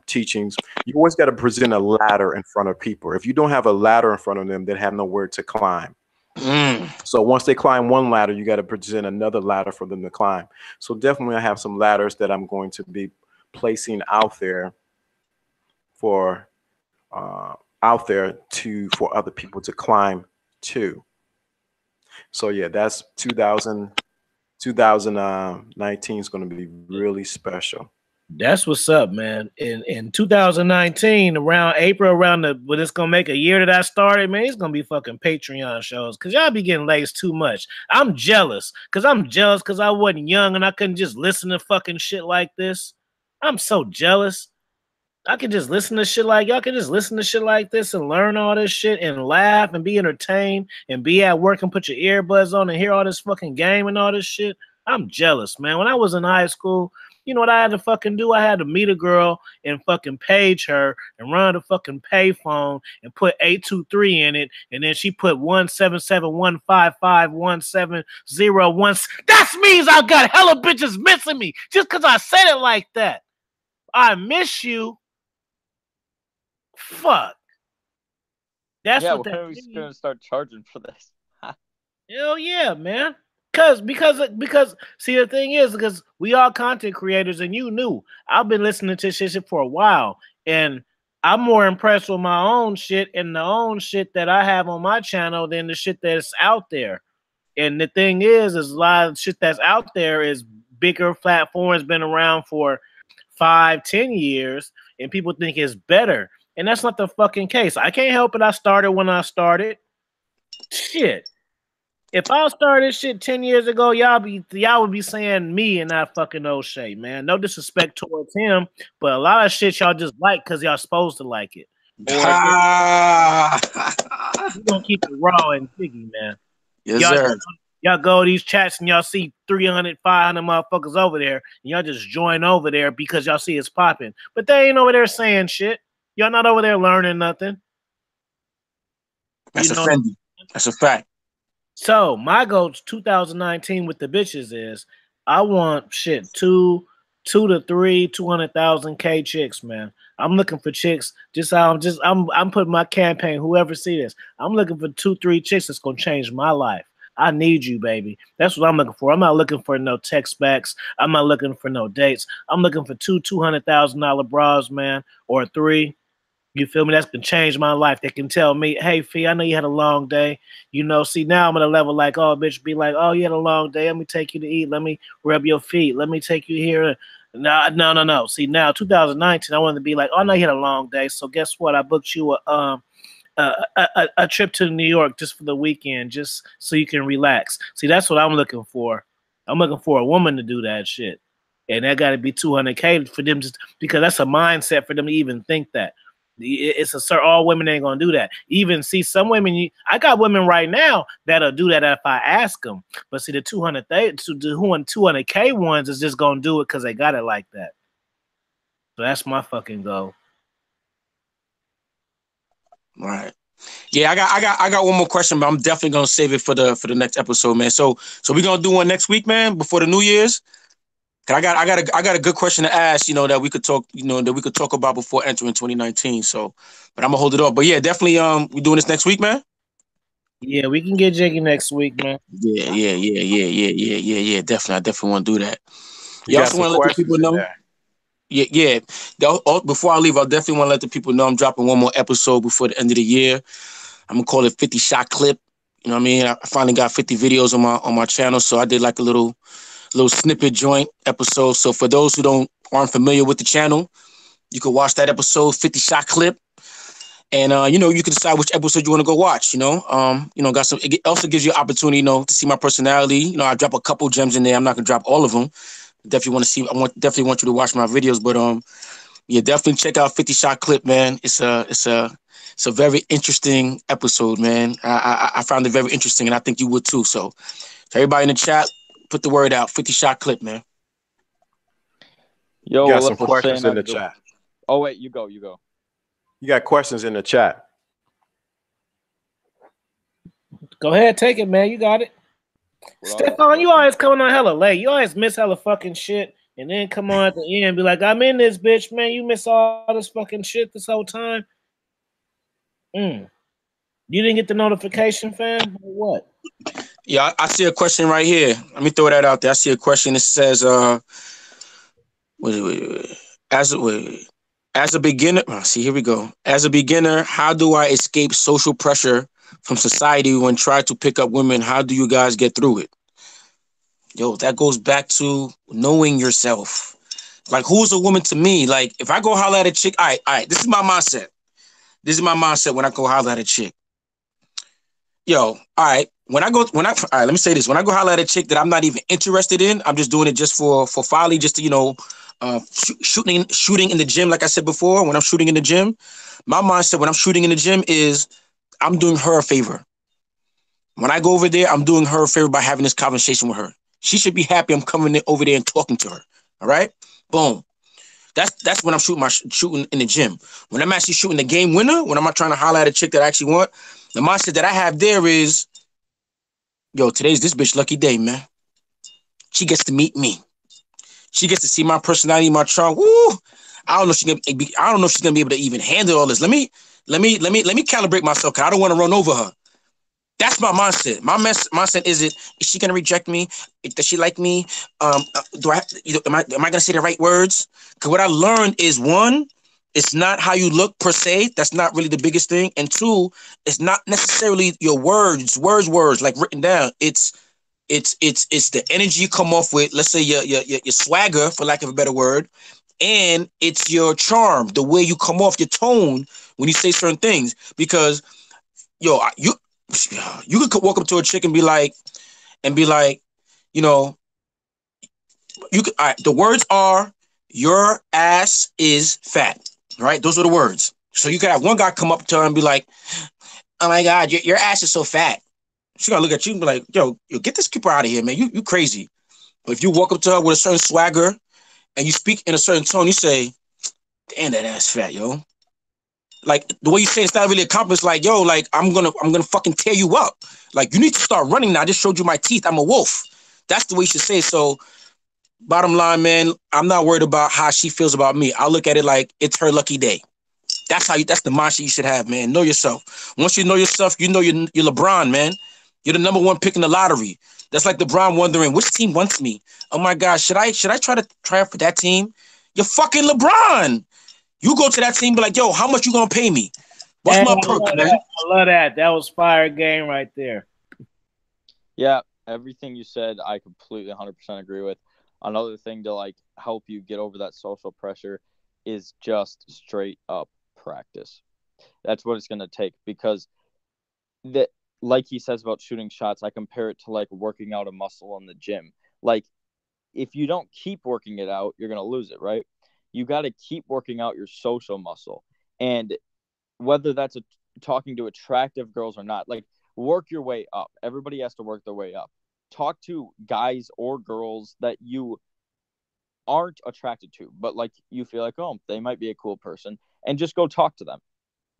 Speaker 4: teachings. You always got to present a ladder in front of people. If you don't have a ladder in front of them, they have nowhere to climb. So once they climb one ladder, you got to present another ladder for them to climb. So definitely, I have some ladders that I'm going to be placing out there for other people to climb to. So yeah, that's 2019 is going to be really special.
Speaker 1: That's what's up, man. In 2019, around April, when it's gonna make a year that I started, man, it's gonna be fucking Patreon shows because y'all be getting laced too much. I'm jealous because I wasn't young and I couldn't just listen to fucking shit like this. I'm so jealous. I could just listen to shit like y'all could just listen to shit like this and learn all this shit and laugh and be entertained and be at work and put your earbuds on and hear all this fucking game and all this shit. I'm jealous, man. When I was in high school, you know what I had to fucking do? I had to meet a girl and fucking page her and run the fucking payphone and put 823 in it, and then she put 177155170. That means I got hella bitches missing me just because I said it like that. I miss you. Fuck. That's
Speaker 3: yeah,
Speaker 1: what
Speaker 3: when
Speaker 1: that
Speaker 3: are we
Speaker 1: means.
Speaker 3: gonna start charging for this?
Speaker 1: Hell yeah, man. Because see the thing is because we are content creators and you knew I've been listening to shit for a while and I'm more impressed with my own shit and the own shit that I have on my channel than the shit that's out there. And the thing is a lot of shit that's out there is bigger platforms been around for 5-10 years and people think it's better. And that's not the fucking case. I can't help it. I started when I started. Shit. If I started shit 10 years ago, y'all would be saying me and not fucking O'Shea, man. No disrespect towards him, but a lot of shit y'all just like because y'all supposed to like it. Or you gonna keep it raw and jiggy, man.
Speaker 2: Yes, sir.
Speaker 1: Y'all go to these chats and y'all see 300, 500 motherfuckers over there, and y'all just join over there because y'all see it's popping. But they ain't over there saying shit. Y'all not over there learning nothing.
Speaker 2: That's offending. That's a fact.
Speaker 1: So my goal 2019 with the bitches is I want shit 2 to 3 200,000 K chicks, man. I'm looking for chicks. I'm putting my campaign. Whoever see this, I'm looking for 2-3 chicks that's gonna change my life. I need you, baby. That's what I'm looking for. I'm not looking for no text backs. I'm not looking for no dates. I'm looking for $200,000 bras, man, or 3. You feel me? That's can change my life. They can tell me, hey, Fee, I know you had a long day. You know, see, now I'm at a level like, oh, bitch, be like, oh, you had a long day. Let me take you to eat. Let me rub your feet. Let me take you here. No. See, now 2019, I want to be like, oh, I know you had a long day. So guess what? I booked you a trip to New York just for the weekend, just so you can relax. See, that's what I'm looking for. I'm looking for a woman to do that shit. And that got to be 200K for them, just because that's a mindset for them to even think that. It's a certain, all women ain't gonna do that. Even see some women, I got women right now that'll do that if I ask them. But see, the 200K ones is just gonna do it because they got it like that. So that's my fucking goal.
Speaker 2: Right. Yeah, I got one more question, but I'm definitely gonna save it for the next episode, man. So we're gonna do one next week, man, before the New Year's. I got a good question to ask, that we could talk about before entering 2019. So, but I'm gonna hold it up. But yeah, definitely we doing this next week, man.
Speaker 1: Yeah, we can get jiggy next week, man.
Speaker 2: Yeah. Definitely, I definitely want to do that.
Speaker 4: You
Speaker 2: also want to let the people know.
Speaker 4: There.
Speaker 2: Yeah. Before I leave, I definitely want to let the people know I'm dropping one more episode before the end of the year. I'm gonna call it 50 shot clip. You know what I mean? I finally got 50 videos on my channel, so I did like a little snippet joint episode. So for those who aren't familiar with the channel, you can watch that episode, 50 shot clip, and you can decide which episode you want to go watch. It also gives you an opportunity, to see my personality. I drop a couple gems in there. I'm not gonna drop all of them. Definitely want to see. Definitely want you to watch my videos, but yeah, definitely check out 50 shot clip, man. It's a very interesting episode, man. I found it very interesting, and I think you would too. So everybody in the chat, put the word out. 50 shot clip, man.
Speaker 3: Yo,
Speaker 4: you got some questions in the chat.
Speaker 3: Oh wait, you go.
Speaker 4: You got questions in the chat.
Speaker 1: Go ahead, take it, man. You got it. Stefan, you always coming on hella late. You always miss hella fucking shit, and then come on at the end and be like, I'm in this bitch, man. You miss all this fucking shit this whole time. You didn't get the notification, fam? Or what?
Speaker 2: Yeah, I see a question right here. Let me throw that out there. I see a question. It says, As a beginner, here we go. As a beginner, how do I escape social pressure from society when trying to pick up women? How do you guys get through it? Yo, that goes back to knowing yourself. Like, who's a woman to me? Like, if I go holler at a chick, all right, this is my mindset. When I go holler at a chick. Yo, all right. All right, let me say this. When I go holler at a chick that I'm not even interested in, I'm just doing it just for folly, just to, Shooting in the gym, like I said before, when I'm shooting in the gym, my mindset when I'm shooting in the gym is I'm doing her a favor. When I go over there, I'm doing her a favor by having this conversation with her. She should be happy I'm coming over there and talking to her. All right? Boom. That's when I'm shooting in the gym. When I'm actually shooting the game winner, when I'm not trying to holler at a chick that I actually want, the mindset that I have there is, yo, today's this bitch lucky day, man. She gets to meet me. She gets to see my personality, my charm. Woo! I don't know if she's gonna be able to even handle all this. Let me calibrate myself because I don't want to run over her. That's my mindset. My mindset is she gonna reject me? Does she like me? Am I gonna say the right words? Because what I learned is, one, it's not how you look per se. That's not really the biggest thing. And two, it's not necessarily your words like written down. It's the energy you come off with. Let's say your swagger, for lack of a better word, and it's your charm, the way you come off, your tone when you say certain things. Because you could walk up to a chick and be like, you know, you could. All right, the words are, your ass is fat. Right? Those are the words. So you could have one guy come up to her and be like, oh my God, your ass is so fat. She's gonna look at you and be like, yo, get this keeper out of here, man. You crazy. But if you walk up to her with a certain swagger and you speak in a certain tone, you say, damn, that ass fat, yo. Like the way you say it's not really a compliment. Like, yo, like I'm gonna fucking tear you up. Like, you need to start running now. I just showed you my teeth. I'm a wolf. That's the way you should say it. So bottom line, man, I'm not worried about how she feels about me. I look at it like it's her lucky day. That's the mindset you should have, man. Know yourself. Once you know yourself, you know you're LeBron, man. You're the number one pick in the lottery. That's like LeBron wondering, which team wants me? Oh my God, should I try out for that team? You're fucking LeBron. You go to that team, be like, yo, how much you gonna pay me? What's my perk, man?
Speaker 1: I love that. That was fire game right there.
Speaker 3: Yeah, everything you said, I completely 100% agree with. Another thing to like help you get over that social pressure is just straight up practice. That's what it's gonna take, because like he says about shooting shots, I compare it to like working out a muscle in the gym. Like, if you don't keep working it out, you're going to lose it, right? You got to keep working out your social muscle. And whether that's talking to attractive girls or not, like, work your way up. Everybody has to work their way up. Talk to guys or girls that you aren't attracted to, but like you feel like, oh, they might be a cool person, and just go talk to them.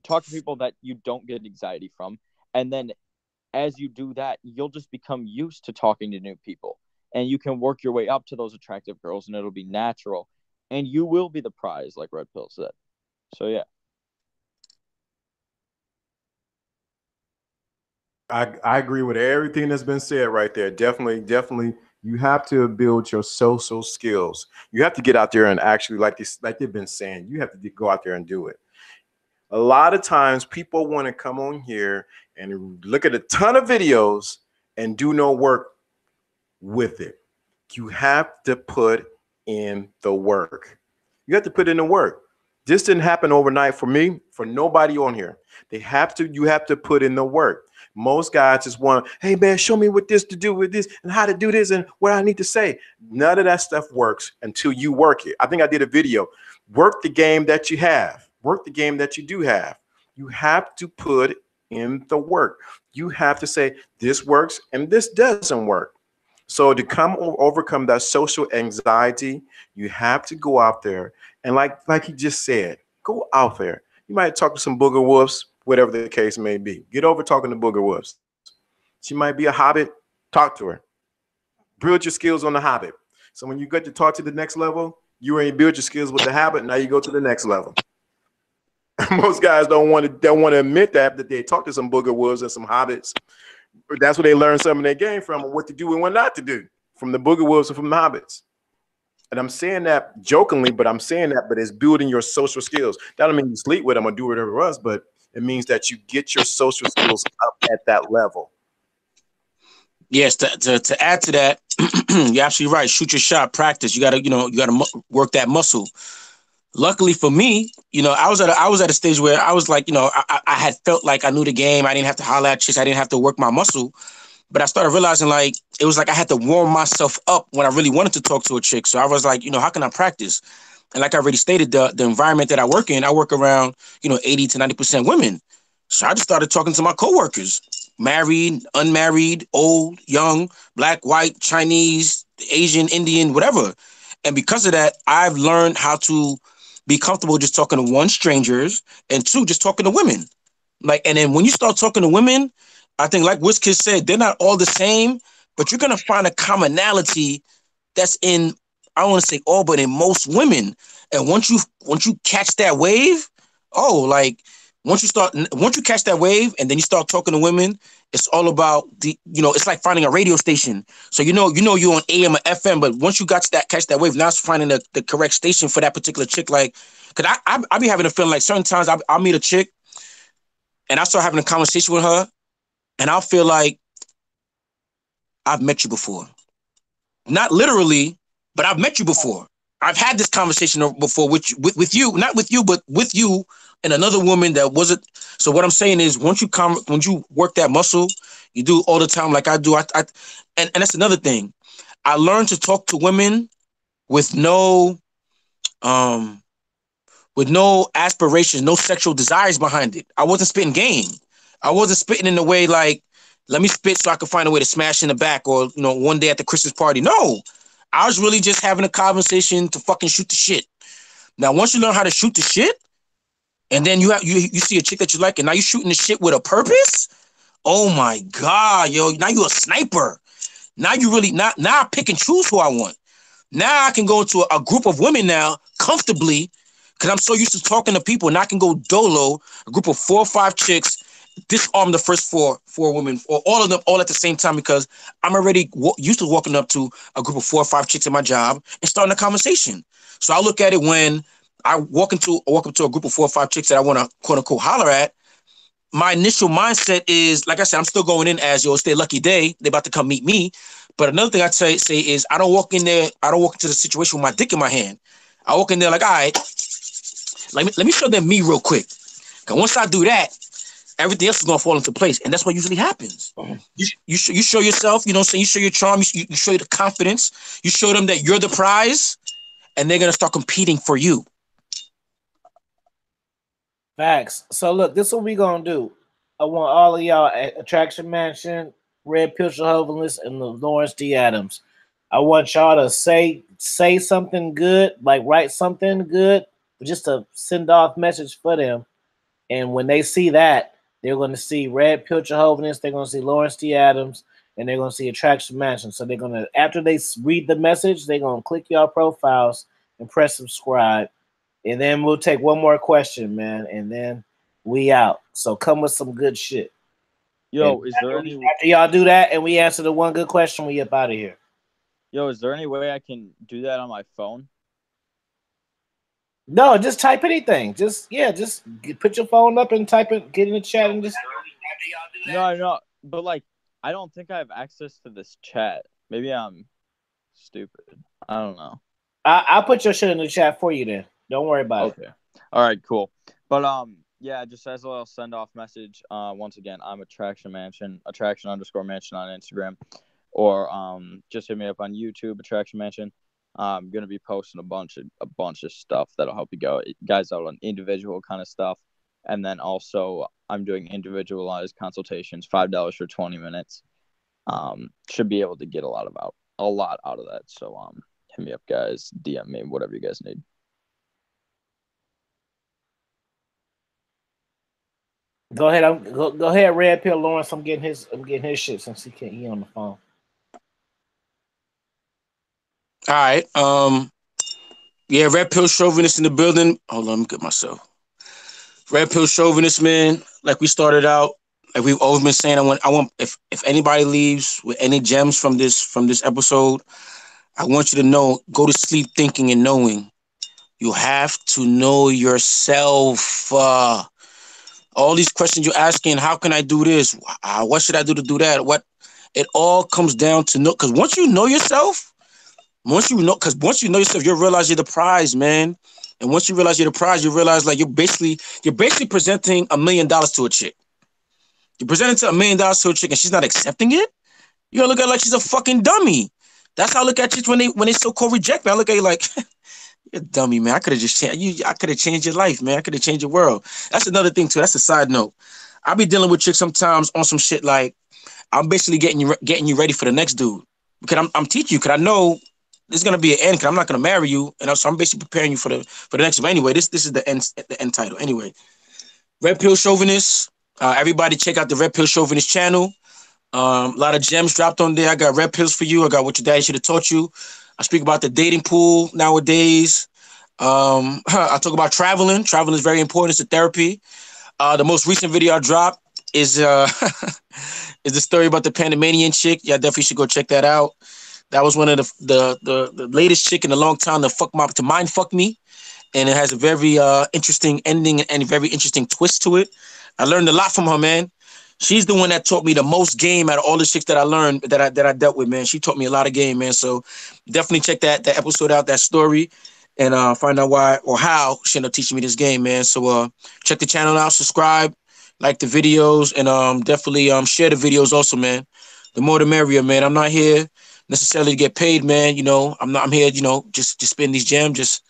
Speaker 3: Talk to people that you don't get anxiety from. And then as you do that, you'll just become used to talking to new people, and you can work your way up to those attractive girls, and it'll be natural, and you will be the prize, like Red Pill said. So yeah.
Speaker 4: I agree with everything that's been said right there. Definitely. You have to build your social skills. You have to get out there and actually, like they've been saying, you have to go out there and do it. A lot of times people want to come on here and look at a ton of videos and do no work with it. You have to put in the work. You have to put in the work. This didn't happen overnight for me, for nobody on here. You have to put in the work. Most guys just want, hey man, show me what this to do with this and how to do this and what I need to say. None of that stuff works until you work it. I think I did a video. Work the game that you have. Work the game that you do have. You have to put in the work. You have to say this works and this doesn't work. So to overcome that social anxiety, you have to go out there and like he just said, go out there. You might talk to some booger wolves, whatever the case may be. Get over talking to booger wolves. She might be a hobbit. Talk to her. Build your skills on the hobbit. So when you get to talk to the next level, you already build your skills with the habit. Now you go to the next level. Most guys don't want to admit that they talk to some booger wolves and some hobbits. That's where they learn some of their game from, and what to do and what not to do, from the booger wolves and from the hobbits. And I'm saying that jokingly, but it's building your social skills. That don't mean you sleep with them or do whatever else, but it means that you get your social skills up at that level.
Speaker 2: Yes, to add to that, you're absolutely right. Shoot your shot, practice. You gotta work that muscle. Luckily for me, I was at a stage where I was like, I had felt like I knew the game. I didn't have to holler at chicks. I didn't have to work my muscle. But I started realizing like it was like I had to warm myself up when I really wanted to talk to a chick. So I was like, how can I practice? And like I already stated, the environment that I work around, 80 to 90% women. So I just started talking to my coworkers, married, unmarried, old, young, black, white, Chinese, Asian, Indian, whatever. And because of that, I've learned how to be comfortable just talking to one, strangers, and two, just talking to women. Like, and then when you start talking to women, I think like Wizkid said, they're not all the same, but you're gonna find a commonality that's in, I don't want to say all, but in most women. And once you catch that wave, like once you catch that wave and then you start talking to women, it's all about it's like finding a radio station. So you're on AM or FM, but once you catch that wave, now it's finding the correct station for that particular chick. Like, cause I be having a feeling like certain times I'll meet a chick and I start having a conversation with her, and I'll feel like I've met you before. Not literally, but I've met you before. I've had this conversation before with you, not with you, but with you and another woman that wasn't. So what I'm saying is, once you work that muscle, you do all the time, like I do. And that's another thing. I learned to talk to women with no aspirations, no sexual desires behind it. I wasn't spitting game. I wasn't spitting in the way like, let me spit so I can find a way to smash in the back, or one day at the Christmas party. No, I was really just having a conversation to fucking shoot the shit. Now, once you learn how to shoot the shit, and then you see a chick that you like, and now you're shooting the shit with a purpose. Oh my God, yo! Now you're a sniper. Now you really now I pick and choose who I want. Now I can go into a group of women now comfortably because I'm so used to talking to people. And I can go dolo, a group of 4 or 5 chicks, disarm the first four women, or all of them all at the same time, because I'm already used to walking up to a group of 4 or 5 chicks in my job and starting a conversation. So I look at it when I walk up to a group of 4 or 5 chicks that I want to quote unquote holler at. My initial mindset is, like I said, I'm still going in as, it's their lucky day. They're about to come meet me. But another thing I'd say is I don't walk into the situation with my dick in my hand. I walk in there like, all right, let me show them me real quick. Because once I do that, everything else is going to fall into place. And that's what usually happens. You show yourself, you show your charm, you show the confidence, you show them that you're the prize, and they're going to start competing for you.
Speaker 1: Facts. So look, this is what we gonna do. I want all of y'all at Attraction Mansion, Red Pill Chauvinist, and the Lawrence D. Adams. I want y'all to say something good, like write something good, just a send off message for them. And when they see that, they're going to see Red Pill Chauvinist, they're going to see Lawrence D. Adams, and they're going to see Attraction Mansion. So they're going to, after they read the message, they're going to click y'all profiles and press subscribe. And then we'll take one more question, man, and then we out. So come with some good shit.
Speaker 3: Yo,
Speaker 1: and after y'all do that and we answer the one good question, we up out of here.
Speaker 3: Yo, is there any way I can do that on my phone?
Speaker 1: No, just type anything. Just put your phone up and type it, get in the chat and just.
Speaker 3: No, but like, I don't think I have access to this chat. Maybe I'm stupid. I don't know.
Speaker 1: I'll put your shit in the chat for you then. Don't worry about it.
Speaker 3: Okay. All right, cool. But yeah, just as a little send off message. Once again, I'm Attraction Mansion, Attraction_Mansion on Instagram, or just hit me up on YouTube, Attraction Mansion. I'm gonna be posting a bunch of stuff that'll help you guys out on individual kind of stuff, and then also I'm doing individualized consultations, $5 for 20 minutes. Should be able to get a lot out of that. So hit me up, guys. DM me, whatever you guys need.
Speaker 1: Go ahead. Go ahead, Red Pill Lawrence. I'm getting his shit since he can't eat on the phone.
Speaker 2: All right. Yeah, Red Pill Chauvinist in the building. Hold on, let me get myself. Red Pill Chauvinist, man. Like we started out, like we've always been saying, I want if anybody leaves with any gems from this episode, I want you to know, go to sleep thinking and knowing. You have to know yourself. All these questions you're asking, how can I do this? What should I do to do that? What? It all comes down to know, because once you know yourself, you'll realize you're the prize, man. And once you realize you're the prize, you realize like you're basically presenting $1 million to a chick. You're presenting $1 million to a chick and she's not accepting it. You gonna look at her like she's a fucking dummy. That's how I look at chicks when they so-called reject me. I look at you like, you're a dummy, man. I could have just changed you. I could have changed your life, man. I could have changed your world. That's another thing too. That's a side note. I be dealing with chicks sometimes on some shit like I'm basically getting you ready for the next dude because I'm teaching you because I know there's gonna be an end because I'm not gonna marry you, and so I'm basically preparing you for the next one. Anyway, this is the end title. Anyway, Red Pill Chauvinist. Everybody check out the Red Pill Chauvinist channel. A lot of gems dropped on there. I got red pills for you. I got what your daddy should have taught you. I speak about the dating pool nowadays. I talk about traveling. Traveling is very important. It's a therapy. The most recent video I dropped is is the story about the Panamanian chick. Yeah, definitely should go check that out. That was one of the latest chick in a long time to mind fuck me, and it has a very interesting ending and a very interesting twist to it. I learned a lot from her, man. She's the one that taught me the most game out of all the chicks that I learned that I dealt with, man. She taught me a lot of game, man. So definitely check that episode out, that story, and find out why or how she ended up teaching me this game, man. So check the channel out, subscribe, like the videos, and definitely share the videos also, man. The more the merrier, man. I'm not here necessarily to get paid, man. You know, I'm here, you know, just spin these gems, just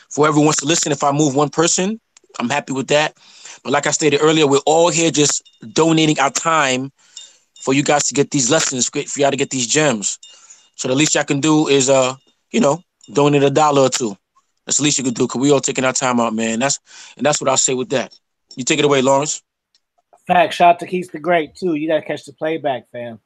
Speaker 2: for whoever wants to listen. If I move one person, I'm happy with that. But like I stated earlier, we're all here just donating our time for you guys to get these lessons, for y'all to get these gems. So the least y'all can do is, you know, donate $1 or $2. That's the least you can do because we all taking our time out, man. That's what I'll say with that. You take it away, Lawrence.
Speaker 1: Fact, shout out to Keith the Great too. You gotta catch the playback, fam.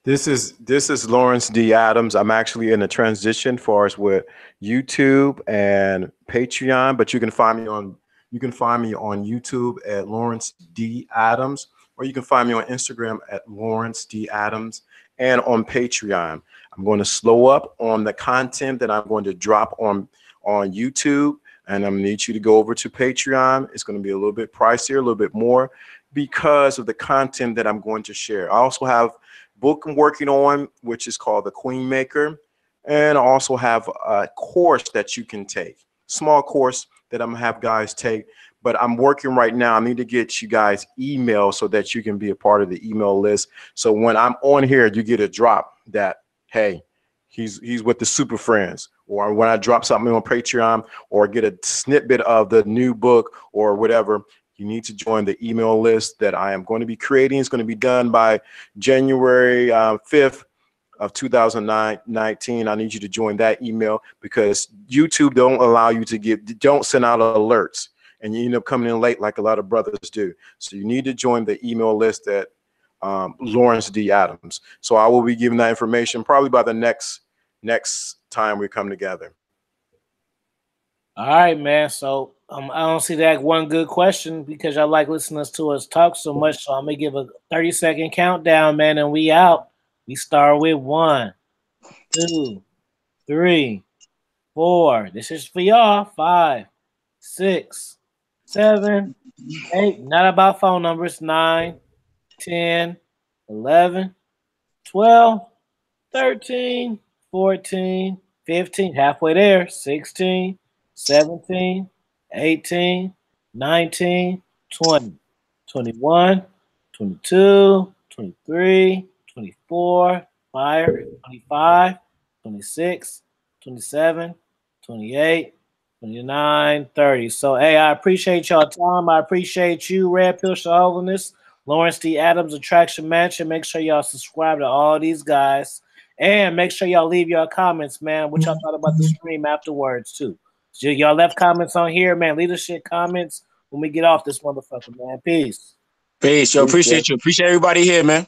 Speaker 4: This is Lawrence D. Adams. I'm actually in a transition far as with YouTube and Patreon, but you can find me on YouTube at Lawrence D. Adams, or you can find me on Instagram at Lawrence D. Adams, and on Patreon. I'm going to slow up on the content that I'm going to drop on YouTube, and I'm going to need you to go over to Patreon. It's going to be a little bit pricier, a little bit more, because of the content that I'm going to share. I also have book I'm working on, which is called The Queen Maker, and I also have a course that you can take, small course that I'm gonna have guys take, but I'm working right now. I need to get you guys email so that you can be a part of the email list. So when I'm on here, you get a drop that, hey, he's with the Super Friends, or when I drop something on Patreon or get a snippet of the new book or whatever, you need to join the email list that I am going to be creating. It's going to be done by January 5th of 2019. I need you to join that email because YouTube don't allow you to don't send out alerts, and you end up coming in late like a lot of brothers do. So you need to join the email list at Lawrence D. Adams. So I will be giving that information probably by the next time we come together.
Speaker 1: All right, man. So I don't see that one good question because I like listening to us talk so much. So I'm gonna give a 30-second countdown, man, and we out. We start with 1, 2, 3, 4. This is for y'all. 5, 6, 7, 8. Not about phone numbers. 9, 10, 11, 12, 13, 14, 15. Halfway there. 16. 17, 18, 19, 20, 21, 22, 23, 24, 25, 26, 27, 28, 29, 30. So, hey, I appreciate y'all time. I appreciate you, Red Pill Holiness, Lawrence D. Adams, Attraction Mansion. Make sure y'all subscribe to all these guys. And make sure y'all leave your comments, man, what y'all thought about the stream afterwards, too. So y'all left comments on here, man. Leadership comments when we get off this motherfucker, man. Peace.
Speaker 2: Peace. Yo, appreciate you. Appreciate everybody here, man.